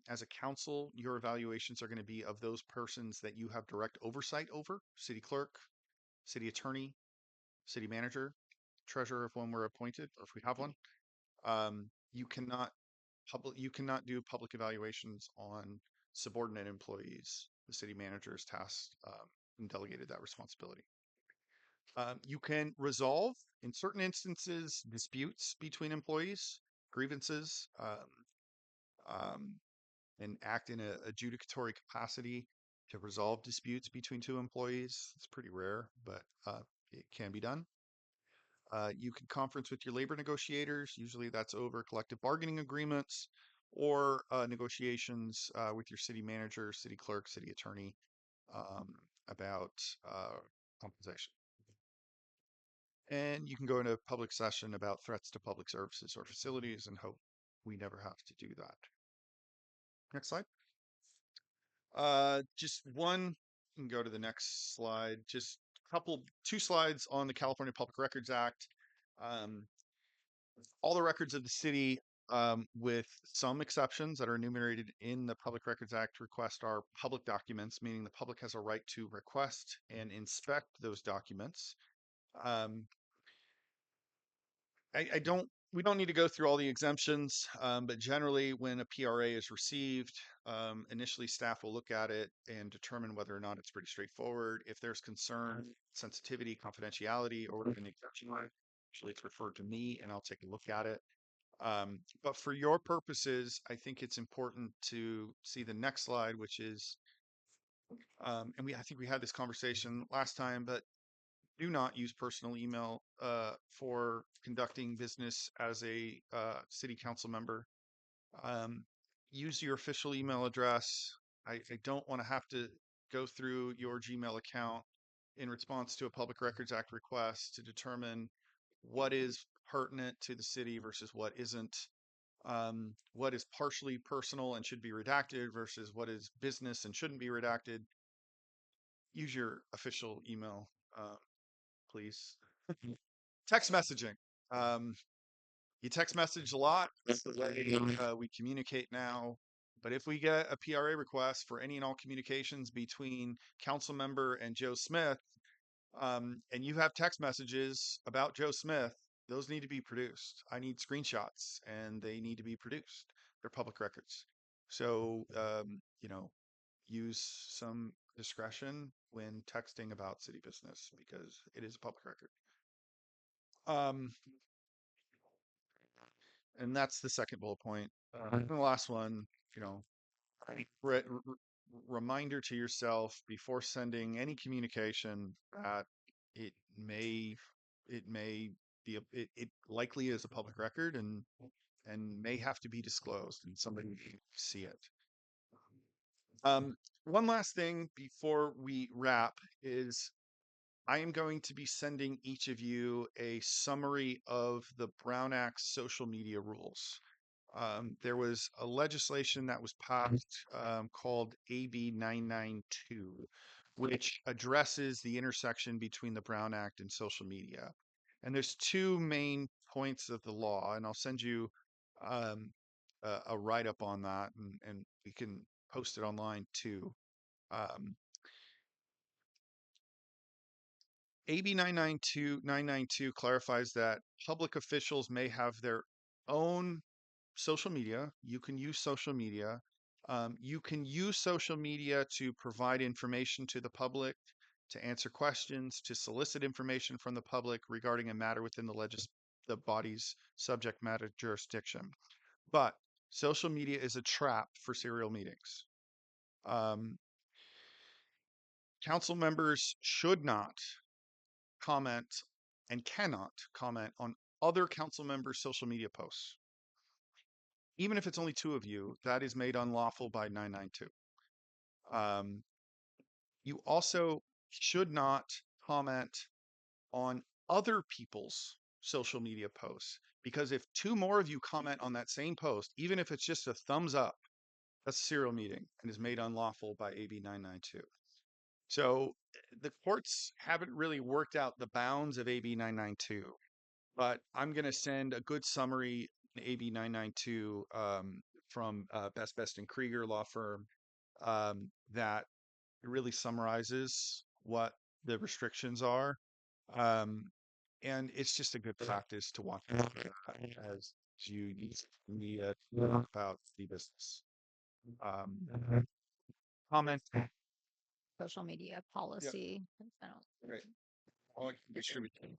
As a council, your evaluations are going to be of those persons that you have direct oversight over: city clerk, city attorney, city manager, treasurer if one were appointed, or if we have one. You cannot do public evaluations on subordinate employees. The city manager is tasked and delegated that responsibility. You can resolve, in certain instances, disputes between employees, grievances, and act in a adjudicatory capacity to resolve disputes between two employees. It's pretty rare, but it can be done. You can conference with your labor negotiators. Usually that's over collective bargaining agreements or negotiations with your city manager, city clerk, city attorney about compensation. And you can go into public session about threats to public services or facilities and hope we never have to do that. Next slide. Just one, you can go to the next slide. Just two slides on the California Public Records Act. All the records of the city, with some exceptions that are enumerated in the Public Records Act request, are public documents, meaning the public has a right to request and inspect those documents. We don't need to go through all the exemptions, but generally when a PRA is received, initially staff will look at it and determine whether or not it's pretty straightforward. If there's concern, sensitivity, confidentiality, or whatever the exception are, usually it's referred to me and I'll take a look at it. But for your purposes, I think it's important to see the next slide, which is, I think we had this conversation last time, but do not use personal email for conducting business as a city council member. Use your official email address. I don't want to have to go through your Gmail account in response to a Public Records Act request to determine what is pertinent to the city versus what isn't, what is partially personal and should be redacted versus what is business and shouldn't be redacted. Use your official email, please. Text messaging. You text message a lot. That's the way we communicate now. But if we get a PRA request for any and all communications between council member and Joe Smith, and you have text messages about Joe Smith, those need to be produced. I need screenshots and they need to be produced. They're public records. So, use some discretion when texting about city business because it is a public record. And that's the second bullet point. And the last one, reminder to yourself before sending any communication that it likely is a public record and may have to be disclosed and somebody may see it. One last thing before we wrap is I am going to be sending each of you a summary of the Brown Act social media rules. There was a legislation that was passed called AB 992, which addresses the intersection between the Brown Act and social media. And there's two main points of the law, and I'll send you a write-up on that, and we can post it online too. AB 992 clarifies that public officials may have their own social media. You can use social media. You can use social media to provide information to the public, to answer questions, to solicit information from the public regarding a matter within the body's subject matter jurisdiction. But social media is a trap for serial meetings. Council members should not comment and cannot comment on other council members' social media posts. Even if it's only two of you, that is made unlawful by 992. You also should not comment on other people's social media posts, because if two more of you comment on that same post, even if it's just a thumbs up, that's a serial meeting and is made unlawful by AB 992. So the courts haven't really worked out the bounds of AB 992, but I'm going to send a good summary in AB 992 from Best and Krieger law firm that really summarizes what the restrictions are. and it's just a good practice to watch out for that as you use media to talk about the business. Comment. Social media Yep. policy. I don't- Right. All distributed.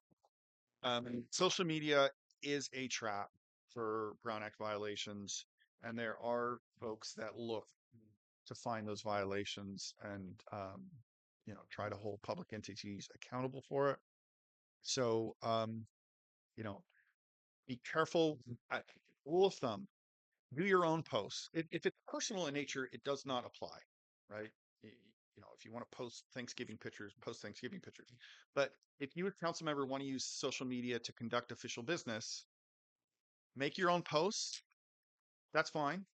Social media is a trap for Brown Act violations, and there are folks that look to find those violations and try to hold public entities accountable for it. So be careful. Rule of thumb: do your own posts. If it's personal in nature, it does not apply, right? If you want to post Thanksgiving pictures, post Thanksgiving pictures. But if you, as a council member, want to use social media to conduct official business, make your own posts. That's fine.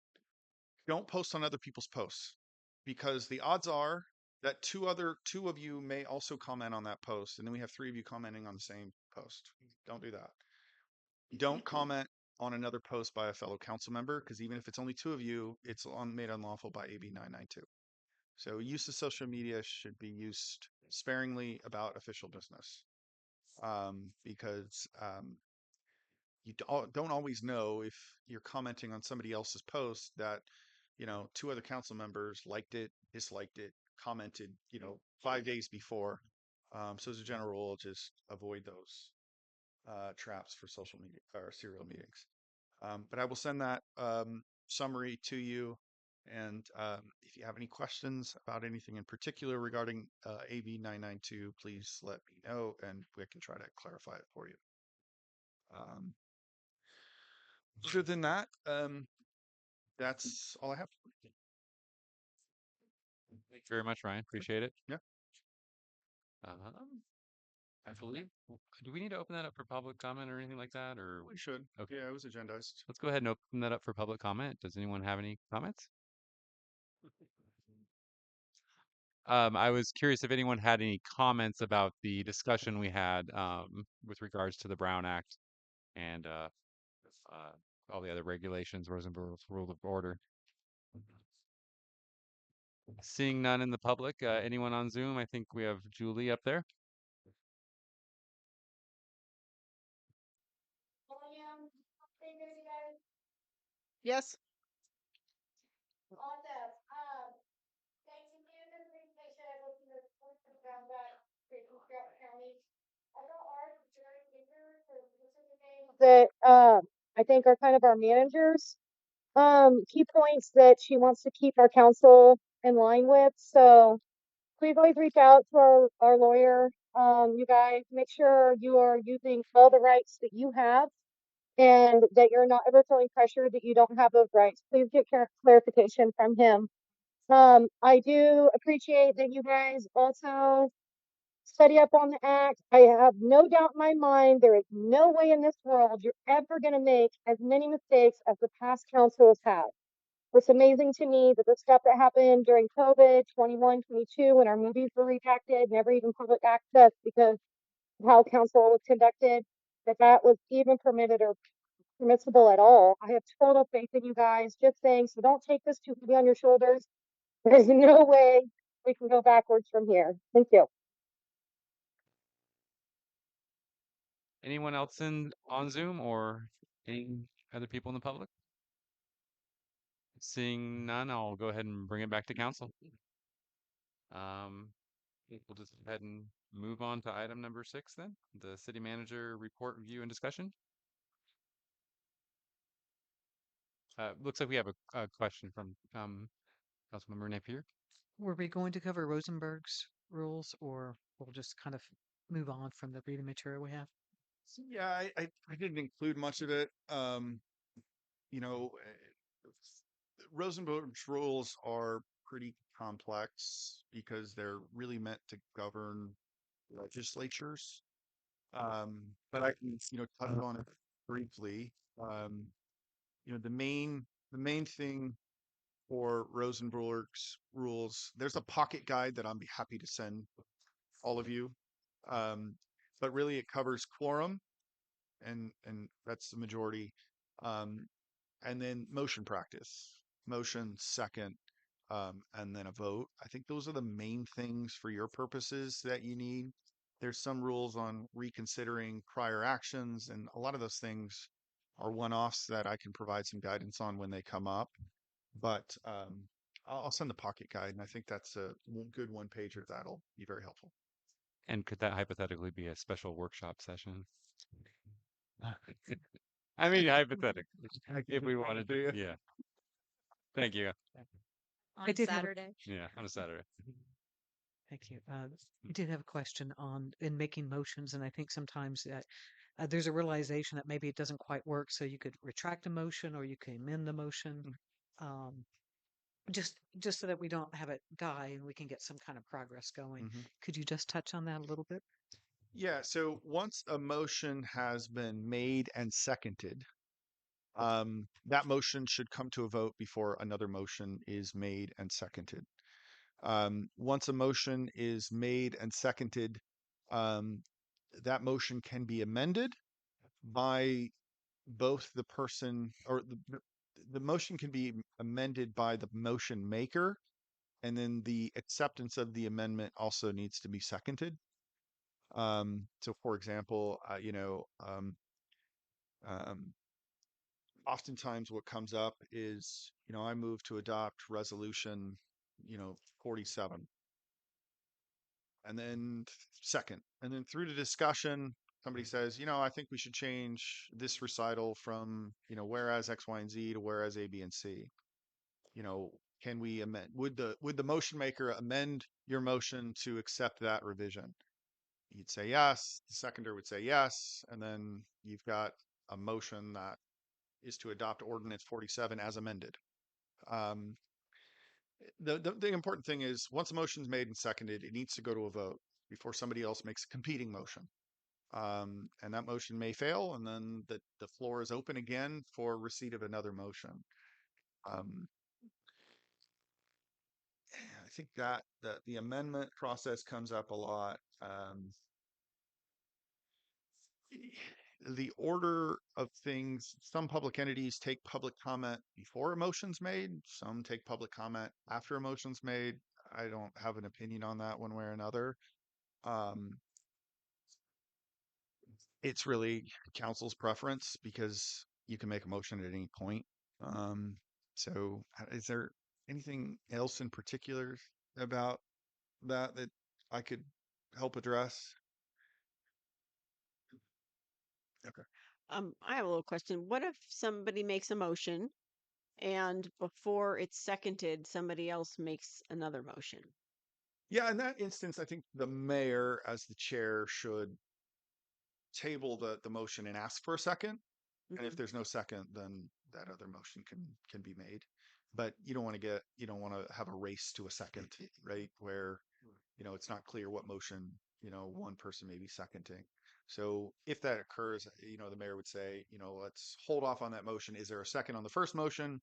Don't post on other people's posts, because the odds are that two of you may also comment on that post, and then we have three of you commenting on the same post. Don't do that. Don't comment on another post by a fellow council member, because even if it's only two of you, it's made unlawful by AB 992. So use of social media should be used sparingly about official business, because you don't always know if you're commenting on somebody else's post that, two other council members liked it, disliked it, commented, 5 days before. So as a general rule, just avoid those traps for social media or serial meetings. But I will send that summary to you. And if you have any questions about anything in particular regarding AB 992, please let me know, and we can try to clarify it for you. Other than that, that's all I have. Thank you very much, Ryan. Appreciate it. Yeah. I believe. Do we need to open that up for public comment or anything like that, or We should. Okay. Yeah, it was agendized. Let's go ahead and open that up for public comment. Does anyone have any comments? I was curious if anyone had any comments about the discussion we had with regards to the Brown Act and all the other regulations, Rosenberg's Rule of Order. Seeing none in the public, anyone on Zoom? I think we have Julie up there. Yes. Awesome. Thank you for the presentation. I listened to the Brown Act throughout the county. I know ours is very eager for specific things that I think are kind of our managers. Key points that she wants to keep our council in line with. So please always reach out to our lawyer. You guys make sure you are using all the rights that you have, and that you're not ever feeling pressured that you don't have those rights. Please get clarification from him. I do appreciate that you guys also study up on the act. I have no doubt in my mind there is no way in this world you're ever going to make as many mistakes as the past councils have. It's amazing to me that the stuff that happened during COVID 21, 22, when our movies were redacted, never even public access because of how council was conducted, that was even permitted or permissible at all. I have total faith in you guys. Just saying, so don't take this too heavy on your shoulders. There's no way we can go backwards from here. Thank you. Anyone else on Zoom or any other people in the public? Seeing none, I'll go ahead and bring it back to council. We'll just go ahead and move on to item number 6 then, the city manager report, review, and discussion. Looks like we have a question from Councilmember Napier. Were we going to cover Rosenberg's rules, or we'll just kind of move on from the reading material we have? Yeah, I didn't include much of it. Rosenberg's rules are pretty complex because they're really meant to govern legislatures. But I can, touch on it briefly. The main thing for Rosenberg's rules, there's a pocket guide that I'll be happy to send all of you. But really it covers quorum, and that's the majority. And then motion practice, motion, second, and then a vote. I think those are the main things for your purposes that you need. There's some rules on reconsidering prior actions, and a lot of those things are one-offs that I can provide some guidance on when they come up. But I'll send the pocket guide, and I think that's a good one pager that'll be very helpful. And could that hypothetically be a special workshop session? I mean, hypothetically, if we wanted to. Yeah. Thank you. I did have a Yeah, on a Saturday. Thank you. I did have a question on in making motions, and I think sometimes that there's a realization that maybe it doesn't quite work, so you could retract a motion or you can amend the motion, um, just so that we don't have it die and we can get some kind of progress going. Mhm. Could you just touch on that a little bit? Yeah, so once a motion has been made and seconded, that motion should come to a vote before another motion is made and seconded. Once a motion is made and seconded, um, that motion can be amended by both the person or the motion can be amended by the motion maker, and then the acceptance of the amendment also needs to be seconded. So for example, um, oftentimes what comes up is, I move to adopt resolution, 47, and then second, and then through the discussion, somebody says, I think we should change this recital from, whereas X, Y, and Z to whereas A, B, and C. Can we amend? Would the motion maker amend your motion to accept that revision? You'd say yes. The seconder would say yes, and then you've got a motion that is to adopt ordinance 47 as amended. Um, the important thing is once a motion's made and seconded, it needs to go to a vote before somebody else makes a competing motion. And that motion may fail, and then the floor is open again for receipt of another motion. Um, I think that the amendment process comes up a lot. The order of things, some public entities take public comment before a motion's made, some take public comment after a motion's made. I don't have an opinion on that one way or another. It's really council's preference because you can make a motion at any point. So is there anything else in particular about that I could help address? Okay. I have a little question. What if somebody makes a motion and before it's seconded, somebody else makes another motion? Yeah, in that instance, I think the mayor, as the chair, should table the motion and ask for a second. And if Mhm. there's no second, then that other motion can be made. But you don't want to have a race to a second, right? Where it's not clear what motion one person may be seconding. So if that occurs, the mayor would say, let's hold off on that motion. Is there a second on the first motion?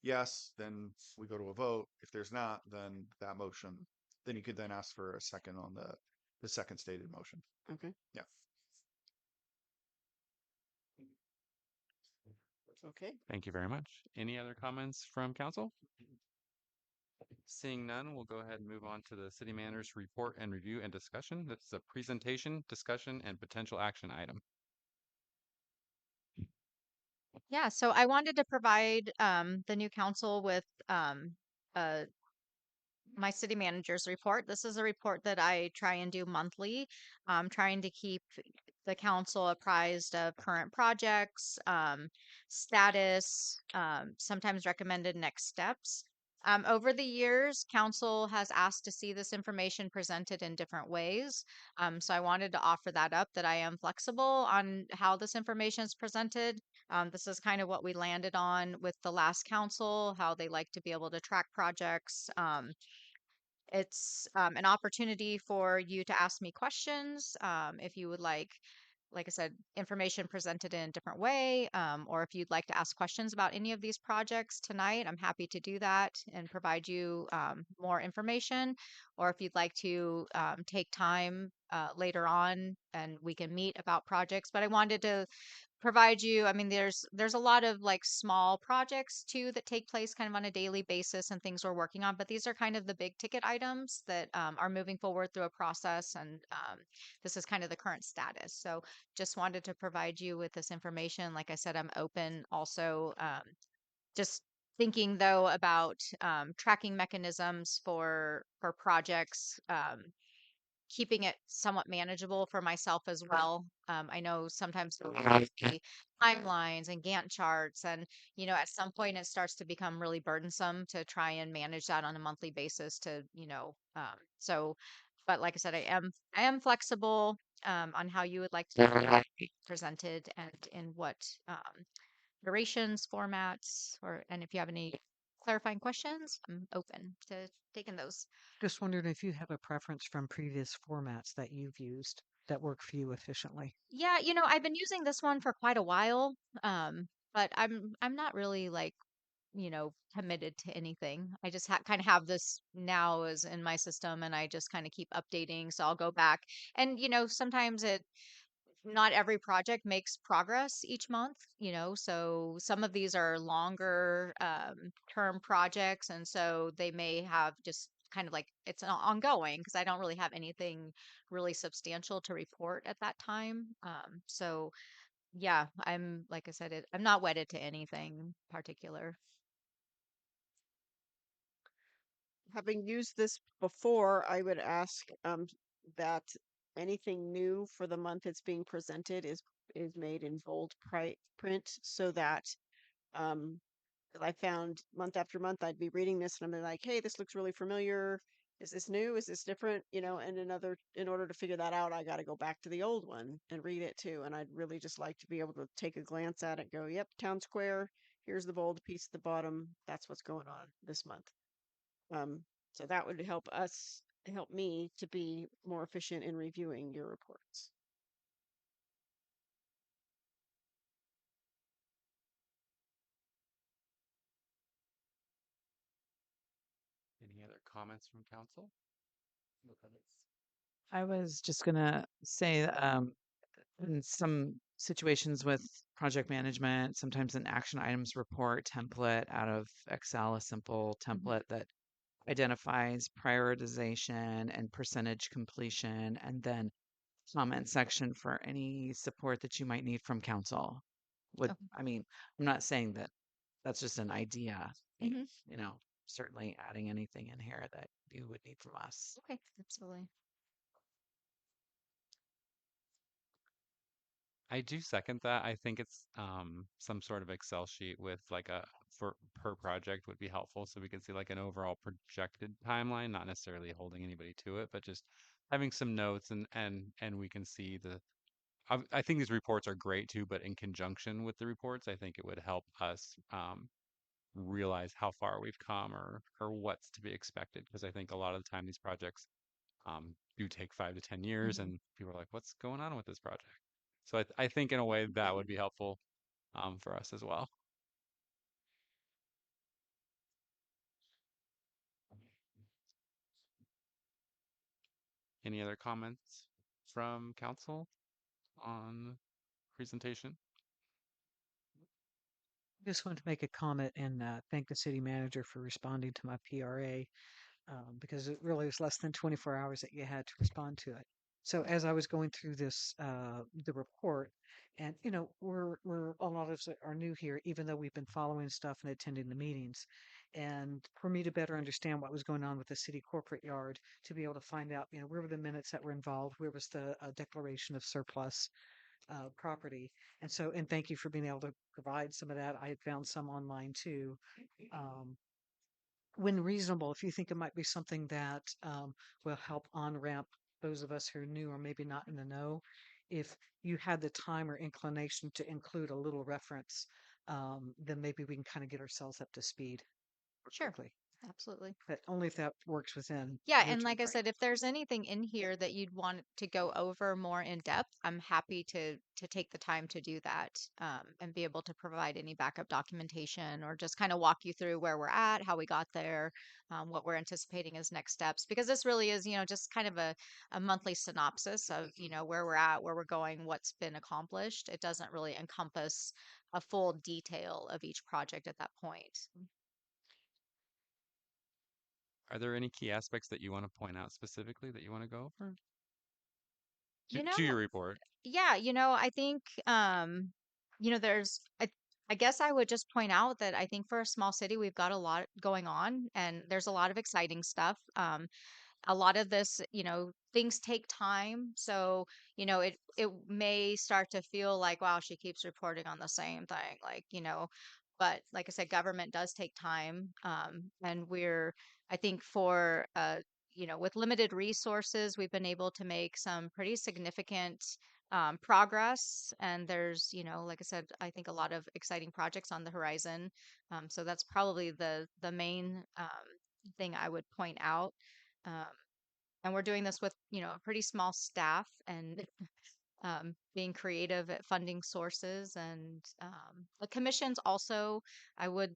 Yes, then we go to a vote. If there's not, then that motion, then you could then ask for a second on the second stated motion. Okay. Yeah. Okay. Thank you very much. Any other comments from council? Seeing none, we'll go ahead and move on to the city manager's report and review and discussion. This is a presentation, discussion, and potential action item. Yeah, so I wanted to provide the new council with uh, my city manager's report. This is a report that I try and do monthly, trying to keep the council apprised of current projects, status, sometimes recommended next steps. Over the years, council has asked to see this information presented in different ways. So I wanted to offer that up, that I am flexible on how this information is presented. This is kind of what we landed on with the last council, how they like to be able to track projects. It's an opportunity for you to ask me questions if you would like I said, information presented in a different way, or if you'd like to ask questions about any of these projects tonight, I'm happy to do that and provide you more information. Or if you'd like to take time later on and we can meet about projects. But I wanted to provide you, I mean, there's a lot of like small projects too that take place kind of on a daily basis and things we're working on, but these are kind of the big ticket items that are moving forward through a process, and this is kind of the current status. So just wanted to provide you with this information. Like I said, I'm open also. Just thinking though about tracking mechanisms for projects, keeping it somewhat manageable for myself as well. I know sometimes there will be timelines and Gantt charts, and at some point it starts to become really burdensome to try and manage that on a monthly basis. So, but like I said, I am flexible on how you would like to be presented and in what durations, formats, and if you have any clarifying questions, I'm open to taking those. Just wondering if you have a preference from previous formats that you've used that work for you efficiently. Yeah, I've been using this one for quite a while, but I'm not really like, committed to anything. I just kind of have this now as in my system, and I just kind of keep updating. So I'll go back, and sometimes not every project makes progress each month, so some of these are longer term projects, and so they may have just kind of like it's ongoing because I don't really have anything really substantial to report at that time. So yeah, I'm like I said, I'm not wedded to anything particular. Having used this before, I would ask that anything new for the month it's being presented is made in bold print so that um 'cause I found month after month I'd be reading this and I'm like, hey, this looks really familiar. Is this new? Is this different? And in order to figure that out, I got to go back to the old one and read it too. And I'd really just like to be able to take a glance at it, go, yep, town square. Here's the bold piece at the bottom. That's what's going on this month. So that would help me to be more efficient in reviewing your reports. Any other comments from council? No comments. I was just gonna say, in some situations with project management, sometimes an action items report template out of Excel, a simple template that identifies prioritization and percentage completion, and then comment section for any support that you might need from council. Okay. I mean, I'm not saying that that's just an idea, Hmm. certainly adding anything in here that you would need from us. Okay, absolutely. I do second that. I think it's some sort of Excel sheet with like a for per project would be helpful so we could see like an overall projected timeline, not necessarily holding anybody to it, but just having some notes and we can see I think these reports are great too, but in conjunction with the reports, I think it would help us realize how far we've come or what's to be expected. Because I think a lot of the time these projects do take 5 to 10 years, Hmm. and people are like, "What's going on with this project?" So I think in a way that would be helpful for us as well. Any other comments from council on presentation? Just wanted to make a comment and thank the city manager for responding to my PRA because it really was less than 24 hours that you had to respond to it. So as I was going through this, the report, and we're a lot of us are new here, even though we've been following stuff and attending the meetings. And for me to better understand what was going on with the city corporate yard, to be able to find out, where were the minutes that were involved, where was the declaration of surplus property. And thank you for being able to provide some of that. I had found some online too. Um, when reasonable, if you think it might be something that will help on ramp those of us who are new or maybe not in the know, if you had the time or inclination to include a little reference, then maybe we can kind of get ourselves up to speed Sure. quickly. Absolutely. but only if that works within Yeah, your and like I timeframe. said, if there's anything in here that you'd want to go over more in depth, I'm happy to take the time to do that, and be able to provide any backup documentation or just kind of walk you through where we're at, how we got there, what we're anticipating as next steps. Because this really is, just kind of a monthly synopsis of, where we're at, where we're going, what's been accomplished. It doesn't really encompass a full detail of each project at that point. Are there any key aspects that you want to point out specifically that you want to go over You to know, your report? Yeah, I think there's I guess I would just point out that I think for a small city we've got a lot going on and there's a lot of exciting stuff. A lot of this, things take time. So, it may start to feel like, wow, she keeps reporting on the same thing. Like, but like I said, government does take time. And I think with limited resources, we've been able to make some pretty significant progress. And there's, like I said, I think a lot of exciting projects on the horizon. So that's probably the main thing I would point out. Um, and we're doing this with a pretty small staff and being creative at funding sources and the commissions also I would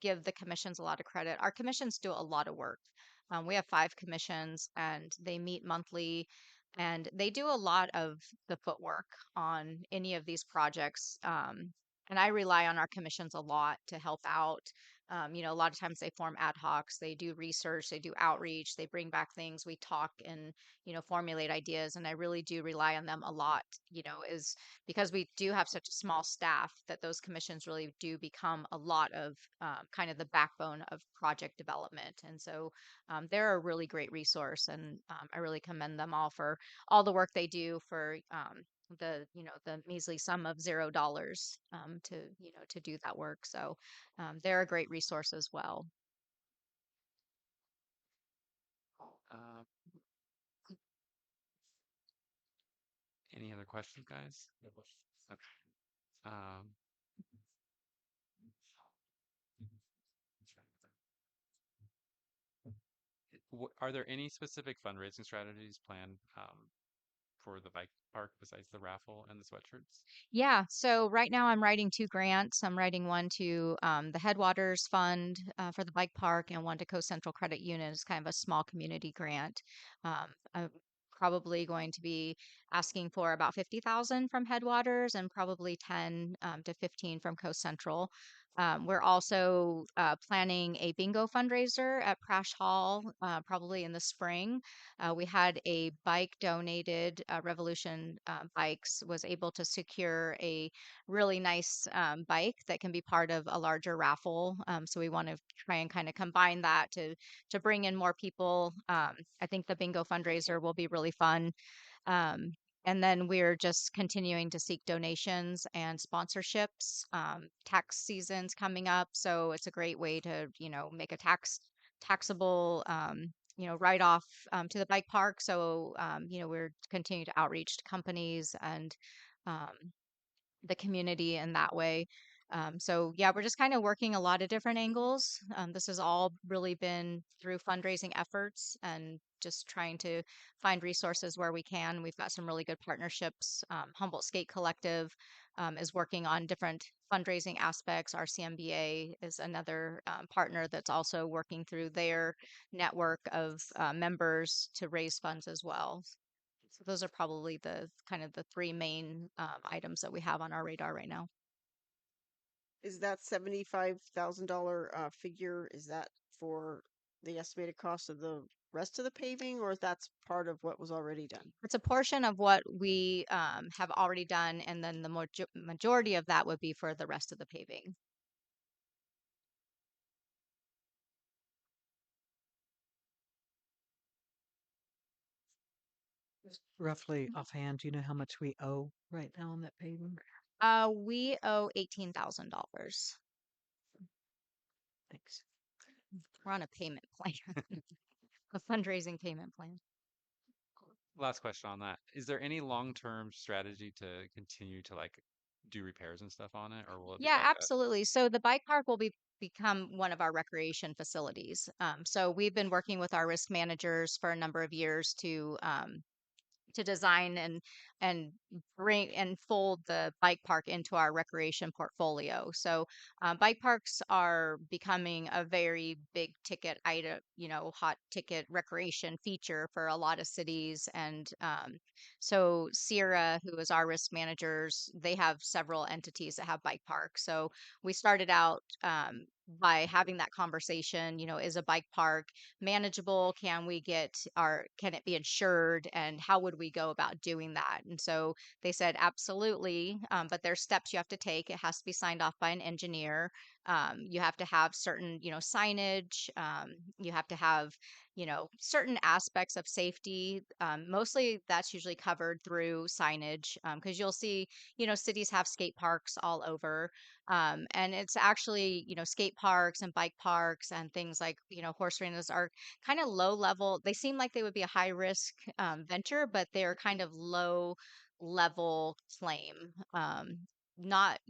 give the commissions a lot of credit. Our commissions do a lot of work. We have 5 commissions and they meet monthly and they do a lot of the footwork on any of these projects. And I rely on our commissions a lot to help out. A lot of times they form ad hocs, they do research, they do outreach, they bring back things, we talk and, formulate ideas. And I really do rely on them a lot, is because we do have such a small staff that those commissions really do become a lot of kind of the backbone of project development. And so they're a really great resource, and I really commend them all for all the work they do for the measly sum of $0 to do that work. So they're a great resource as well. Uh, any other questions, guys? No questions. Okay. Are there any specific fundraising strategies planned for the bike park besides the raffle and the sweatshirts? Yeah, so right now I'm writing 2 grants. I'm writing one to the Headwaters Fund for the bike park and one to Coast Central Credit Union. It's kind of a small community grant. I'm probably going to be asking for about 50,000 from Headwaters and probably 10 to 15 from Coast Central. We're also planning a bingo fundraiser at Prash Hall probably in the spring. We had a bike donated. Revolution Bikes was able to secure a really nice bike that can be part of a larger raffle. So we want to try and kind of combine that to bring in more people. I think the bingo fundraiser will be really fun. Um, and then we're just continuing to seek donations and sponsorships. Tax season's coming up, so it's a great way to, make a taxable, write off to the bike park. So, we're continuing to outreach to companies and um, the community in that way. So yeah, we're just kind of working a lot of different angles. This has all really been through fundraising efforts and just trying to find resources where we can. We've got some really good partnerships. Humboldt Skate Collective is working on different fundraising aspects. RCMBA is another partner that's also working through their network of members to raise funds as well. So those are probably the kind of the 3 main items that we have on our radar right now. Is that $75,000 figure, is that for the estimated cost of the rest of the paving, or that's part of what was already done? It's a portion of what we have already done, and then the majority of that would be for the rest of the paving. Just roughly offhand, do you know how much we owe right now on that paving? We owe $18,000. Thanks. We're on a payment plan, a fundraising payment plan. Last question on that. Is there any long-term strategy to continue to like do repairs and stuff on it, or will it be Yeah, like a absolutely. So the bike park will be become one of our recreation facilities. So we've been working with our risk managers for a number of years to design and bring and fold the bike park into our recreation portfolio. So bike parks are becoming a very big ticket item, hot ticket recreation feature for a lot of cities. And so Sierra, who is our risk managers, they have several entities that have bike parks. So we started out by having that conversation, is a bike park manageable? Can it be insured? And how would we go about doing that? And so they said, absolutely. But there's steps you have to take. It has to be signed off by an engineer. You have to have certain, signage. You have to have, certain aspects of safety. Mostly that's usually covered through signage because you'll see, cities have skate parks all over. And it's actually, skate parks and bike parks and things like, horse arenas are kind of low level. They seem like they would be a high risk venture, but they're kind of low level claim. Not,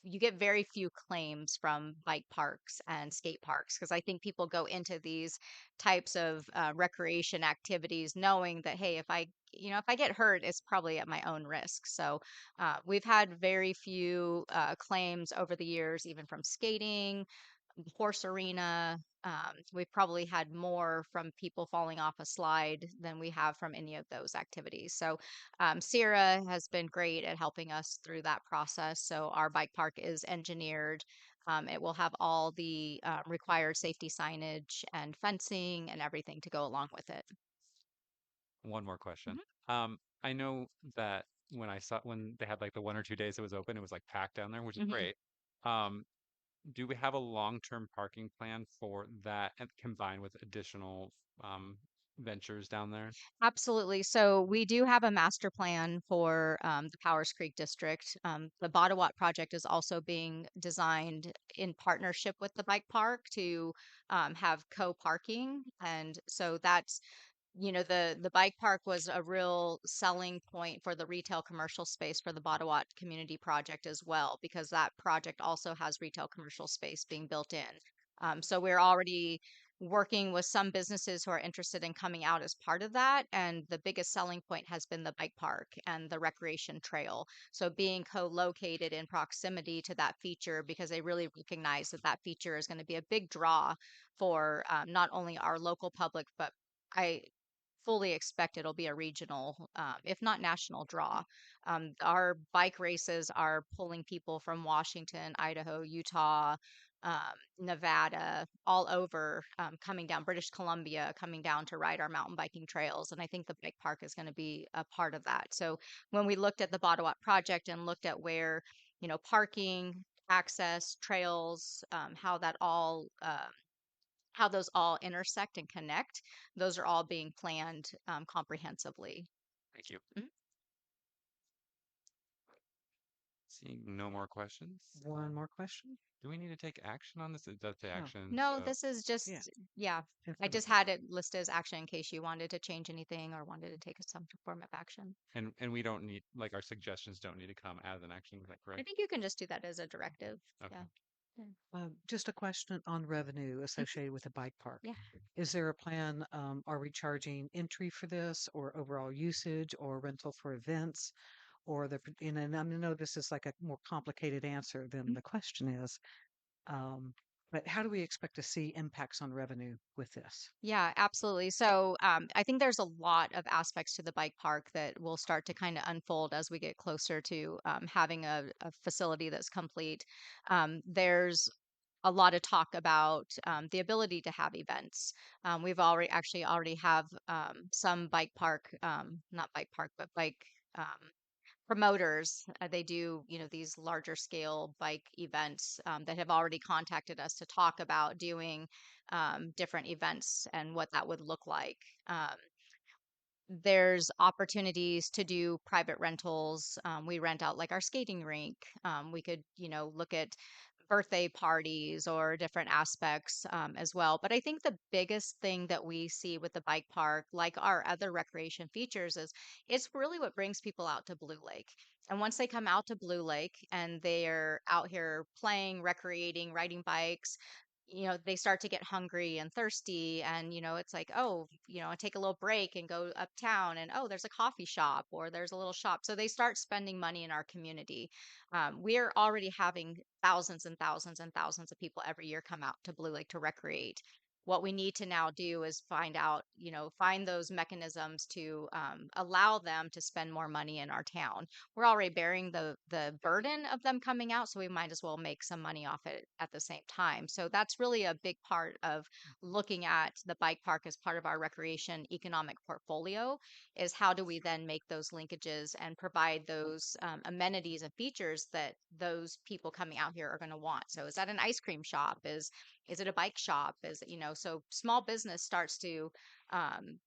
you get very few claims from bike parks and skate parks because I think people go into these types of recreation activities knowing that, hey, if I get hurt, it's probably at my own risk. So we've had very few claims over the years, even from skating, horse arena. We've probably had more from people falling off a slide than we have from any of those activities. So Sierra has been great at helping us through that process. So our bike park is engineered. It will have all the required safety signage and fencing and everything to go along with it. One more question. Mhm. I know that when they had like the 1 or 2 days it was open, it was like packed down there, which is Mhm. great. Um, do we have a long-term parking plan for that and combined with additional ventures down there? Absolutely. So we do have a master plan for the Powers Creek district. The Bottawat project is also being designed in partnership with the bike park to have co-parking. And so that's, the bike park was a real selling point for the retail commercial space for the Bottawat community project as well, because that project also has retail commercial space being built in. So we're already working with some businesses who are interested in coming out as part of that. And the biggest selling point has been the bike park and the recreation trail. So being co-located in proximity to that feature, because they really recognize that that feature is going to be a big draw for not only our local public, but I fully expect it'll be a regional, if not national draw. Our bike races are pulling people from Washington, Idaho, Utah, Nevada, all over, coming down British Columbia, coming down to ride our mountain biking trails. And I think the bike park is going to be a part of that. So when we looked at the Bottawat project and looked at where, parking, access, trails, how those all intersect and connect, those are all being planned comprehensively. Thank you. Mhm. Seeing no more questions, One more question? do we need to take action on this? It does say No. action. No, So, this is just, Yeah. yeah, I just had it listed as action in case you wanted to change anything or wanted to take some form of action. and we don't need like our suggestions don't need to come as an action. Is that I correct? think you can just do that as a directive. Okay. Yeah. Just a question on revenue Mhm. associated with a bike park. Yeah. Is there a plan? Are we charging entry for this or overall usage or rental for events? And I know this is like a more complicated answer than Mhm. the question is. But how do we expect to see impacts on revenue with this? Yeah, absolutely. So I think there's a lot of aspects to the bike park that will start to kind of unfold as we get closer to having a facility that's complete. There's a lot of talk about the ability to have events. We've already have some bike park, not bike park, but bike promoters. They do, these larger scale bike events that have already contacted us to talk about doing different events and what that would look like. There's opportunities to do private rentals. We rent out like our skating rink. We could, look at birthday parties or different aspects as well. But I think the biggest thing that we see with the bike park, like our other recreation features, is it's really what brings people out to Blue Lake. And once they come out to Blue Lake and they're out here playing, recreating, riding bikes, they start to get hungry and thirsty. And, it's like, oh, I take a little break and go uptown and, oh, there's a coffee shop or there's a little shop. So they start spending money in our community. We're already having thousands and thousands and thousands of people every year come out to Blue Lake to recreate. What we need to now do is find those mechanisms to allow them to spend more money in our town. We're already bearing the burden of them coming out, so we might as well make some money off it at the same time. So that's really a big part of looking at the bike park as part of our recreation economic portfolio, is how do we then make those linkages and provide those amenities and features that those people coming out here are going to want. So is that an ice cream shop? Is it a bike shop? So small business starts to um,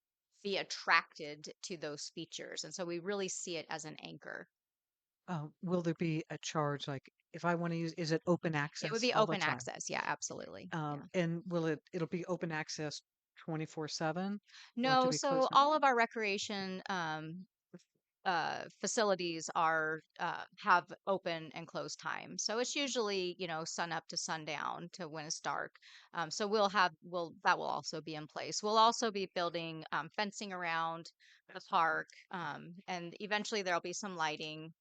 be attracted to those features. And so we really see it as an anchor. Will there be a charge? Like if I want to use, is it open It would access be all the open time? access. Yeah, absolutely. Yeah. And it'll be open access 24/7, or do No, we close so it? all of our recreation facilities have open and close time. So it's usually, sun up to sundown to when it's dark. So that will also be in place. We'll also be building fencing around the park, and eventually there'll be some lighting.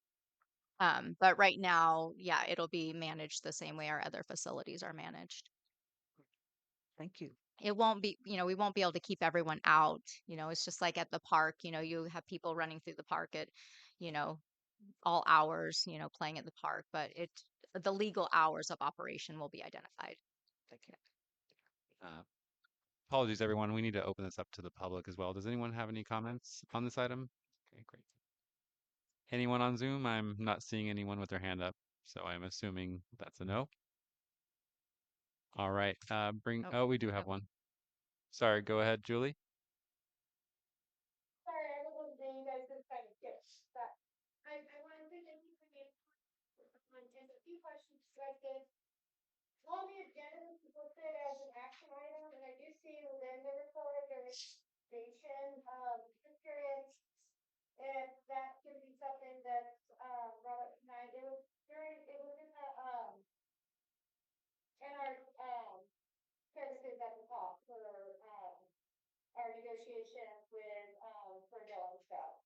But right now, yeah, it'll be managed the same way our other facilities are managed. Thank you. It won't be, we won't be able to keep everyone out. It's just like at the park, you have people running through the park at, you know, all hours, playing at the park, but the legal hours of operation will be identified. Thank you. Apologies, everyone. We need to open this up to the public as well. Does anyone have any comments on this item? Okay, great. Anyone on Zoom? I'm not seeing anyone with their hand up, so I'm assuming that's a no. All right. We do have one. Sorry, go ahead, Julie. Sorry, I wasn't saying you guys just kind of skip, but I wanted to thank you for being on, and a few questions you guys did. On the agenda was listed as an action item, and I do see within the report there is station, just curious if that could be something that's, brought up tonight. It was in our, services at the top for, our negotiations with, Brazil and stuff.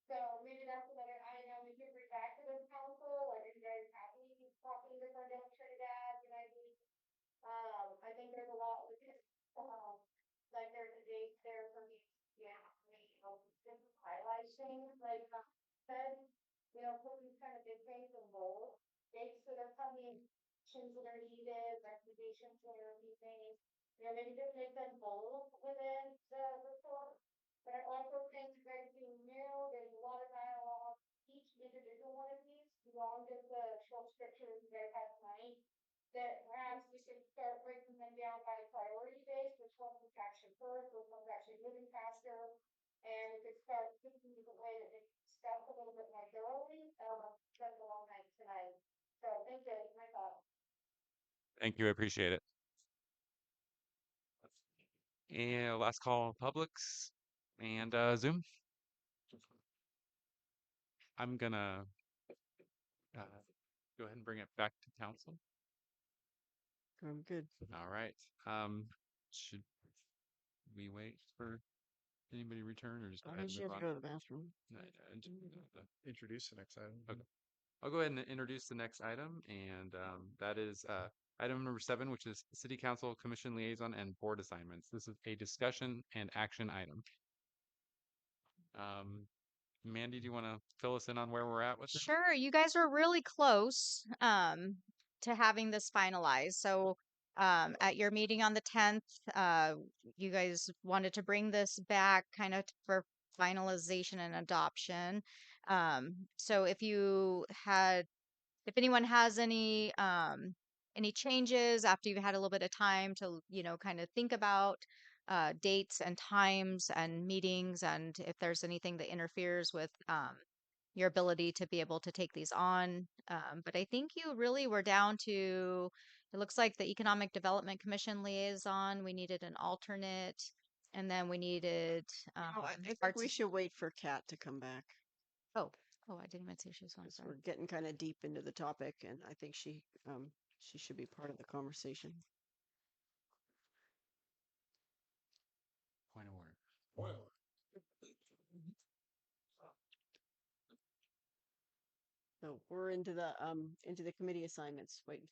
So maybe that's another item we could bring back to this council, like, are you guys happy talking to Brazil and Trinidad, I think there's a lot with it, like there's a date there for me, just highlight things, like, said, put these kind of big things in bold, dates that are coming, actions that are needed, recommendations that are needed, maybe just make them bold within the report. But I also think you guys being new, there's a lot of dialogue, each individual one of these, beyond just the short scriptures you guys have tonight, that perhaps we should start breaking them down by priority base, which ones is action first, which one's actually moving faster, and we could start thinking of a way that they discuss a little bit more thoroughly, that's a long night tonight. So thank you, my thought. Thank you. I appreciate it. And last call, Publix and Zoom. I'm gonna go ahead and bring it back to council. I'm good. All right. Should we wait for anybody to return or just go ahead and Unless you move have on? to go to the bathroom. Introduce the next item. Okay. I'll go ahead and introduce the next item, and that is item number 7, which is City Council Commission Liaison and Board Assignments. This is a discussion and action item. Mandy, do you want to fill us in on where we're at with this? Sure, you guys are really close to having this finalized. So at your meeting on the 10th, you guys wanted to bring this back kind of for finalization and adoption. So if anyone has any changes after you've had a little bit of time to, kind of think about dates and times and meetings, and if there's anything that interferes with your ability to be able to take these on. But I think you really were down to, it looks like the Economic Development Commission liaison, we needed an alternate, and then we needed I think arts. we should wait for Kat to come back. Oh, I didn't even see she was on. 'Cause Sorry. we're getting kind of deep into the topic, and I think she should be part of the conversation. Point of order. So we're into the committee assignments, waiting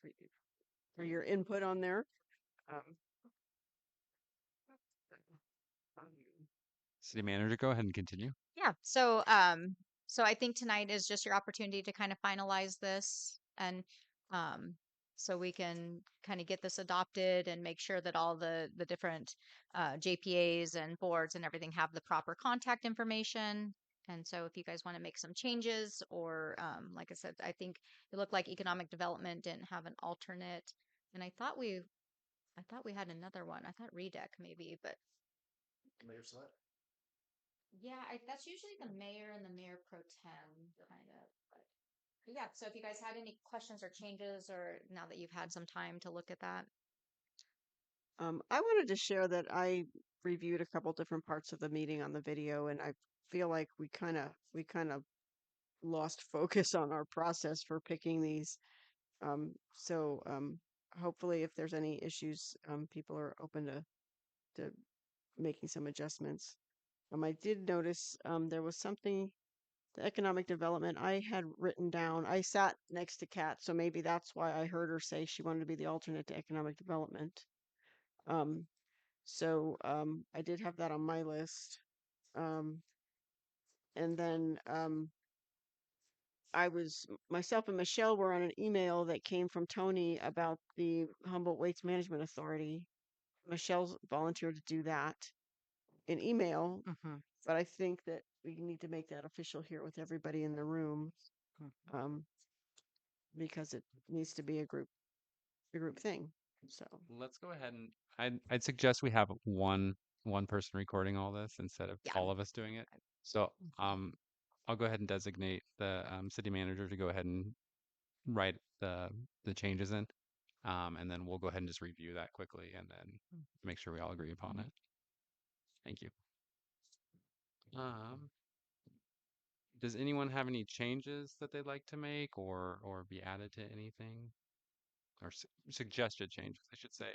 for your input on there. Um, City manager, go ahead and continue. Yeah. So I think tonight is just your opportunity to kind of finalize this, and um, so we can kind of get this adopted and make sure that all the different JPAs and boards and everything have the proper contact information. And so if you guys want to make some changes, or like I said, I think it looked like economic development didn't have an alternate, and I thought we had another one. I thought REDEC maybe, but yeah, that's usually the mayor and the mayor pro tem, kind of. But yeah, so if you guys had any questions or changes, or now that you've had some time to look at that. I wanted to share that I reviewed a couple different parts of the meeting on the video, and I feel like we kind of lost focus on our process for picking these. So hopefully, if there's any issues, people are open to making some adjustments. I did notice there was something, the economic development I had written down. I sat next to Kat, so maybe that's why I heard her say she wanted to be the alternate to economic development. So I did have that on my list. And then myself and Michelle were on an email that came from Tony about the Humboldt Waste Management Authority. Michelle's volunteered to do that in email, Mm-hmm. but I think that we need to make that official here with everybody in the room, because it needs to be a group thing. So Let's go ahead and I'd suggest we have one person recording all this instead of Yeah. all of us doing it. So I'll go ahead and designate the city manager to go ahead and write the changes in. And then we'll go ahead and just review that quickly and then make sure we all agree upon it. Thank you. Does anyone have any changes that they'd like to make or be added to anything? Or suggested changes, I should say.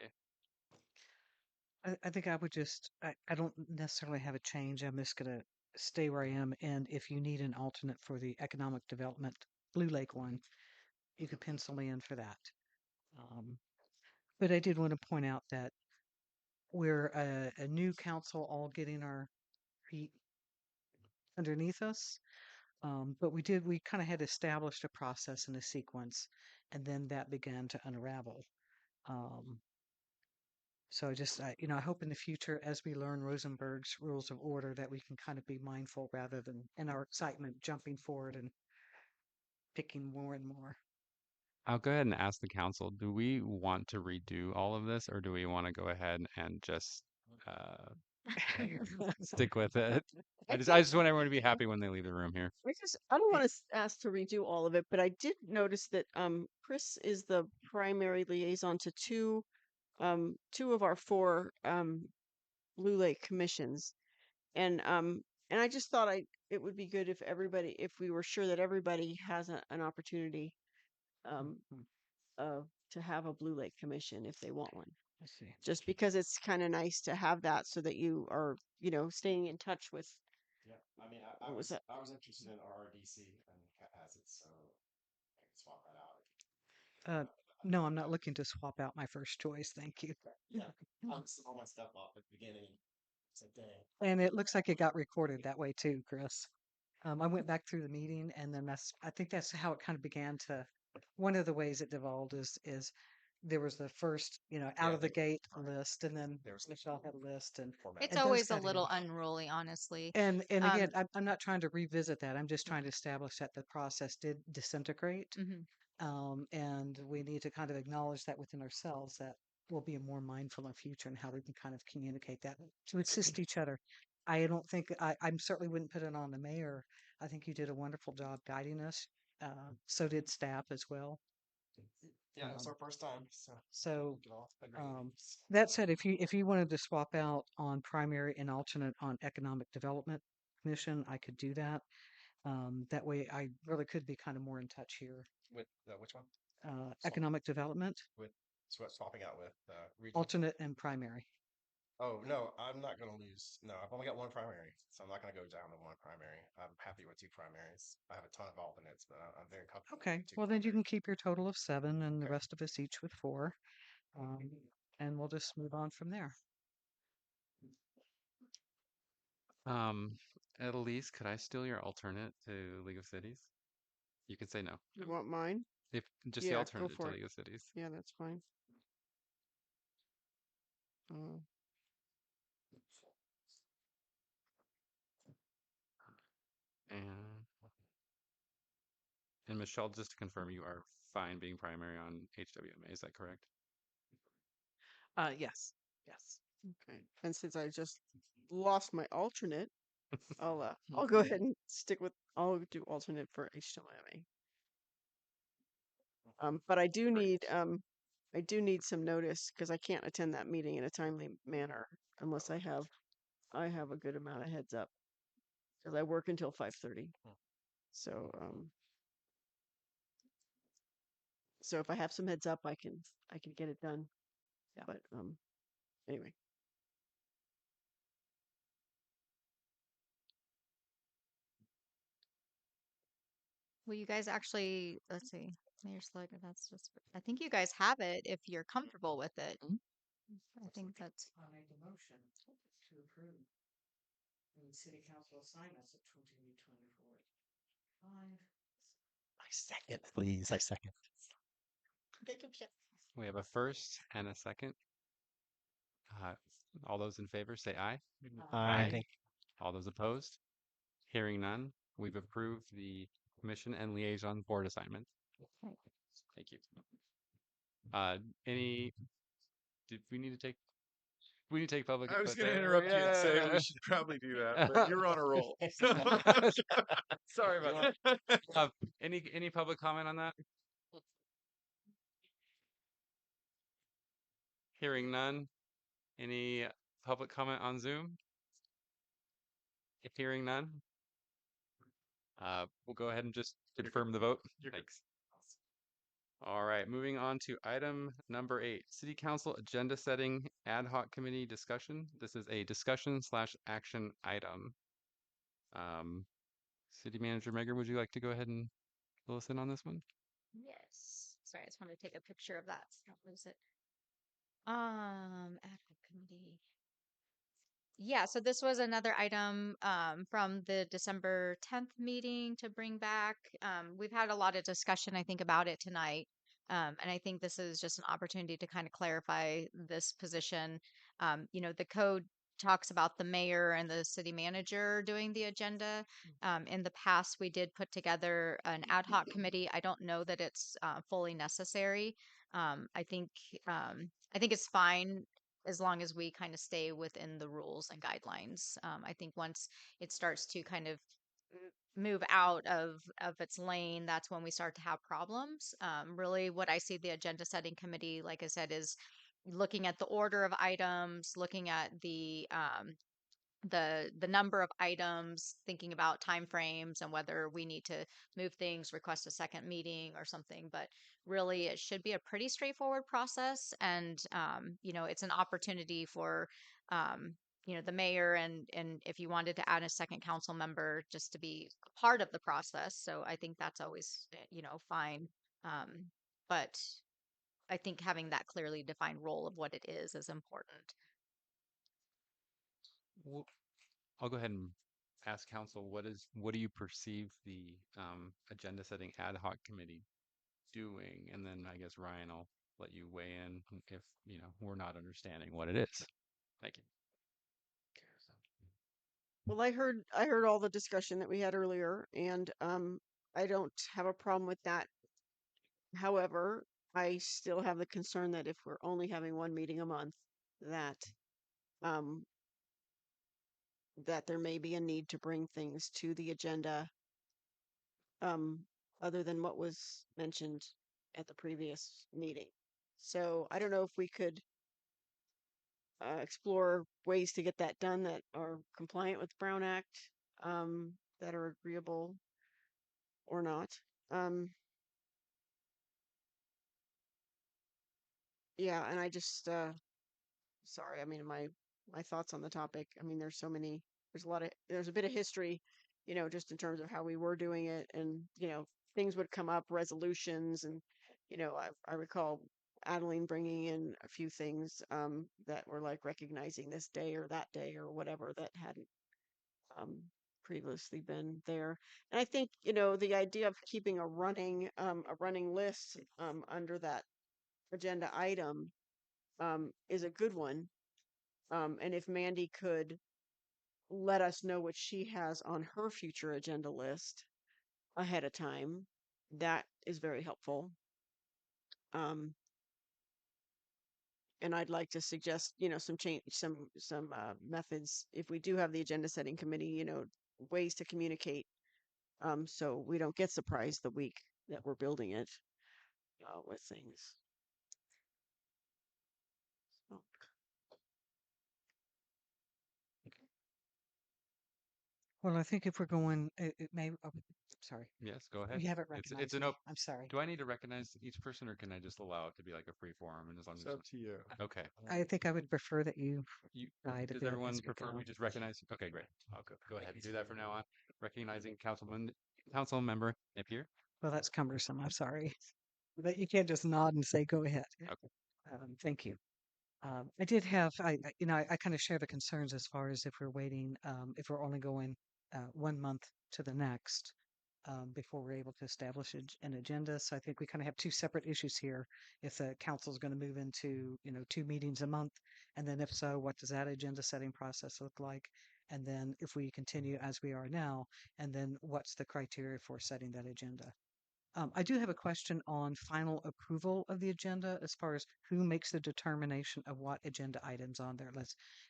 I think I would I don't necessarily have a change. I'm just going to stay where I am. And if you need an alternate for the economic development Blue Lake one, you could pencil me in for that. But I did want to point out that we're a new council, all getting our feet underneath us. But we kind of had established a process and a sequence, and then that began to unravel. So I hope in the future, as we learn Rosenberg's rules of order, that we can kind of be mindful rather than in our excitement jumping forward and picking more and more. I'll go ahead and ask the council, do we want to redo all of this or do we want to go ahead and just stick with it? I just want everyone to be happy when they leave the room here. I don't want to ask to redo all of it, but I did notice that Chris is the primary liaison to two of our four Blue Lake commissions, and I just thought it would be good if we were sure that everybody has an opportunity to have a Blue Lake commission if they want one. I see. Just because it's kind of nice to have that so that you are, staying in touch with. Yeah, I mean, I was interested in RRDC and Kat has it, so I can swap that out. No, I'm not looking to swap out my first choice. Thank you. Yeah, I'm all my stuff off at the beginning. It's a day. And it looks like it got recorded that way too, Chris. I went back through the meeting, and then I think that's how it kind of began to. One of the ways it devolved is there was the first, out of the gate list, and then Michelle had a list, and It's and those always a kinda little go. unruly, honestly. And again, I'm not trying to revisit that. I'm just trying to establish that the process did disintegrate, and we need to kind of acknowledge that within ourselves, that we'll be more mindful in future and how we can kind of communicate that to assist each other. I don't think I certainly wouldn't put it on the mayor. I think you did a wonderful job guiding us. So did staff as well. Yeah, it's Um, our first time, so so we can all agree. that said, if you wanted to swap out on primary and alternate on Economic Development Commission, I could do that. That way, I really could be kind of more in touch here. With which one? Economic Development, With swapping out with regional. alternate and primary. Oh no, I'm not gonna lose. No, I've only got one primary, so I'm not gonna go down to one primary. I'm happy with two primaries. I have a ton of alternates, but I'm very comfortable Okay, with two well then you can primaries. keep your total of 7 and the Okay. rest of us each with 4. And we'll just move on from there. Um, Elise, could I steal your alternate to League of Cities? You can say no. You want mine? If just the Yeah, go alternate to for it. League of Cities. Yeah, that's fine. Uh, And Michelle, just to confirm, you are fine being primary on HWMA. Is that correct? Yes. Yes. okay. And since I just lost my alternate, I'll go ahead and I'll do alternate for HWMA. But I do need some notice because I can't attend that meeting in a timely manner unless I have a good amount of heads up because I work until 5:30. So so if I have some heads up, I can get it done. Yeah. But anyway. Well, you guys actually, let's see, Mayor Slugger, that's just, I think you guys have it if you're comfortable with it. I think that's, I make a motion to approve the city council assignments of 2024. I second, please. I second. We have a first and a second. All those in favor say aye. Aye. All those opposed? Hearing none, we've approved the commission and liaison board assignment. Right. Thank you. Did we need to take? We need to take public. I was input going to there? interrupt you and say Yeah. we should probably do that, but you're on a roll. Sorry about that. Any public comment on that? Hearing none. Any public comment on Zoom? If hearing none, we'll go ahead and just confirm the vote. Thanks. All right, moving on to item number 8, City Council Agenda Setting Ad Hoc Committee Discussion. This is a discussion/action item. City Manager Megan, would you like to go ahead and fill us in on this one? yes. Sorry, I just wanted to take a picture of that. So I don't lose it. Ad hoc committee. Yeah, so this was another item from the December 10th meeting to bring back. We've had a lot of discussion, I think, about it tonight. And I think this is just an opportunity to kind of clarify this position. The code talks about the mayor and the city manager doing the agenda. In the past, we did put together an ad hoc committee. I don't know that it's fully necessary. I think it's fine as long as we kind of stay within the rules and guidelines. I think once it starts to kind of move out of its lane, that's when we start to have problems. Really, what I see the agenda setting committee, like I said, is looking at the order of items, looking at the number of items, thinking about timeframes and whether we need to move things, request a second meeting or something. But really, it should be a pretty straightforward process, and it's an opportunity for the mayor and if you wanted to add a second council member just to be a part of the process. So I think that's always fine. But I think having that clearly defined role of what it is important. Well, I'll go ahead and ask council, what do you perceive the agenda setting ad hoc committee doing? And then I guess Ryan, I'll let you weigh in if we're not understanding what it is. Thank you. Well, I heard all the discussion that we had earlier, and I don't have a problem with that. However, I still have the concern that if we're only having one meeting a month, that that there may be a need to bring things to the agenda um, other than what was mentioned at the previous meeting. So I don't know if we could explore ways to get that done that are compliant with the Brown Act, that are agreeable or not. Um, yeah, and I just sorry, I mean my thoughts on the topic. I mean, there's a bit of history, just in terms of how we were doing it, and things would come up, resolutions, and I recall Adeline bringing in a few things that were like recognizing this day or that day or whatever that hadn't um, previously been there. And I think the idea of keeping a running list under that agenda item is a good one. And if Mandy could let us know what she has on her future agenda list ahead of time, that is very helpful. Um, and I'd like to suggest, some change, some methods if we do have the agenda setting committee, ways to communicate, so we don't get surprised the week that we're building it with things. So, Well, I think if we're going, it may, oh, sorry, Yes, go ahead. you haven't It's recognized an me. op I'm sorry. Do I need to recognize each person, or can I just allow it to be like a free forum and as long It's as up to you. okay. I think I would prefer that you You guide a Does bit everyone as we prefer go. we just recognize? Okay, great. I'll go ahead and do that from now on. Recognizing council member Napier. Well, that's cumbersome. I'm sorry. But you can't just nod and say, go ahead. Okay. Thank you. I did have, I kind of share the concerns as far as if we're waiting, if we're only going 1 month to the next before we're able to establish an agenda. So I think we kind of have two separate issues here. If the council is going to move into, 2 meetings a month, and then if so, what does that agenda setting process look like? And then if we continue as we are now, and then what's the criteria for setting that agenda? I do have a question on final approval of the agenda as far as who makes the determination of what agenda items on there.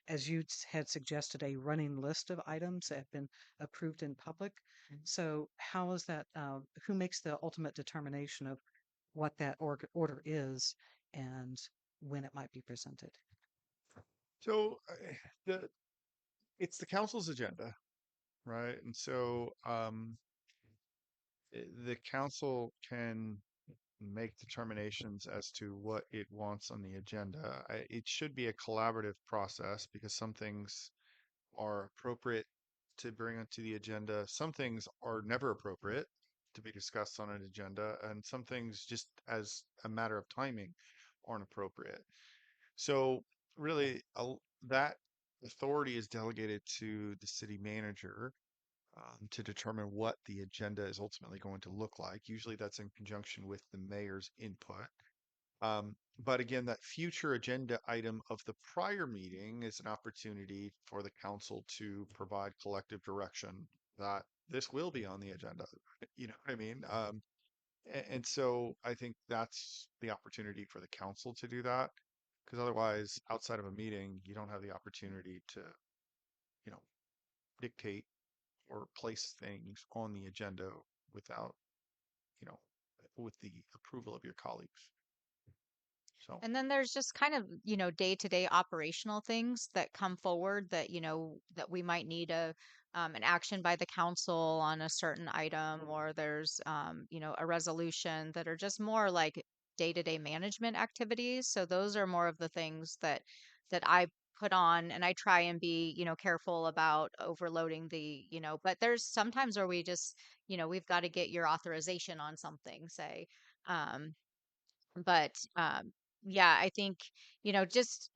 As you had suggested, a running list of items that have been approved in public. So how is that, who makes the ultimate determination of what that order is and when it might be presented? So it's the council's agenda, right? And so the council can make determinations as to what it wants on the agenda. It should be a collaborative process because some things are appropriate to bring onto the agenda. Some things are never appropriate to be discussed on an agenda, and some things, just as a matter of timing, aren't appropriate. So, really, that authority is delegated to the city manager to determine what the agenda is ultimately going to look like. Usually, that's in conjunction with the mayor's input. But again, that future agenda item of the prior meeting is an opportunity for the council to provide collective direction that this will be on the agenda. You know what I mean? And so I think that's the opportunity for the council to do that. Because otherwise, outside of a meeting, you don't have the opportunity to, you know, dictate or place things on the agenda without, you know, with the approval of your colleagues. So. And then there's just kind of, day-to-day operational things that come forward that, that we might need an action by the council on a certain item, or there's, a resolution that are just more like day-to-day management activities. So those are more of the things that I put on, and I try and be, careful about overloading but there's sometimes where we just, we've got to get your authorization on something, say. Um, but yeah, I think just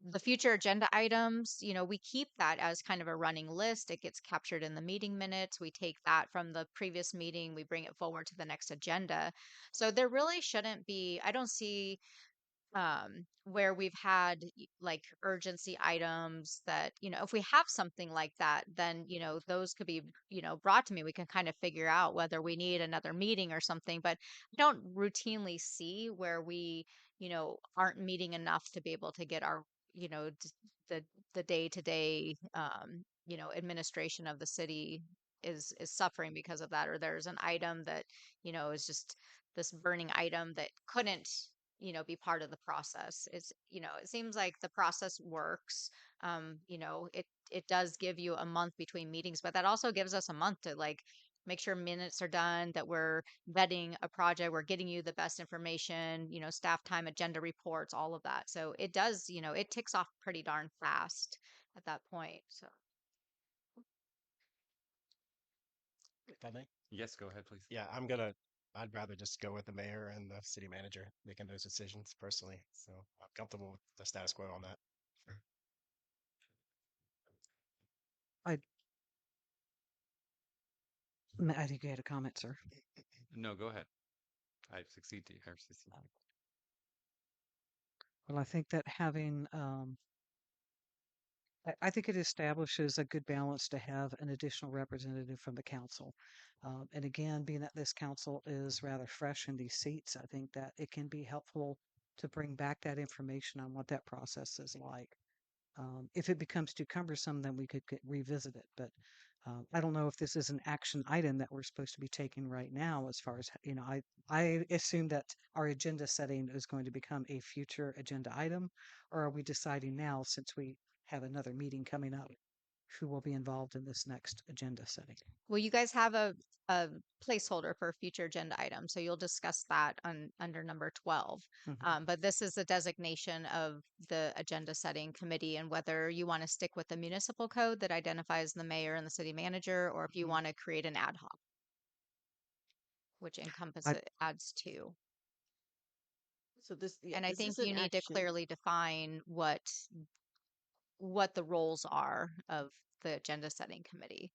the future agenda items, we keep that as kind of a running list. It gets captured in the meeting minutes. We take that from the previous meeting, we bring it forward to the next agenda. So there really shouldn't be, I don't see where we've had like urgency items that, if we have something like that, then, those could be, brought to me. We can kind of figure out whether we need another meeting or something, but I don't routinely see where we, aren't meeting enough to be able to get our, the day to day, administration of the city is suffering because of that, or there's an item that, is just this burning item that couldn't, be part of the process. It seems like the process works. It does give you a month between meetings, but that also gives us a month to like make sure minutes are done, that we're vetting a project, we're getting you the best information, staff time, agenda reports, all of that. So it does, it ticks off pretty darn fast at that point. So If I may. Yes, go ahead, please. Yeah, I'd rather just go with the mayor and the city manager making those decisions personally. So I'm comfortable with the status quo on that. I I think you had a comment, sir. No, go ahead. I succeed to or succeed. Well, I think that having I think it establishes a good balance to have an additional representative from the council. And again, being that this council is rather fresh in these seats, I think that it can be helpful to bring back that information on what that process is like. If it becomes too cumbersome, then we could revisit it. But I don't know if this is an action item that we're supposed to be taking right now. As far as I assume that our agenda setting is going to become a future agenda item, or are we deciding now, since we have another meeting coming up, who will be involved in this next agenda setting? well, you guys have a placeholder for a future agenda item, so you'll discuss that under number 12. Mhm. But this is a designation of the agenda setting committee, and whether you want to stick with the municipal code that identifies the mayor and the city manager, or if you Mhm. want to create an ad hoc, which I adds two. So And I this think is an you need to action. clearly define what the roles are of the agenda setting committee.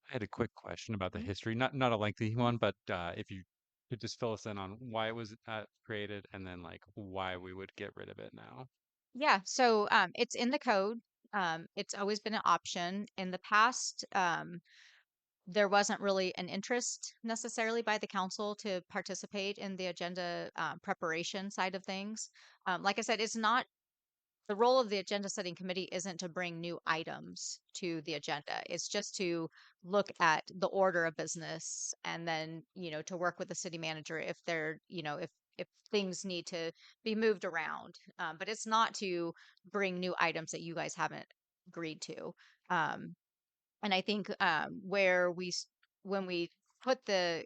I had a quick question about the Mhm. history, not a lengthy one, but if you could just fill us in on why it was created and then like why we would get rid of it now. Yeah, so it's in the code. It's always been an option. In the past, there wasn't really an interest necessarily by the council to participate in the agenda preparation side of things. Like I said, it's not the role of the agenda setting committee isn't to bring new items to the agenda. It's just to look at the order of business and then, to work with the city manager if they're, if things need to be moved around. But it's not to bring new items that you guys haven't agreed to. Um, and I think when we put the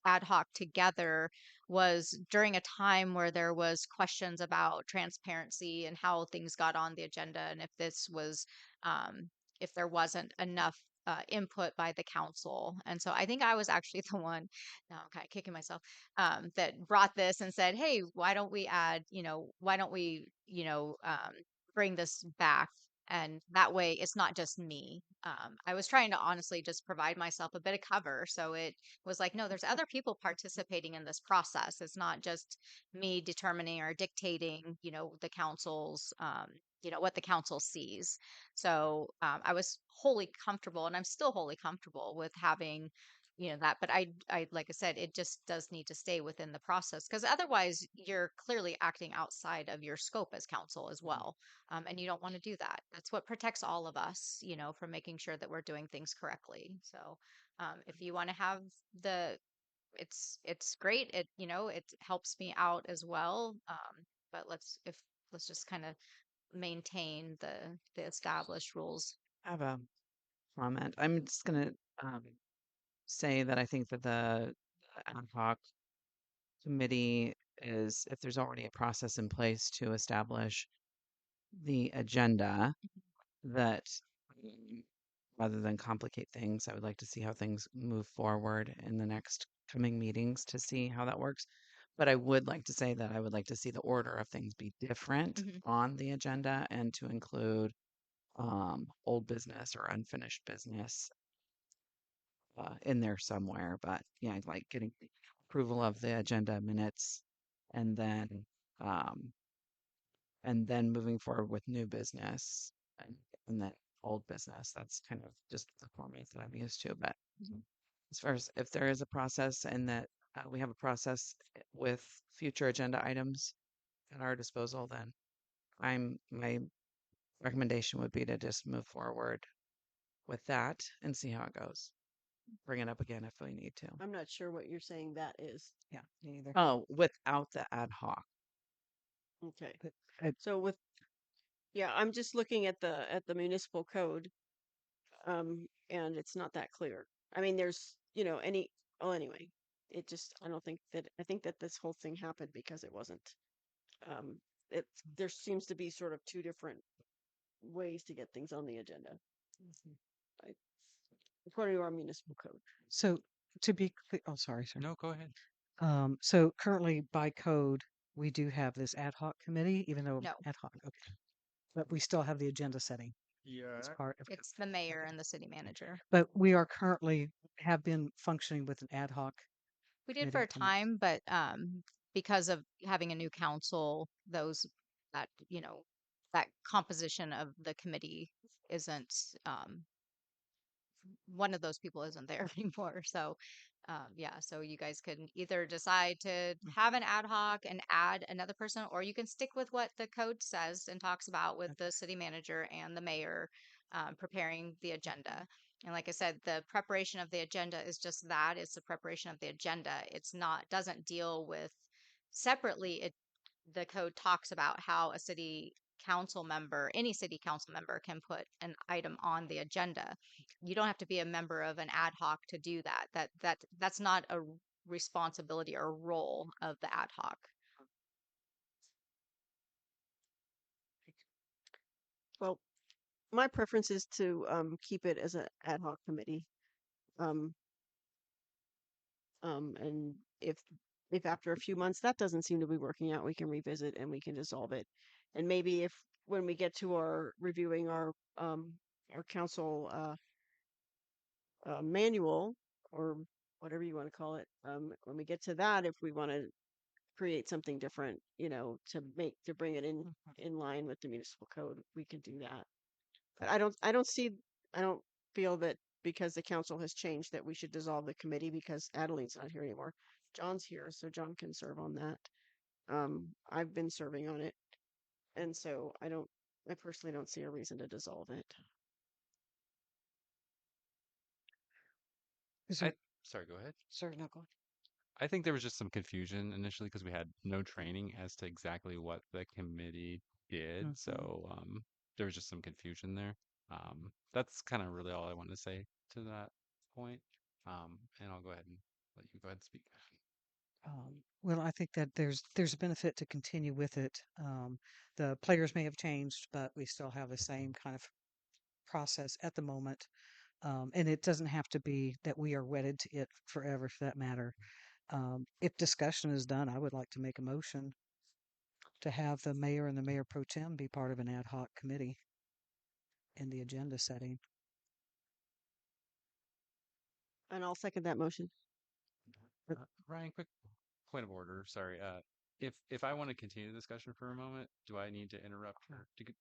ad hoc together was during a time where there was questions about transparency and how things got on the agenda, and um, if there wasn't enough input by the council. And so I think I was actually the one, now I'm kind of kicking myself, that brought this and said, hey, why don't we, bring this back? And that way it's not just me. I was trying to honestly just provide myself a bit of cover. So it was like, no, there's other people participating in this process. It's not just me determining or dictating, the council's, what the council sees. So I was wholly comfortable, and I'm still wholly comfortable with having, that. But like I said, it just does need to stay within the process, because otherwise you're clearly acting outside of your scope as council as well. And you don't want to do that. That's what protects all of us, from making sure that we're doing things correctly. So if you want to have the it's great. It helps me out as well. But let's just kind of maintain the established rules. I have a comment. I'm just gonna um, say that I think that the ad hoc committee is, if there's already a process in place to establish the agenda, that rather than complicate things, I would like to see how things move forward in the next coming meetings to see how that works. But I would like to say that I would like to see the order of things be different Hmm. on the agenda and to include old business or unfinished business in there somewhere. But yeah, I'd like getting approval of the agenda minutes and then um, moving forward with new business and, then old business. That's kind of just the format that I'm used to. But as far as if there is a process and that we have a process with future agenda items at our disposal, then I'm my recommendation would be to just move forward with that and see how it goes. Bring it up again if we need to. I'm not sure what you're saying that is. Yeah, me either. Oh, without the ad hoc. Okay. But I, So with, yeah, I'm just looking at the municipal code, and it's not that clear. I mean, there's, well, anyway, I don't think that, I think that this whole thing happened because it wasn't, um, there seems to be sort of two different ways to get things on the agenda, right? According to our municipal code. so to be clear, oh, sorry, sir. No, go ahead. So currently by code, we do have this ad hoc committee, even though No, ad hoc, okay. But we still have the agenda setting Yeah, as part of, it's the mayor and the city manager. but we are currently have been functioning with an ad hoc We did for a committee on time, but because of having a new council, that that composition of the committee isn't one of those people isn't there anymore. So yeah, so you guys can either decide to have an ad hoc and add another person, or you can stick with what the code says and talks about with the city manager and the mayor preparing the agenda. And like I said, the preparation of the agenda is just that, it's the preparation of the agenda. It's not, doesn't deal with separately. The code talks about how a city council member, any city council member, can put an item on the agenda. You don't have to be a member of an ad hoc to do that. That's not a responsibility or role of the ad hoc. Well, my preference is to keep it as an ad hoc committee. Um, and if after a few months that doesn't seem to be working out, we can revisit and we can dissolve it. And maybe if when we get to our reviewing our council manual or whatever you want to call it, when we get to that, if we want to create something different, to bring it in line with the municipal code, we can do that. But I don't feel that because the council has changed that we should dissolve the committee because Adeline's not here anymore. John's here, so John can serve on that. I've been serving on it, and so I personally don't see a reason to dissolve it. Is I there, sorry, go ahead. sir, no, go on. I think there was just some confusion initially because we had no training as to exactly what the committee did. So there was just some confusion there. That's kind of really all I wanted to say to that point. And I'll go ahead and let you go ahead and speak. Well, I think that there's a benefit to continue with it. The players may have changed, but we still have the same kind of process at the moment. And it doesn't have to be that we are wedded to it forever, for that matter. If discussion is done, I would like to make a motion to have the mayor and the mayor pro tem be part of an ad hoc committee in the agenda setting. And I'll second that motion. Ryan, quick point of order. Sorry. If I want to continue the discussion for a moment, do I need to interrupt her to get,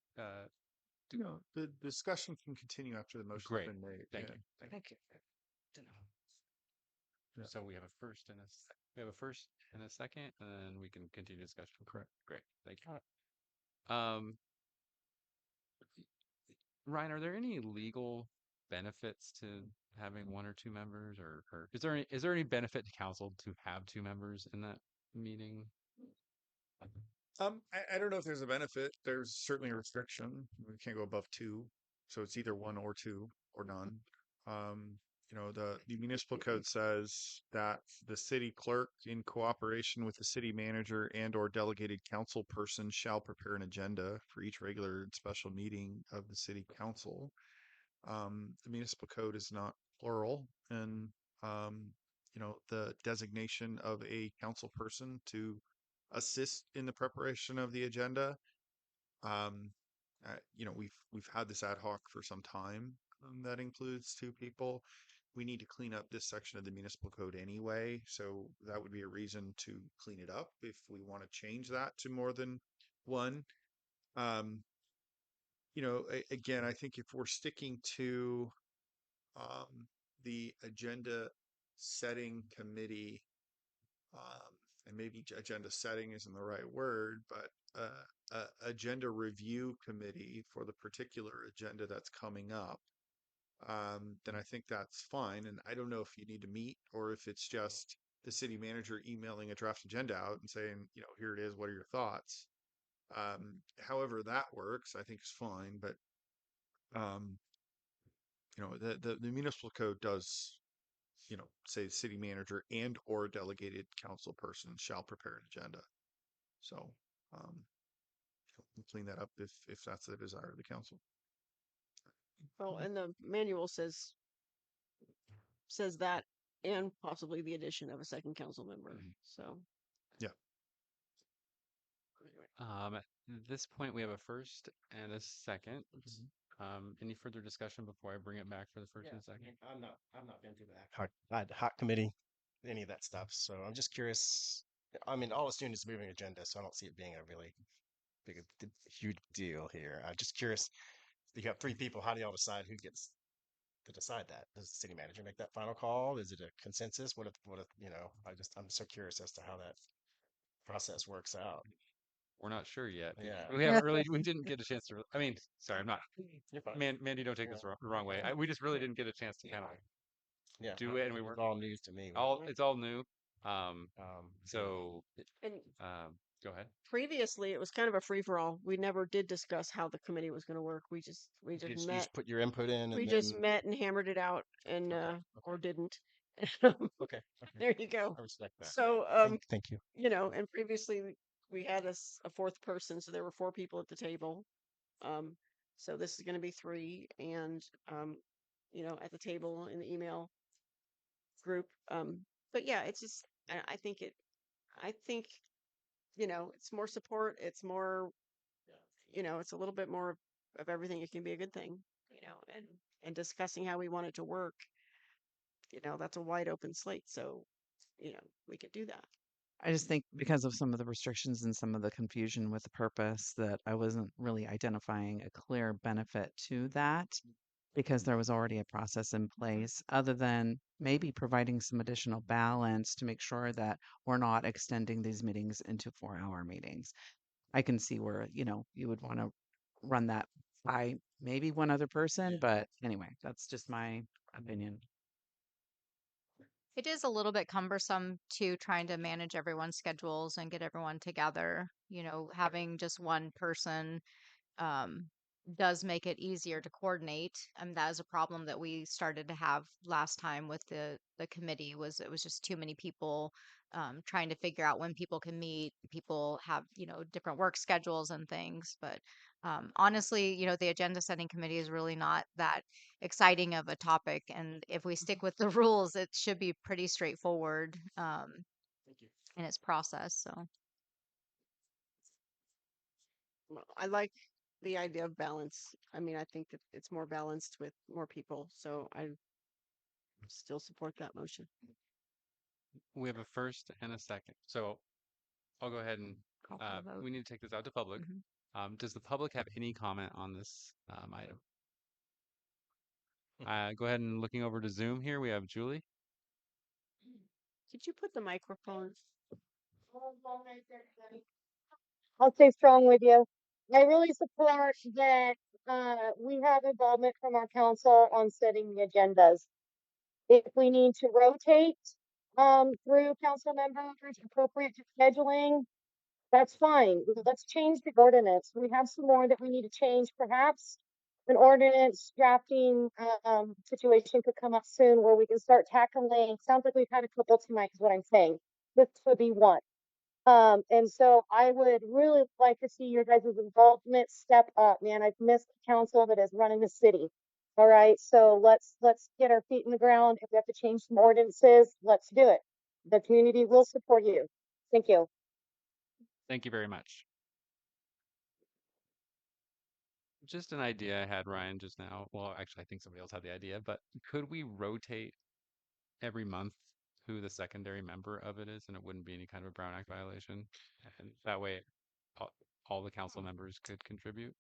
no, the discussion can continue after the motion's great. been made. Thank Yeah. you. Thank you. Yeah. So we have a first and a second, and then we can continue discussion. Correct. Great. Thank you. Ryan, are there any legal benefits to having one or two members, or is there any benefit to council to have two members in that meeting? I don't know if there's a benefit. There's certainly a restriction. We can't go above two, so it's either one or two or none. The municipal code says that the city clerk, in cooperation with the city manager and or delegated council person, shall prepare an agenda for each regular and special meeting of the city council. The municipal code is not plural, and the designation of a council person to assist in the preparation of the agenda. Um, we've had this ad hoc for some time, that includes two people. We need to clean up this section of the municipal code anyway, so that would be a reason to clean it up if we want to change that to more than one. Um, again, I think if we're sticking to the agenda setting committee and maybe agenda setting isn't the right word, but agenda review committee for the particular agenda that's coming up, then I think that's fine. And I don't know if you need to meet or if it's just the city manager emailing a draft agenda out and saying, here it is. What are your thoughts? However that works, I think is fine. But um, the municipal code does, say the city manager and or delegated council person shall prepare an agenda. So we'll clean that up if that's the desire of the council. Well, and the manual says that, and possibly the addition of a second council member. So Yeah. At this point, we have a first and a second. Any further discussion before I bring it back for the first and second? I've not been through the hot committee, any of that stuff. So I'm just curious. I mean, all it's doing is moving agenda, so I don't see it being a really huge deal here. I'm just curious. You have three people. How do y'all decide who gets to decide that? Does the city manager make that final call? Is it a consensus? What if I'm so curious as to how that process works out. We're not sure yet. Yeah. We haven't really, we didn't get a chance to, I mean, sorry, I'm not, You're fine. Mandy, don't take this the wrong way. We just really didn't get a chance to kind of Yeah. do it, and we It's weren't all news to me. it's all new. So, and go ahead. previously it was kind of a free for all. We never did discuss how the committee was going to work. We just you met. just put your input in. We And just then... met and hammered it out, and or didn't. Okay. There you go. I respect that. So thank you. and previously we had a fourth person, so there were 4 people at the table. So this is going to be 3, and at the table in the email group. But yeah, it's just I think it's more support. It's more, it's a little bit more of everything. It can be a good thing, and discussing how we want it to work. That's a wide open slate. So, we could do that. I just think because of some of the restrictions and some of the confusion with the purpose that I wasn't really identifying a clear benefit to that because there was already a process in place other than maybe providing some additional balance to make sure that we're not extending these meetings into 4-hour meetings. I can see where, you would want to run that by maybe one other person, but anyway, that's just my opinion. It is a little bit cumbersome to trying to manage everyone's schedules and get everyone together. Having just one person um, does make it easier to coordinate. That is a problem that we started to have last time with the committee. Was it was just too many people trying to figure out when people can meet. People have different work schedules and things, but honestly, the agenda setting committee is really not that exciting of a topic. And if we stick with the rules, it should be pretty straightforward in its process. So. Well, I like the idea of balance. I mean, I think that it's more balanced with more people. So I still support that motion. We have a first and a second. So I'll go ahead and Call for the vote. we need to take this out to public. Does the public have any comment on this item? Go ahead and looking over to Zoom here. We have Julie. Could you put the microphone? I'll stay strong with you. I really support that we have involvement from our council on setting the agendas. If we need to rotate through council members appropriate to scheduling, that's fine. Let's change the ordinance. We have some more that we need to change. Perhaps an ordinance drafting situation could come up soon where we can start tackling. Sounds like we've had a couple tonight is what I'm saying. This would be one. And so I would really like to see your guys' involvement step up, man. I've missed the council that is running the city. All right. So let's get our feet in the ground. If we have to change some ordinances, let's do it. The community will support you. Thank you. Thank you very much. Just an idea I had, Ryan, just now. Well, actually, I think somebody else had the idea, but could we rotate every month who the secondary member of it is, and it wouldn't be any kind of a Brown Act violation? And that way, all the council members could contribute.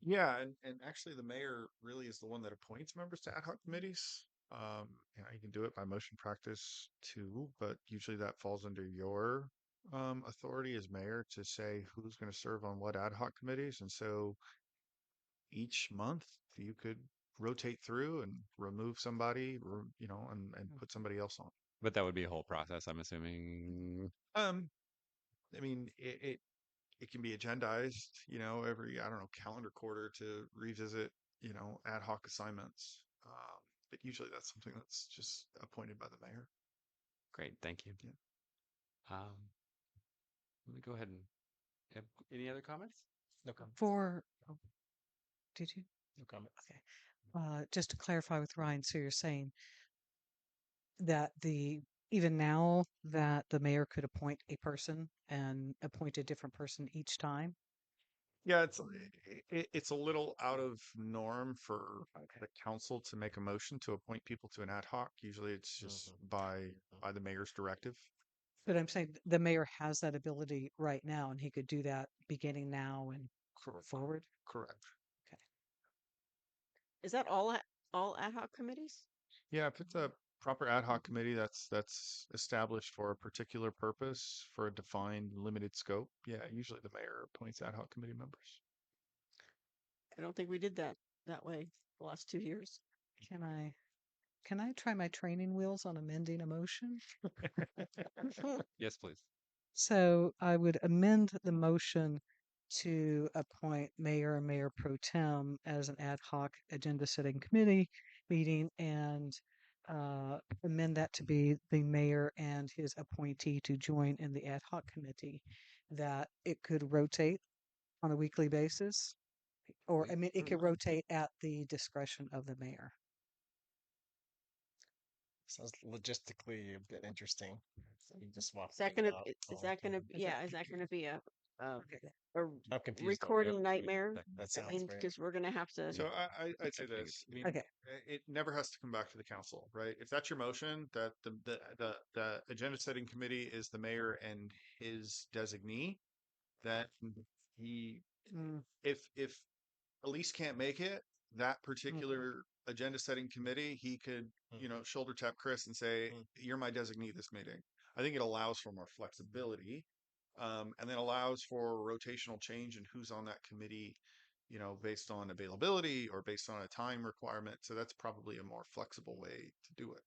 Yeah, and actually the mayor really is the one that appoints members to ad hoc committees. You can do it by motion practice too, but usually that falls under your authority as mayor to say who's going to serve on what ad hoc committees. And so each month you could rotate through and remove somebody, and put somebody else on. But that would be a whole process, I'm assuming. I mean, it can be agendized, every, I don't know, calendar quarter to revisit, ad hoc assignments. But usually that's something that's just appointed by the mayor. Great, thank you. Yeah. Let me go ahead and have any other comments? No comment. Did you? No comment. Okay. Just to clarify with Ryan, so you're saying that even now that the mayor could appoint a person and appoint a different person each time? Yeah, it's a little out of norm for the council to make a motion to appoint people to an ad hoc. Usually it's just by the mayor's directive. But I'm saying the mayor has that ability right now, and he could do that beginning now and forward. Correct. Okay. Is that all ad hoc committees? Yeah, if it's a proper ad hoc committee that's established for a particular purpose for a defined limited scope, yeah, usually the mayor appoints ad hoc committee members. I don't think we did that way the last 2 years. Can I try my training wheels on amending a motion? Yes, please. So I would amend the motion to appoint mayor and mayor pro tem as an ad hoc agenda setting committee meeting and amend that to be the mayor and his appointee to join in the ad hoc committee, that it could rotate on a weekly basis, or I mean, it could rotate at the discretion of the mayor. Sounds logistically a bit interesting. So you just swap Is that things gonna out is all that the gonna time. yeah, is that gonna be a I'm confused. recording nightmare? That I sounds mean, great. because we're gonna have to. So I'd say this. I mean, Okay. it never has to come back to the council, right? If that's your motion, that the agenda setting committee is the mayor and his designee, that he, if Elise can't make it, that particular agenda setting committee, he could, shoulder tap Chris and say, "You're my designee this meeting." I think it allows for more flexibility, and then allows for rotational change in who's on that committee, based on availability or based on a time requirement. So that's probably a more flexible way to do it.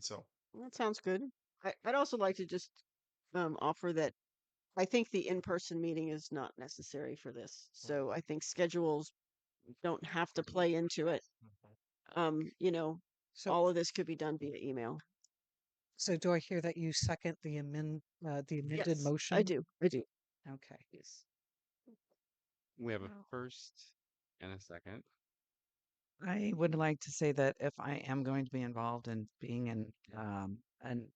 So That sounds good. I'd also like to just offer that I think the in-person meeting is not necessary for this. So I think schedules don't have to play into it. So, all of this could be done via email. so do I hear that you second the amended Yes, motion? I do. Okay. Yes. We have a first and a second. I would like to say that if I am going to be involved in being an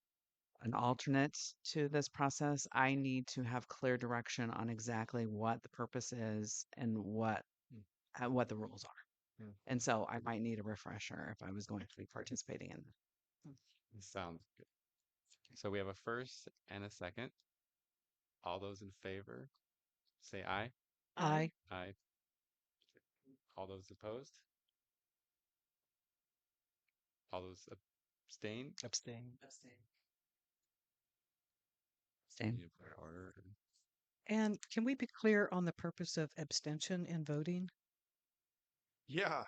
alternate to this process, I need to have clear direction on exactly what the purpose is and what the rules are. And so I might need a refresher if I was going to be participating in that. Sounds good. So we have a first and a second. All those in favor, say aye. Aye. Aye. All those opposed? All those abstain? Abstain. Abstain. Need to put order. And can we be clear on the purpose of abstention in voting? yeah,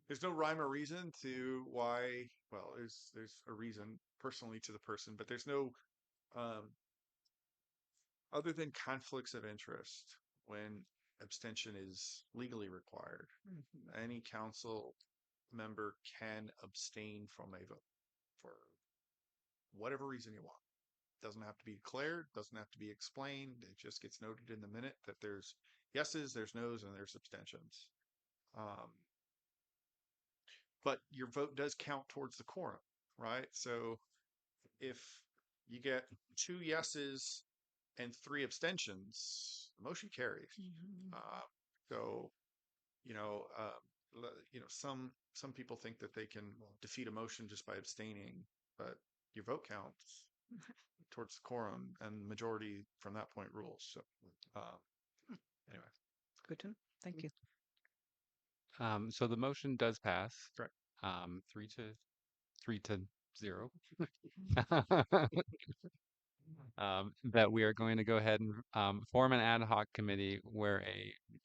there's no rhyme or reason to why. Well, there's a reason personally to the person, but there's no other than conflicts of interest when abstention is legally required. Any council member can abstain from a vote for whatever reason you want. Doesn't have to be declared, doesn't have to be explained. It just gets noted in the minute that there's yeses, there's nos, and there's abstentions. But your vote does count towards the quorum, right? So if you get 2 yeses and 3 abstentions, the motion carries. So, some people think that they can defeat a motion just by abstaining, but your vote counts towards the quorum, and majority from that point rules. So, anyway, Good to know. Thank you. So the motion does pass. Correct. 3 to 0. That we are going to go ahead and form an ad hoc committee where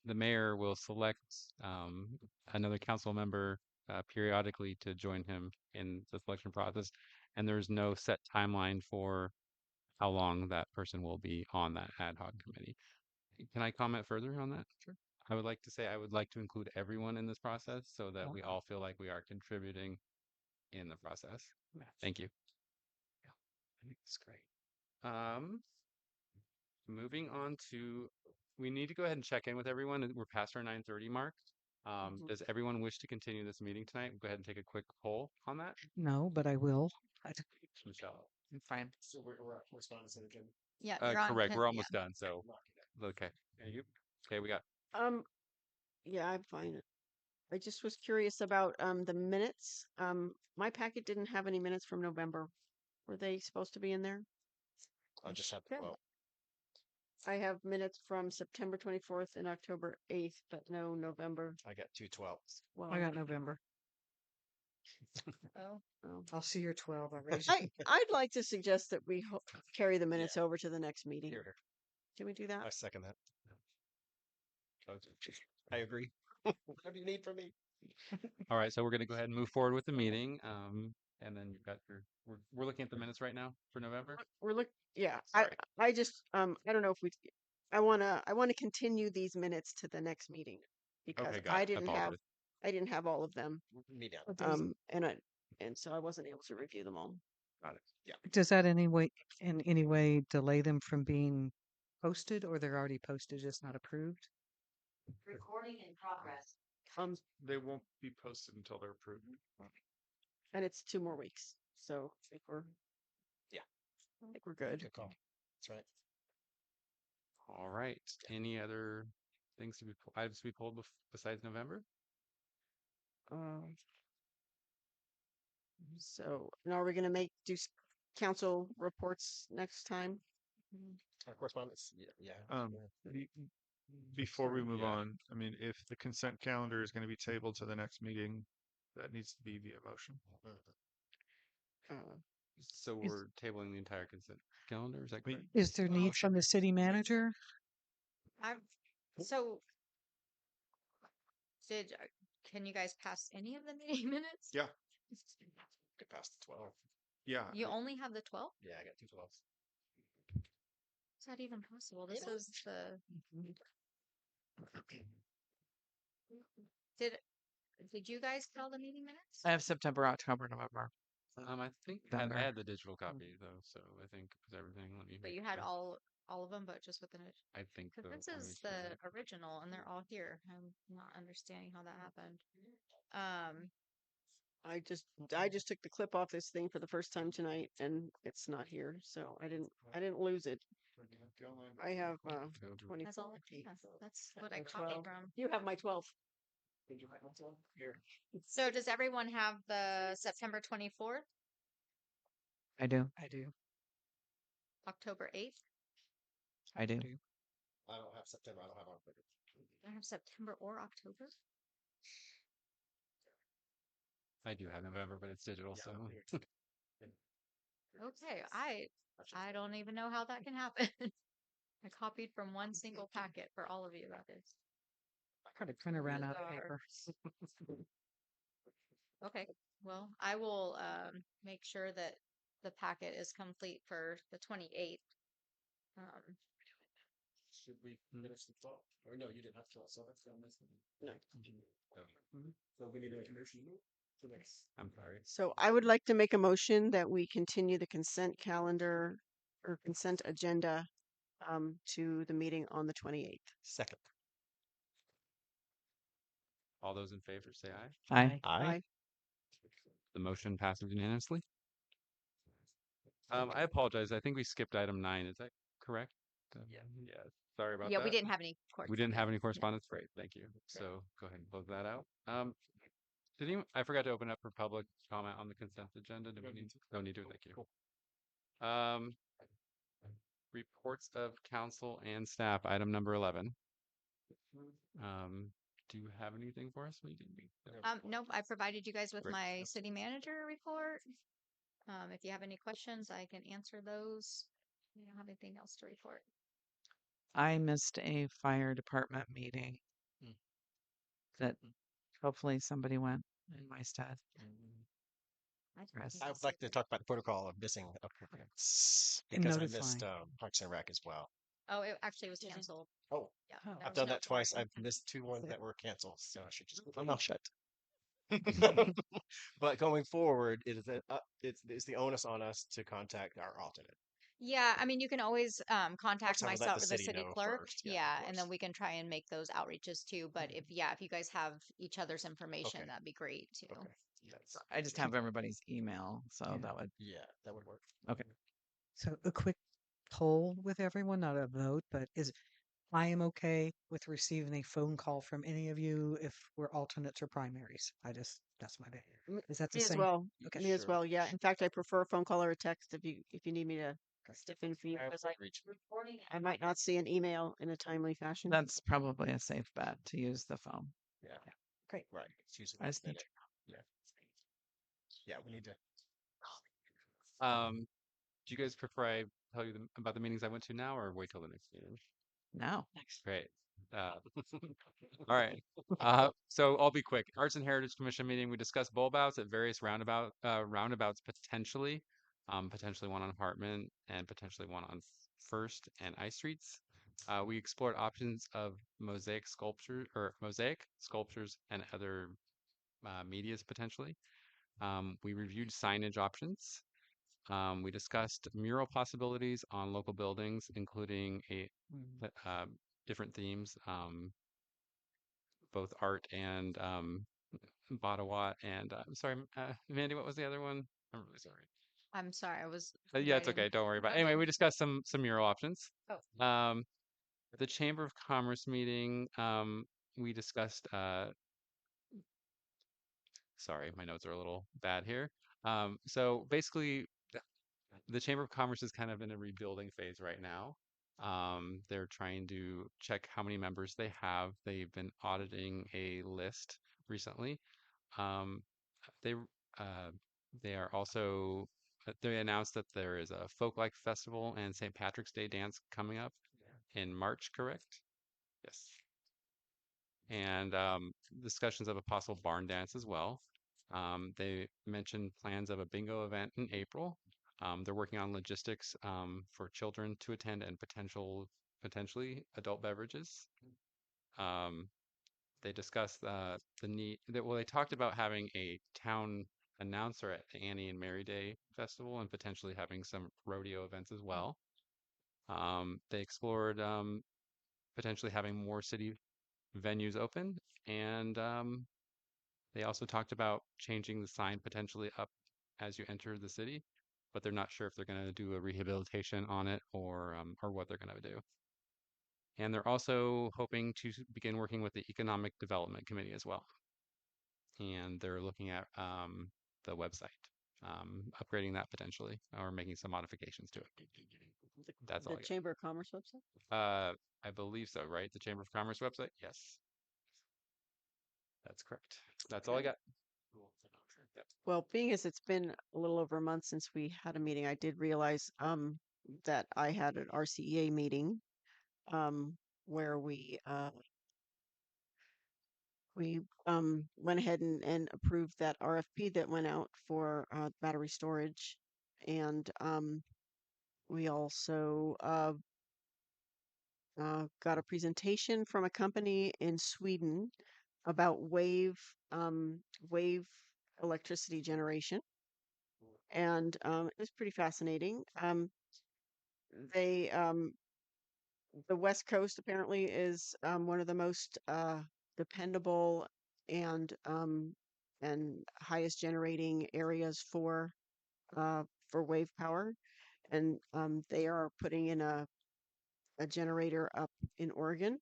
the mayor will select another council member periodically to join him in the selection process. And there's no set timeline for how long that person will be on that ad hoc committee. Can I comment further on that? Sure. I would like to say I would like to include everyone in this process so that we all feel like we are contributing in the process. Thank you. I think it's great. Moving on to, we need to go ahead and check in with everyone. We're past our 9:30 mark. Does everyone wish to continue this meeting tonight? Go ahead and take a quick poll on that. No, but I will. Michelle. I'm fine. So we're at correspondence and agenda. Yeah, you're on. Correct. We're Yeah. almost done. So, okay. And you? Okay, we got. Yeah, I'm fine. I just was curious about the minutes. My packet didn't have any minutes from November. Were they supposed to be in there? I'll just have Yeah. 12. I have minutes from September 24th and October 8th, but no November. I got 2 12s. Well, I got November. Oh, I'll see your 12. I'll raise I'd like to suggest that we carry the minutes over to the next meeting. Here. Can we do that? I second that. I agree. What do you need from me? All right, so we're going to go ahead and move forward with the meeting. And then you've got we're looking at the minutes right now for November. Yeah. Sorry. I just I don't know if I wanna continue these minutes to the next meeting because Okay, got it. Apologize. I didn't have all of them. Me down. And so I wasn't able to review them all. Got it. Yeah. Does that in any way delay them from being posted, or they're already posted, just not approved? Recording in progress. They won't be posted until they're approved. And it's 2 more weeks. So I think we're good. Good call. That's right. All right. Any other things items to be pulled besides November? So now are we gonna do council reports next time? Our correspondence. Yeah. Before we move Yeah. on, I mean, if the consent calendar is going to be tabled to the next meeting, that needs to be via motion. So we're tabling the entire consent calendar. Is that correct? Is there need from the city manager? so can you guys pass any of the meeting minutes? Yeah. Get past the 12. Yeah. You only have the 12? Yeah, I got 2 12s. Is that even possible? This is the. Did you guys tell the meeting minutes? I have September, October, November. I think I had the digital copy though, so I think it was everything. Let me But make you had sure. all of them, but just with an. I think so. Because this Let me is check the it. original, and they're all here. I'm not understanding how that happened. I just took the clip off this thing for the first time tonight and it's not here. So I didn't lose it. I have 24. That's all. Yeah, that's what I Or copied 12. from. You have my 12. Here. So does everyone have the September 24th, I do. I do. October 8th? I do. I don't have September. I don't have October. I don't have September or October. I do have November, but it's digital, so Okay, I don't even know how that can happen. I copied from one single packet for all of you. That is. The printer ran out of paper. Okay, well, I will make sure that the packet is complete for the 28th. Should we finish the 12? Or no, you didn't have 12, so that's going to No. So we need a motion for next. I'm sorry. So I would like to make a motion that we continue the consent calendar or consent agenda to the meeting on the 28th. Second. All those in favor say aye. Aye. Aye. The motion passes unanimously. I apologize. I think we skipped item 9. Is that correct? Yeah. Yeah. Sorry about Yeah, that. we didn't have any. We didn't have any correspondence. Great. Thank you. So go ahead and close that out. I forgot to open up for public comment on the consent agenda. Do we need to? No need to. Thank you. Reports of council and staff. Item number 11. Do you have anything for us? No, I provided you guys with Great. my city manager report. If you have any questions, I can answer those. I don't have anything else to report. I missed a fire department meeting that hopefully somebody went in my stead. Chris. I would like to talk about the protocol of missing appointments And because I missed notifying. Parks and Rec as well. Oh, it actually was canceled. Oh, Yeah, Oh. there I've was done no that twice. quorum. I've missed two ones Yeah. that were canceled, so I should just keep my mouth shut. But going forward, it's the onus on us to contact our alternate. Yeah, I mean, you can always contact I would let myself the or the city city know clerk. first. Yeah, Yeah, of and then course. we can try and make those outreaches too. But if you guys have each other's information, Okay. that'd be great too. Okay. That's, I just have everybody's email, so Yeah. that would. yeah, that would work. Okay. So a quick poll with everyone, not a vote, but I am okay with receiving a phone call from any of you if we're alternates or primaries. That's my day. Is that the Me as same? well. Okay. Me as Sure. well. Yeah. In fact, I prefer a phone call or a text if you need me to step in for you, because I might not see an email in a timely fashion. That's probably a safe bet to use the phone. Yeah. Great. Right. It's usually I last just need minute. Yeah. Yeah, we need to. Do you guys prefer I tell you about the meetings I went to now, or wait till the next meeting? now. Great. All right. So I'll be quick. Arts and Heritage Commission meeting. We discussed bulbouts at various roundabouts potentially, potentially one on Hartman and potentially one on First and I Streets. We explored options of mosaic sculptures and other medias potentially. We reviewed signage options. We discussed mural possibilities on local buildings, including different themes, both art and Botawat and sorry, Mandy, what was the other one? I'm really sorry. I'm sorry, I was Yeah, it's writing. okay. Don't worry about it. Okay. Anyway, we discussed some mural options. Oh. The Chamber of Commerce meeting, we discussed sorry, my notes are a little bad here. So basically, the Chamber of Commerce is kind of in a rebuilding phase right now. They're trying to check how many members they have. They've been auditing a list recently. Um, they uh, they are also they announced that there is a Folklife Festival and St. Patrick's Day dance coming up in March, correct? Yes. And discussions of a possible barn dance as well. They mentioned plans of a bingo event in April. They're working on logistics for children to attend and potentially adult beverages. Um, they discussed the need that well, they talked about having a town announcer at the Annie and Mary Day Festival and potentially having some rodeo events as well. They explored potentially having more city venues open, and they also talked about changing the sign potentially up as you enter the city, but they're not sure if they're going to do a rehabilitation on it or what they're going to do. And they're also hoping to begin working with the Economic Development Committee as well. And they're looking at the website, upgrading that potentially, or making some modifications to it. That's all The I got. Chamber of Commerce website? I believe so, right? The Chamber of Commerce website? Yes. That's correct. That's all I got. Yep. Well, being as it's been a little over a month since we had a meeting, I did realize that I had an RCEA meeting where we went ahead and approved that RFP that went out for battery storage, and we also got a presentation from a company in Sweden about wave electricity generation, and it was pretty fascinating. They The West Coast apparently is one of the most dependable and highest generating areas for wave power, and they are putting in a generator up in Oregon,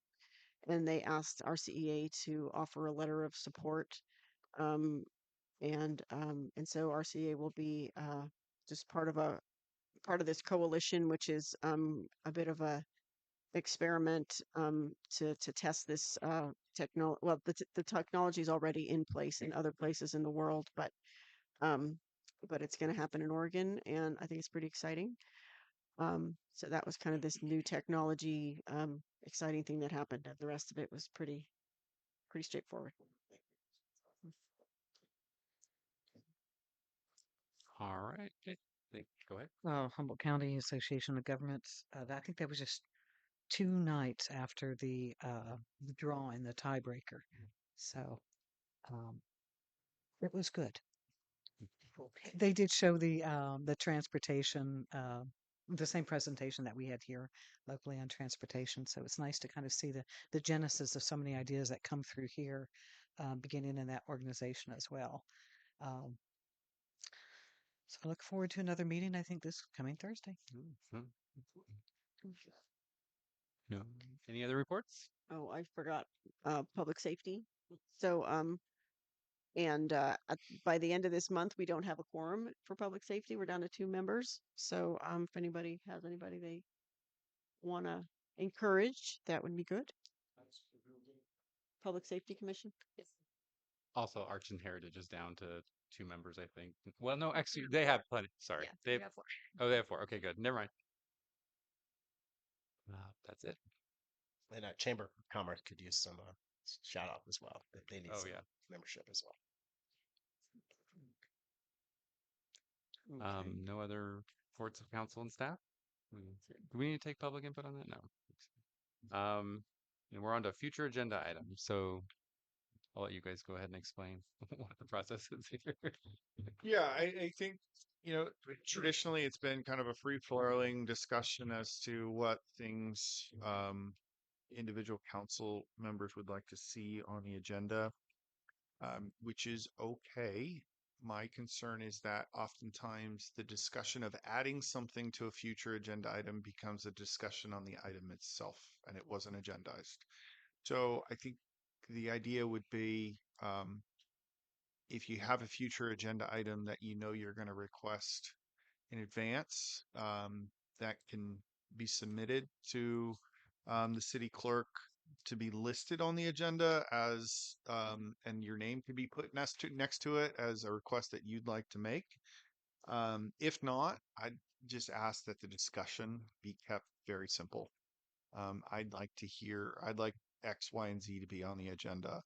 and they asked RCEA to offer a letter of support, um, and so RCEA will be just part of this coalition, which is a bit of a experiment to test this technology. Well, the technology is already in place in other places in the world, but um, but it's going to happen in Oregon, and I think it's pretty exciting. So that was kind of this new technology, exciting thing that happened, and the rest of it was pretty straightforward. All right. Okay. Go ahead. Humboldt County Association of Governments. I think that was just 2 nights after the drawing, the tiebreaker. So um, it was good. They did show the transportation, the same presentation that we had here locally on transportation. So it's nice to kind of see the genesis of so many ideas that come through here, beginning in that organization as well. Um, so I look forward to another meeting. I think this coming Thursday. Mhm. No. Any other reports? Oh, I forgot, public safety. So, and by the end of this month, we don't have a quorum for public safety. We're down to 2 members. So, if anybody has anybody they want to encourage, that would be good. Public Safety Commission. Also, Arts and Heritage is down to 2 members, I think. Well, no, actually, they have plenty. Sorry. Yeah, They we have, have 4. oh, they have 4. Okay, good. Never mind. That's it. And Chamber of Commerce could use some shout out as well. They need Oh, some yeah. membership as well. Okay. No other reports of council and staff? Do we need to take public input on that? No. And we're on to future agenda items. So I'll let you guys go ahead and explain what the process is here. Yeah, I think, traditionally it's been kind of a free flowing discussion as to what things individual council members would like to see on the agenda, which is okay. My concern is that oftentimes the discussion of adding something to a future agenda item becomes a discussion on the item itself, and it wasn't agendized. So I think the idea would be, if you have a future agenda item that you're going to request in advance, that can be submitted to the city clerk to be listed on the agenda as, and your name could be put next to it as a request that you'd like to make. If not, I'd just ask that the discussion be kept very simple. I'd like X, Y, and Z to be on the agenda.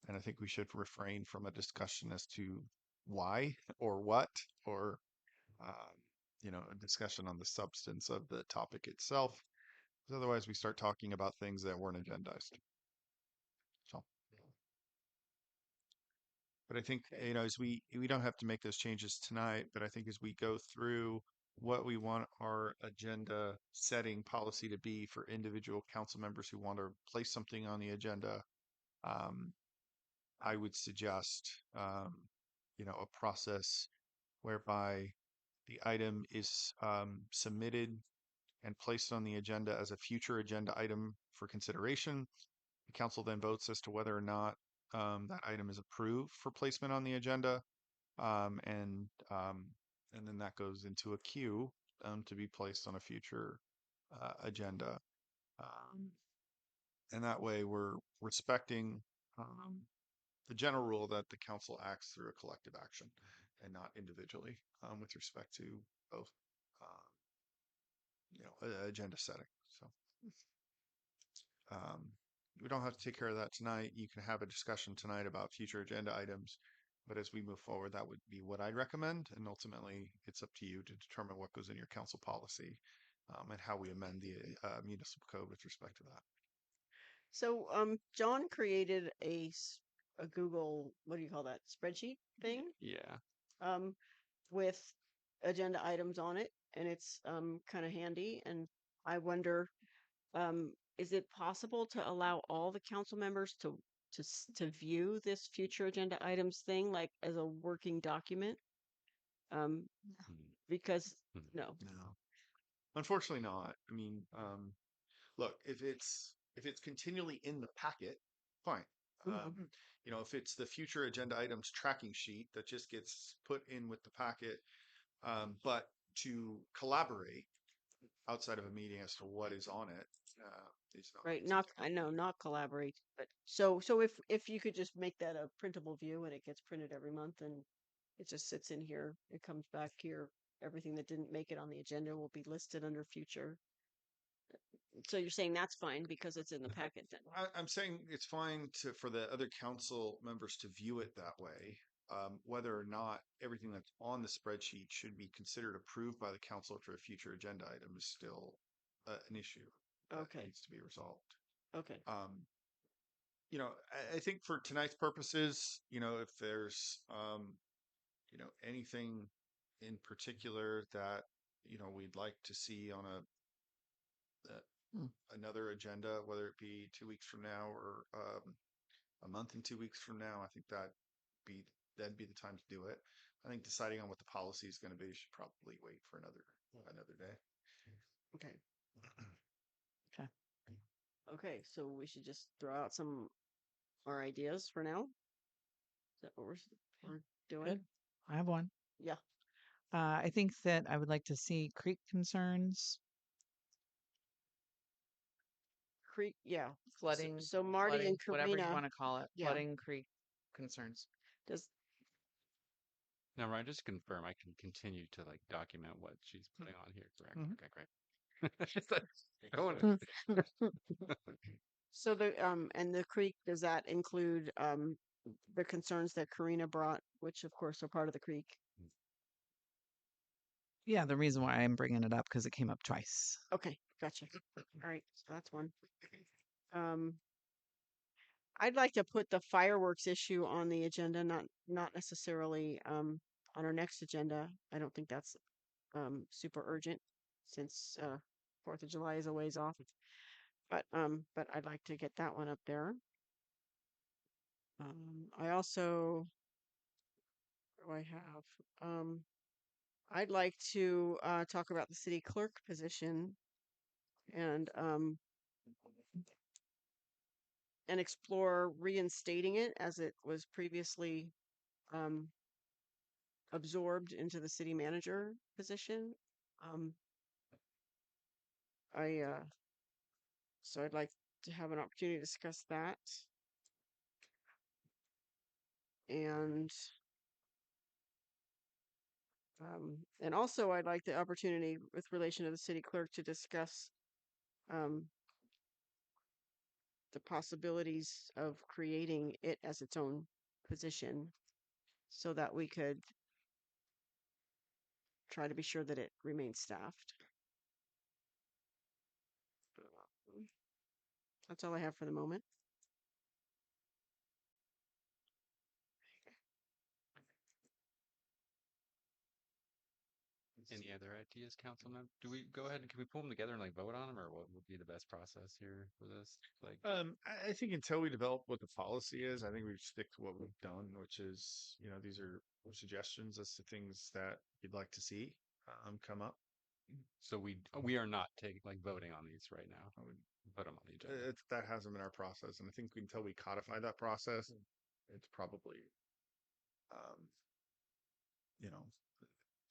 And I think we should refrain from a discussion as to why or what, or, a discussion on the substance of the topic itself. Because otherwise we start talking about things that weren't agendized. So, but I think, as we don't have to make those changes tonight, but I think as we go through what we want our agenda setting policy to be for individual council members who want to place something on the agenda, I would suggest, a process whereby the item is submitted and placed on the agenda as a future agenda item for consideration. The council then votes as to whether or not that item is approved for placement on the agenda, and then that goes into a queue to be placed on a future agenda. And that way, we're respecting the general rule that the council acts through a collective action and not individually, with respect to both, agenda setting. So, we don't have to take care of that tonight. You can have a discussion tonight about future agenda items, but as we move forward, that would be what I'd recommend. And ultimately, it's up to you to determine what goes in your council policy, and how we amend the municipal code with respect to that. So, John created a Google, what do you call that, spreadsheet thing, Yeah. with agenda items on it, and it's kind of handy. And I wonder, is it possible to allow all the council members to view this future agenda items thing like as a working document? Because no. No, unfortunately not. I mean, look, if it's continually in the packet, fine. Mhm. If it's the future agenda items tracking sheet that just gets put in with the packet, but to collaborate outside of a meeting as to what is on it, is not Right, not I know, not collaborate, but so if you could just make that a printable view and it gets printed every month, and It just sits in here. It comes back here. Everything that didn't make it on the agenda will be listed under future. So you're saying that's fine because it's in the packet then? I'm saying it's fine for the other council members to view it that way. Whether or not everything that's on the spreadsheet should be considered approved by the council for a future agenda item is still an issue that Okay. needs to be resolved. Okay. I think for tonight's purposes, if there's, anything in particular that, we'd like to see on another agenda, whether it be 2 weeks from now or a month and 2 weeks from now, I think that'd be the time to do it. I think deciding on what the policy is going to be should probably wait for another day. Okay. Okay. Okay. So we should just throw out our ideas for now. Is that what we're doing? Good. I have one. Yeah. I think that I would like to see creek concerns, Creek. Yeah. flooding, So Marty flooding, and whatever you Karina. want to call it, Yeah. flooding creek concerns. Does Now, Ryan, just to confirm, I can continue to like document what she's putting on here, correct? Mhm. Okay, great. Just that- I wanna- so and the creek, does that include the concerns that Karina brought, which of course are part of the creek? Yeah, the reason why I'm bringing it up because it came up twice. Okay, gotcha. All right, so that's one. I'd like to put the fireworks issue on the agenda, not necessarily on our next agenda. I don't think that's super urgent since 4th of July is a ways off. But I'd like to get that one up there. I also, what do I have? I'd like to talk about the city clerk position and explore reinstating it as it was previously absorbed into the city manager position. So I'd like to have an opportunity to discuss that. And also I'd like the opportunity with relation to the city clerk to discuss the possibilities of creating it as its own position so that we could try to be sure that it remains staffed. That's all I have for the moment. Any other ideas, Councilman? Do we go ahead and can we pull them together and like vote on them, or what would be the best process here for this? Like, I think until we develop what the policy is, I think we stick to what we've done, which is, these are suggestions as to things that you'd like to see come up. so we are not taking like voting on these right now. I would Put them on the agenda. that hasn't been our process, and I think until we codify that process, it's probably,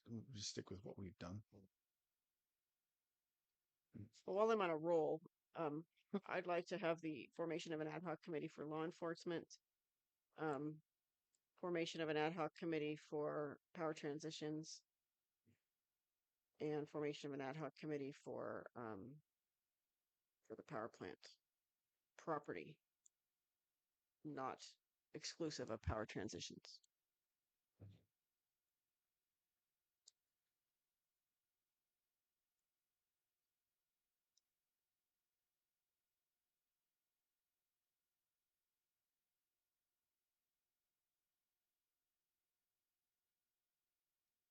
we just stick with what we've done. Well, while I'm on a roll, I'd like to have the formation of an ad hoc committee for law enforcement, formation of an ad hoc committee for power transitions, and formation of an ad hoc committee for the power plant property, not exclusive of power transitions.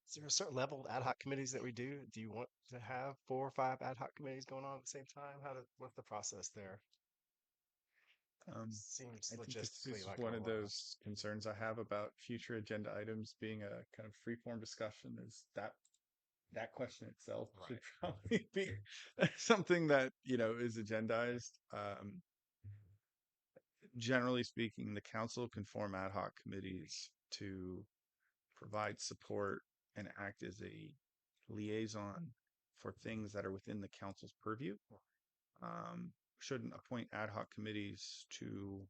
Is there a certain level of ad hoc committees that we do? Do you want to have 4 or 5 ad hoc committees going on at the same time? What's the process there? Seems I think this logistically is like one a of lot. those concerns I have about future agenda items being a kind of free-form discussion is that question itself should probably be something that, is agendized. Generally speaking, the council can form ad hoc committees to provide support and act as a liaison for things that are within the council's purview. Shouldn't appoint ad hoc committees to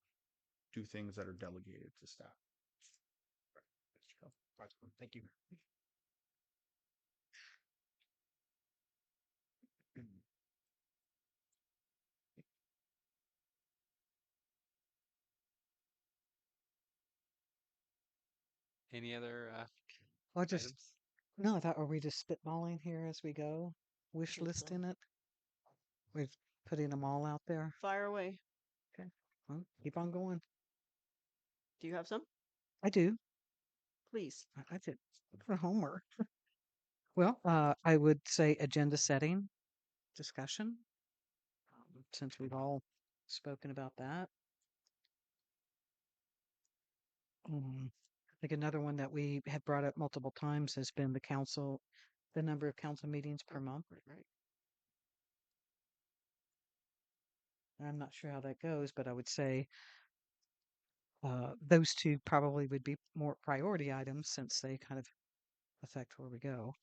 do things that are delegated to staff. Right, thank you. Any other Well, just items? no. I thought, are we just spitballing here as we go? Wish think so. listing it. We're putting them all out there. Fire away. Okay. Well, keep on going. Do you have some? I do. Please. I did for homework. Well, I would say agenda setting discussion, since we've all spoken about that. I think another one that we have brought up multiple times has been the number of council meetings per month. Right. I'm not sure how that goes, but I would say those two probably would be more priority items since they kind of affect where we go.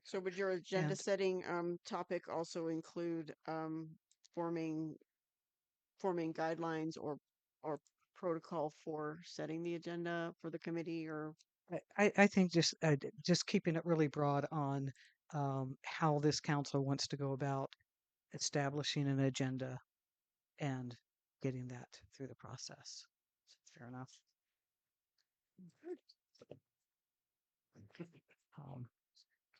So would your agenda And setting topic also include forming guidelines or protocol for setting the agenda for the committee or I think just keeping it really broad on how this council wants to go about establishing an agenda and getting that through the process. Fair enough. Um,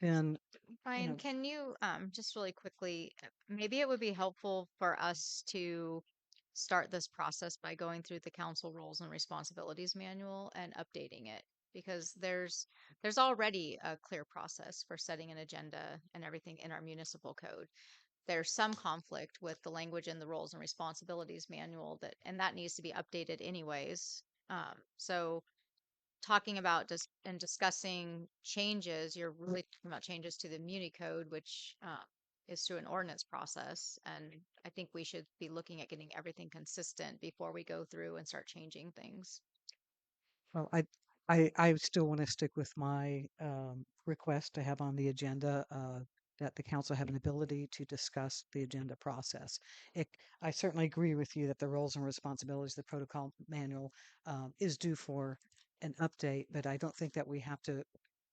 then Ryan, can you just really quickly, maybe it would be helpful for us to start this process by going through the council roles and responsibilities manual and updating it because there's already a clear process for setting an agenda and everything in our municipal code. There's some conflict with the language in the roles and responsibilities manual that needs to be updated anyways. So talking about and discussing changes, you're really talking about changes to the Muni Code, which is through an ordinance process. And I think we should be looking at getting everything consistent before we go through and start changing things. Well, I still want to stick with my request to have on the agenda that the council have an ability to discuss the agenda process. I certainly agree with you that the roles and responsibilities, the protocol manual, is due for an update, but I don't think that we have to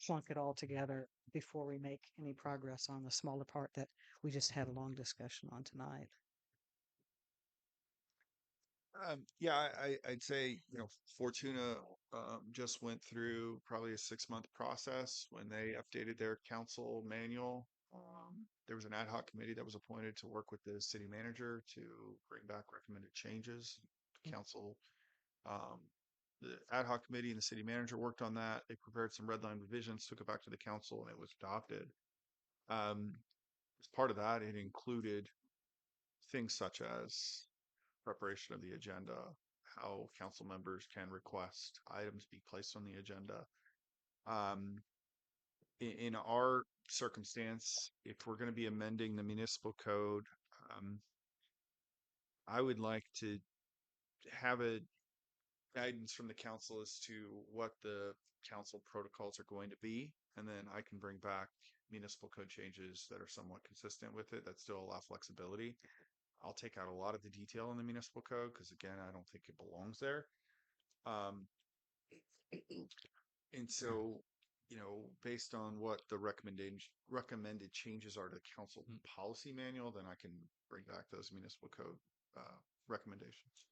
plunk it all together before we make any progress on the smaller part that we just had a long discussion on tonight. Yeah, I'd say, Fortuna just went through probably a 6-month process when they updated their council manual. There was an ad hoc committee that was appointed to work with the city manager to bring back recommended changes. Council, um, the ad hoc committee and the city manager worked on that. They prepared some red line revisions, took it back to the council, and it was adopted. As part of that, it included things such as preparation of the agenda, how council members can request items be placed on the agenda. In our circumstance, if we're going to be amending the municipal code, I would like to have a guidance from the council as to what the council protocols are going to be, and then I can bring back municipal code changes that are somewhat consistent with it that still allow flexibility. I'll take out a lot of the detail in the municipal code because again, I don't think it belongs there. And so, based on what the recommended changes are to the council policy manual, then I can bring back those municipal code recommendations.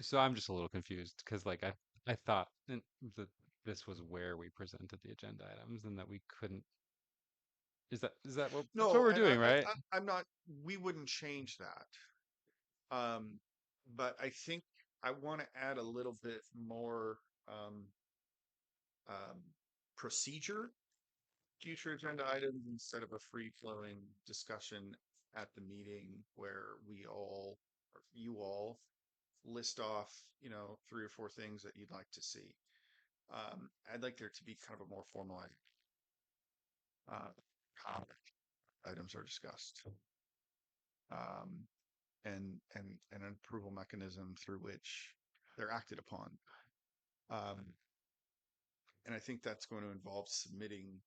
So I'm just a little confused because like I thought that this was where we presented the agenda items and that we couldn't. Is that what that's what No, we're and doing, right? I'm not. We wouldn't change that. But I think I want to add a little bit more um, um, procedure future agenda items instead of a free flowing discussion at the meeting where or you all list off, 3 or 4 things that you'd like to see. I'd like there to be kind of a more formalized how items are discussed. And an approval mechanism through which they're acted upon. And I think that's going to involve submitting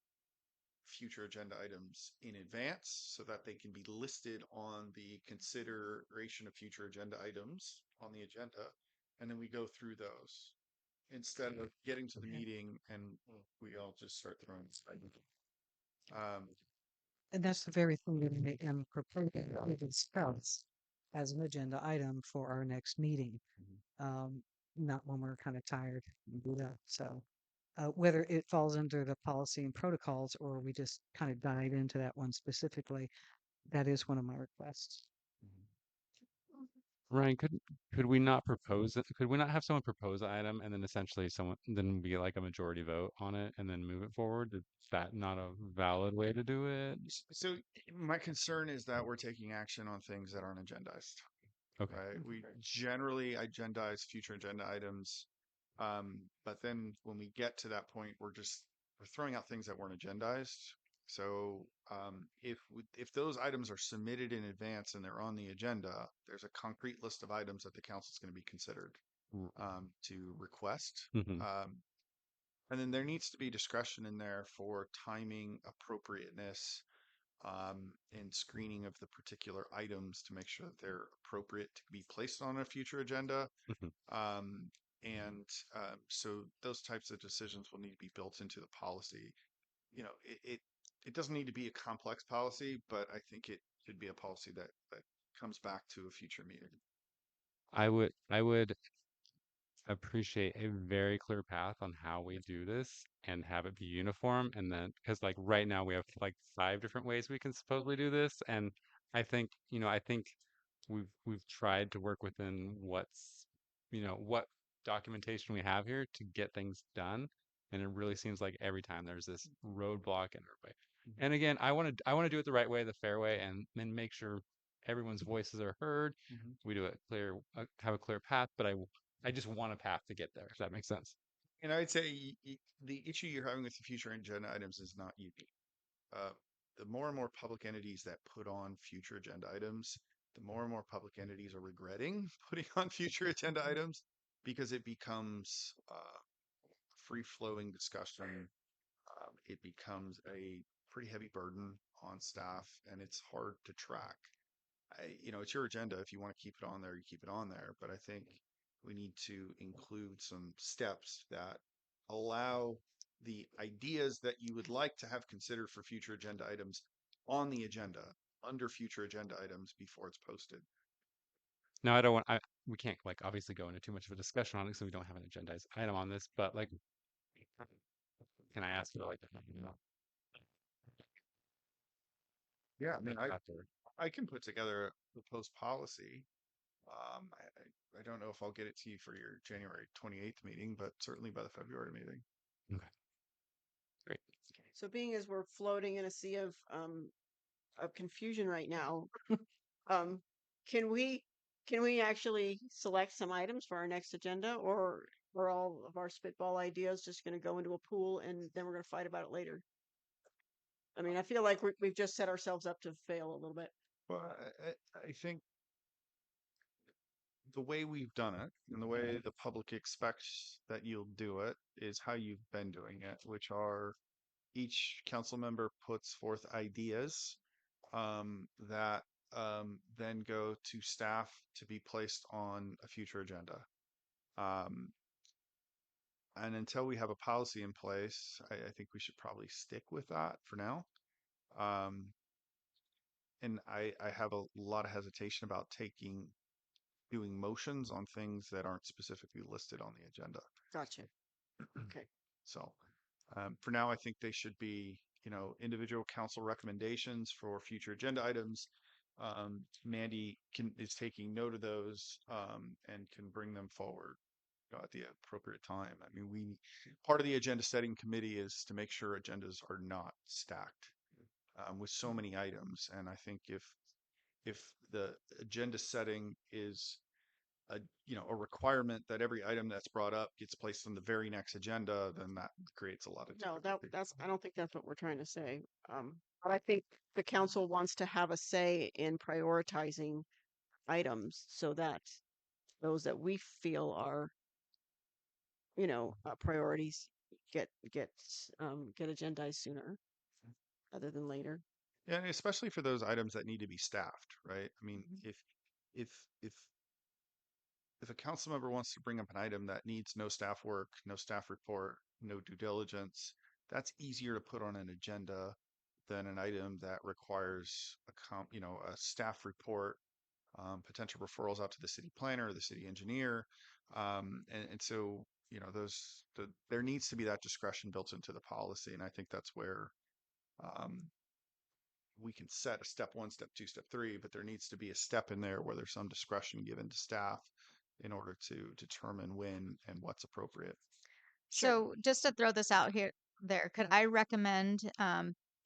future agenda items in advance so that they can be listed on the consideration of future agenda items on the agenda, and then we go through those instead of getting to the meeting and we all just start throwing stuff. And that's the very thing that I am proposing to discuss as an agenda item for our next meeting. Not when we're kind of tired and do that. So whether it falls under the policy and protocols or we just kind of dive into that one specifically, that is one of my requests. Ryan, could we not propose it? Could we not have someone propose an item and then essentially someone then be like a majority vote on it and then move it forward? Is that not a valid way to do it? So my concern is that we're taking action on things that aren't agendized. Okay. Right? We generally agendize future agenda items, but then when we get to that point, we're throwing out things that weren't agendized. So if those items are submitted in advance and they're on the agenda, there's a concrete list of items that the council is going to be considered to request. Mm-hmm. And then there needs to be discretion in there for timing, appropriateness, and screening of the particular items to make sure that they're appropriate to be placed on a future agenda. So those types of decisions will need to be built into the policy. You know, it doesn't need to be a complex policy, but I think it should be a policy that comes back to a future meeting. I would appreciate a very clear path on how we do this and have it be uniform. And then, because like right now we have like 5 different ways we can supposedly do this. And I think, I think we've tried to work within what documentation we have here to get things done. And it really seems like every time there's this roadblock in our way. And again, I want to do it the right way, the fair way, and then make sure everyone's voices are heard. We do it clear, have a clear path, but I just want a path to get there, if that makes sense. And I'd say the issue you're having with the future agenda items is not unique. The more and more public entities that put on future agenda items, the more and more public entities are regretting putting on future agenda items because it becomes free flowing discussion. It becomes a pretty heavy burden on staff and it's hard to track. It's your agenda. If you want to keep it on there, you keep it on there. But I think we need to include some steps that allow the ideas that you would like to have considered for future agenda items on the agenda under future agenda items before it's posted. Now, we can't like obviously go into too much of a discussion on it because we don't have an agendized item on this, but like, can I ask for like, Yeah, I mean, I can put together a proposed policy. I don't know if I'll get it to you for your January 28th meeting, but certainly by the February meeting. Okay. Great. So being as we're floating in a sea of confusion right now, can we actually select some items for our next agenda, or are all of our spitball ideas just going to go into a pool and then we're going to fight about it later? I mean, I feel like we've just set ourselves up to fail a little bit. Well, I think the way we've done it and the way the public expects that you'll do it is how you've been doing it, which are each council member puts forth ideas that then go to staff to be placed on a future agenda. And until we have a policy in place, I think we should probably stick with that for now. And I have a lot of hesitation about doing motions on things that aren't specifically listed on the agenda. Gotcha. Okay. So for now, I think they should be, individual council recommendations for future agenda items. Mandy is taking note of those and can bring them forward at the appropriate time. I mean, part of the agenda setting committee is to make sure agendas are not stacked with so many items. And I think if the agenda setting is a requirement that every item that's brought up gets placed on the very next agenda, then that creates a lot of No, difficulty. I don't think that's what we're trying to say. But I think the council wants to have a say in prioritizing items so that those that we feel are, priorities get agendized sooner rather than later. Yeah, and especially for those items that need to be staffed, right? I mean, if if a council member wants to bring up an item that needs no staff work, no staff report, no due diligence, that's easier to put on an agenda than an item that requires a staff report, potential referrals out to the city planner or the city engineer. And so, there needs to be that discretion built into the policy. And I think that's where, um, we can set a step one, step two, step three, but there needs to be a step in there where there's some discretion given to staff in order to determine when and what's appropriate. So just to throw this out here, could I recommend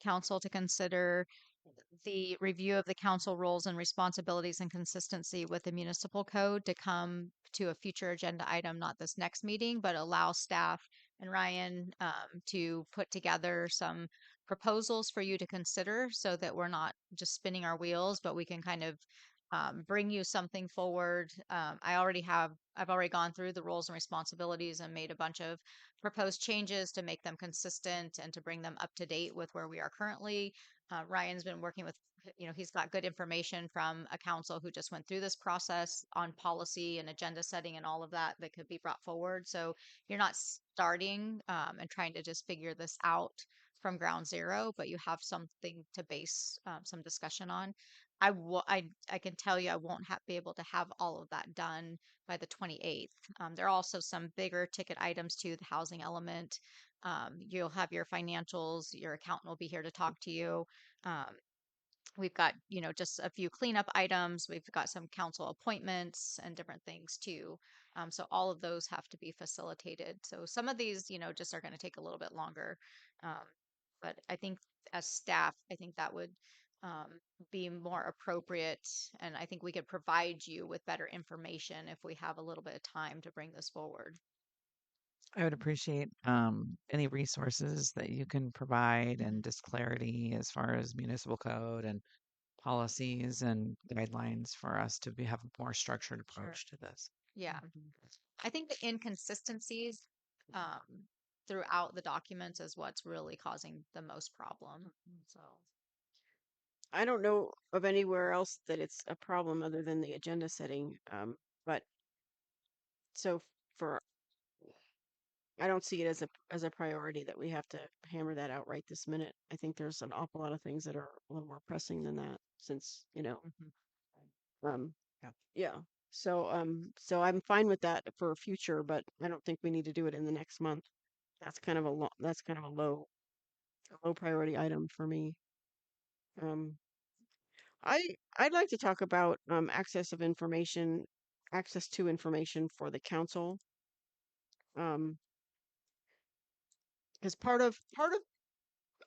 council to consider the review of the council roles and responsibilities and consistency with the municipal code to come to a future agenda item, not this next meeting, but allow staff and Ryan to put together some proposals for you to consider so that we're not just spinning our wheels, but we can kind of bring you something forward. I've already gone through the roles and responsibilities and made a bunch of proposed changes to make them consistent and to bring them up to date with where we are currently. Ryan's been working with, he's got good information from a council who just went through this process on policy and agenda setting and all of that that could be brought forward. So you're not starting and trying to just figure this out from ground zero, but you have something to base some discussion on. I can tell you I won't be able to have all of that done by the 28th. There are also some bigger ticket items too, the housing element. You'll have your financials, your accountant will be here to talk to you. We've got, just a few cleanup items. We've got some council appointments and different things too. So all of those have to be facilitated. So some of these, just are going to take a little bit longer. But I think as staff, I think that would be more appropriate. And I think we could provide you with better information if we have a little bit of time to bring this forward. I would appreciate any resources that you can provide and just clarity as far as municipal code and policies and guidelines for us to have a more structured Sure. approach to this. Yeah. I think the inconsistencies throughout the documents is what's really causing the most problem. So, I don't know of anywhere else that it's a problem other than the agenda setting. But so for I don't see it as a priority that we have to hammer that out right this minute. I think there's an awful lot of things that are a little more pressing than that since, um Yeah. yeah. So I'm fine with that for future, but I don't think we need to do it in the next month. That's kind of a low priority item for me. Um I'd like to talk about access to information for the council. Um because part of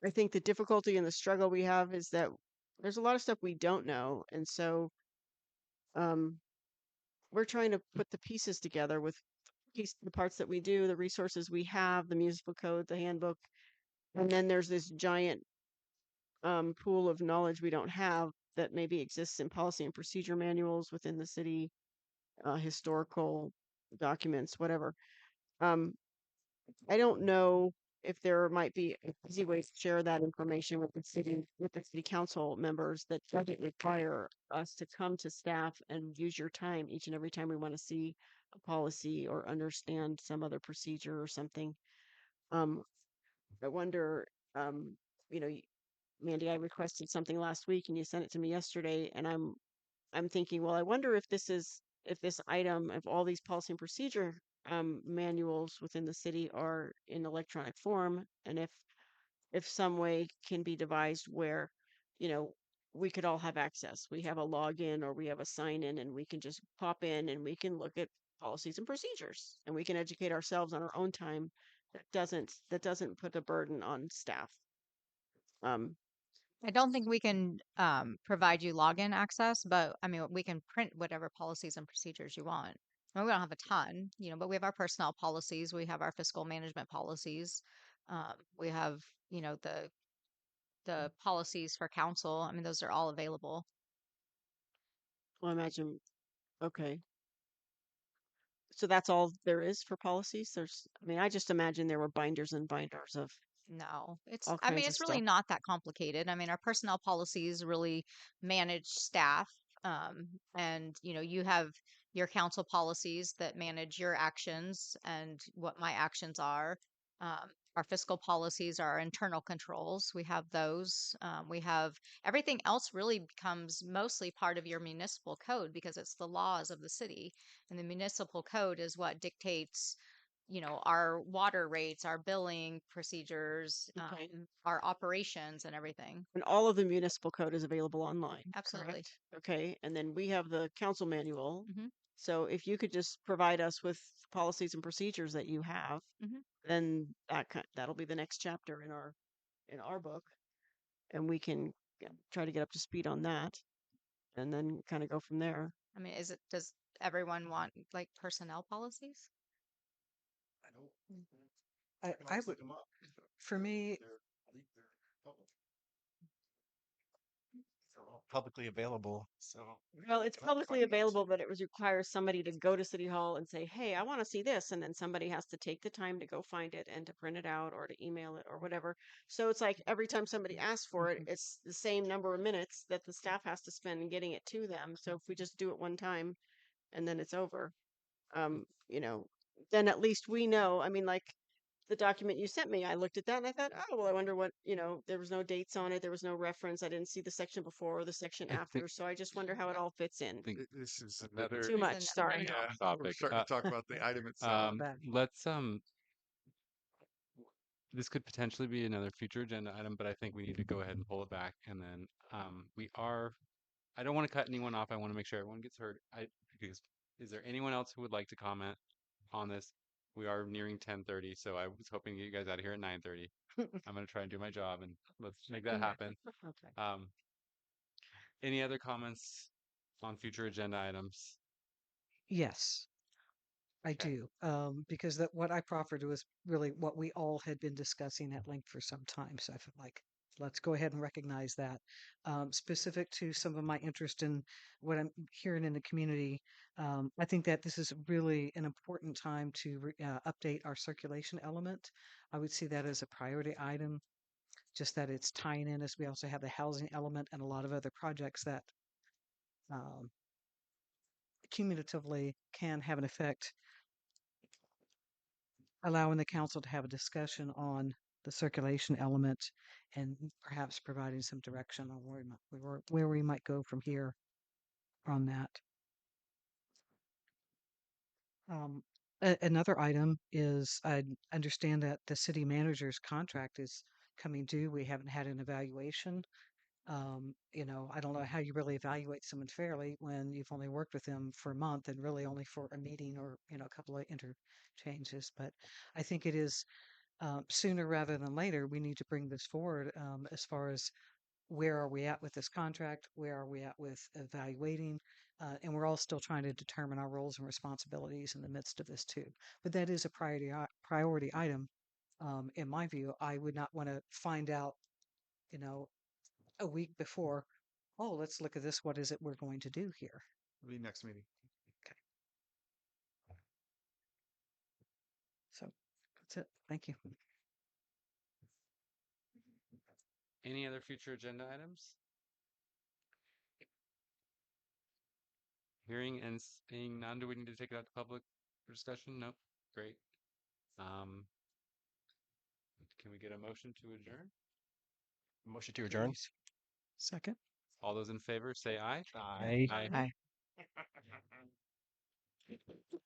I think the difficulty and the struggle we have is that there's a lot of stuff we don't know, and so um we're trying to put the pieces together with the parts that we do, the resources we have, the municipal code, the handbook, and then there's this giant pool of knowledge we don't have that maybe exists in policy and procedure manuals within the city, historical documents, whatever. Um, I don't know if there might be an easy way to share that information with the city council members that doesn't require us to come to staff and use your time each and every time we want to see a policy or understand some other procedure or something. Um, I wonder, um, you know, y- Mandy, I requested something last week and you sent it to me yesterday, and I'm thinking, well, I wonder if this item of all these policy and procedure manuals within the city are in electronic form, and if some way can be devised where, you know, we could all have access. We have a login or we have a sign in, and we can just pop in and we can look at policies and procedures, and we can educate ourselves on our own time. That doesn't put a burden on staff. Um, I don't think we can provide you login access, but I mean, we can print whatever policies and procedures you want. I mean, we don't have a ton, but we have our personnel policies, we have our fiscal management policies, we have, the policies for council. I mean, those are all available. well, imagine, okay. So that's all there is for policies? I mean, I just imagine there were binders and binders of No, all I mean, kinds of it's really stuff. not that complicated. I mean, our personnel policies really manage staff. And you have your council policies that manage your actions and what my actions are. Our fiscal policies are our internal controls. We have those. We have everything else really becomes mostly part of your municipal code because it's the laws of the city. And the municipal code is what dictates, our water rates, our billing procedures, Okay. our operations and everything. And all of the municipal code is available online. Absolutely. Correct? Okay. And then we have the council manual. Mhm. So if you could just provide us with policies and procedures that you have, Mhm. then that'll be the next chapter in our book, and we can try to get up to speed on that, and then kind of go from there. I mean, does everyone want like personnel policies? I would, for me, They're all publicly available, so. Well, it's Can I publicly find those? available, but it requires somebody to go to City Hall and say, "Hey, I want to see this," and then somebody has to take the time to go find it and to print it out or to email it or whatever. So it's like every time somebody asks for it, Mhm. it's the same number of minutes that the staff has to spend in getting it to them. So if we just do it one time and then it's over, um, you know, then at least we know. I mean, like the document you sent me, I looked at that and I thought, oh, well, I wonder what, there was no dates on it. There was no reference. I didn't see the section before or the section I after. So I just wonder how it all fits in. think This is th- another, Too There's much. Sorry. another yeah, we're topic. starting to talk about the item itself. Let's this could potentially be another future agenda item, but I think we need to go ahead and pull it back. And then I don't want to cut anyone off. I want to make sure everyone gets heard. Because is there anyone else who would like to comment on this? We are nearing 10:30, so I was hoping to get you guys out of here at 9:30. I'm gonna try and do my job and let's make that happen. Okay. Any other comments on future agenda items? Yes, I Okay. do. Because what I proffered was really what we all had been discussing at length for some time. So I felt like let's go ahead and recognize that. Specific to some of my interest in what I'm hearing in the community, I think that this is really an important time to update our circulation element. I would see that as a priority item, just that it's tying in as we also have the housing element and a lot of other projects that um, cumulatively can have an effect, allowing the council to have a discussion on the circulation element and perhaps providing some direction on where we might go from here on that. Another item is I understand that the city manager's contract is coming due. We haven't had an evaluation. I don't know how you really evaluate someone fairly when you've only worked with them for a month and really only for a meeting or, a couple of interchanges. But I think it is sooner rather than later, we need to bring this forward as far as where are we at with this contract? Where are we at with evaluating? And we're all still trying to determine our roles and responsibilities in the midst of this too. But that is a priority item. In my view, I would not want to find out, you know, a week before, oh, let's look at this. What is it we're going to do here? It'll be next meeting. Okay. So that's it. Thank you. Any other future agenda items? Hearing and seeing none, do we need to take it out to public for discussion? Nope. Great. Can we get a motion to adjourn? Motion to adjourn. Second. All those in favor say aye. Aye. Aye. Aye.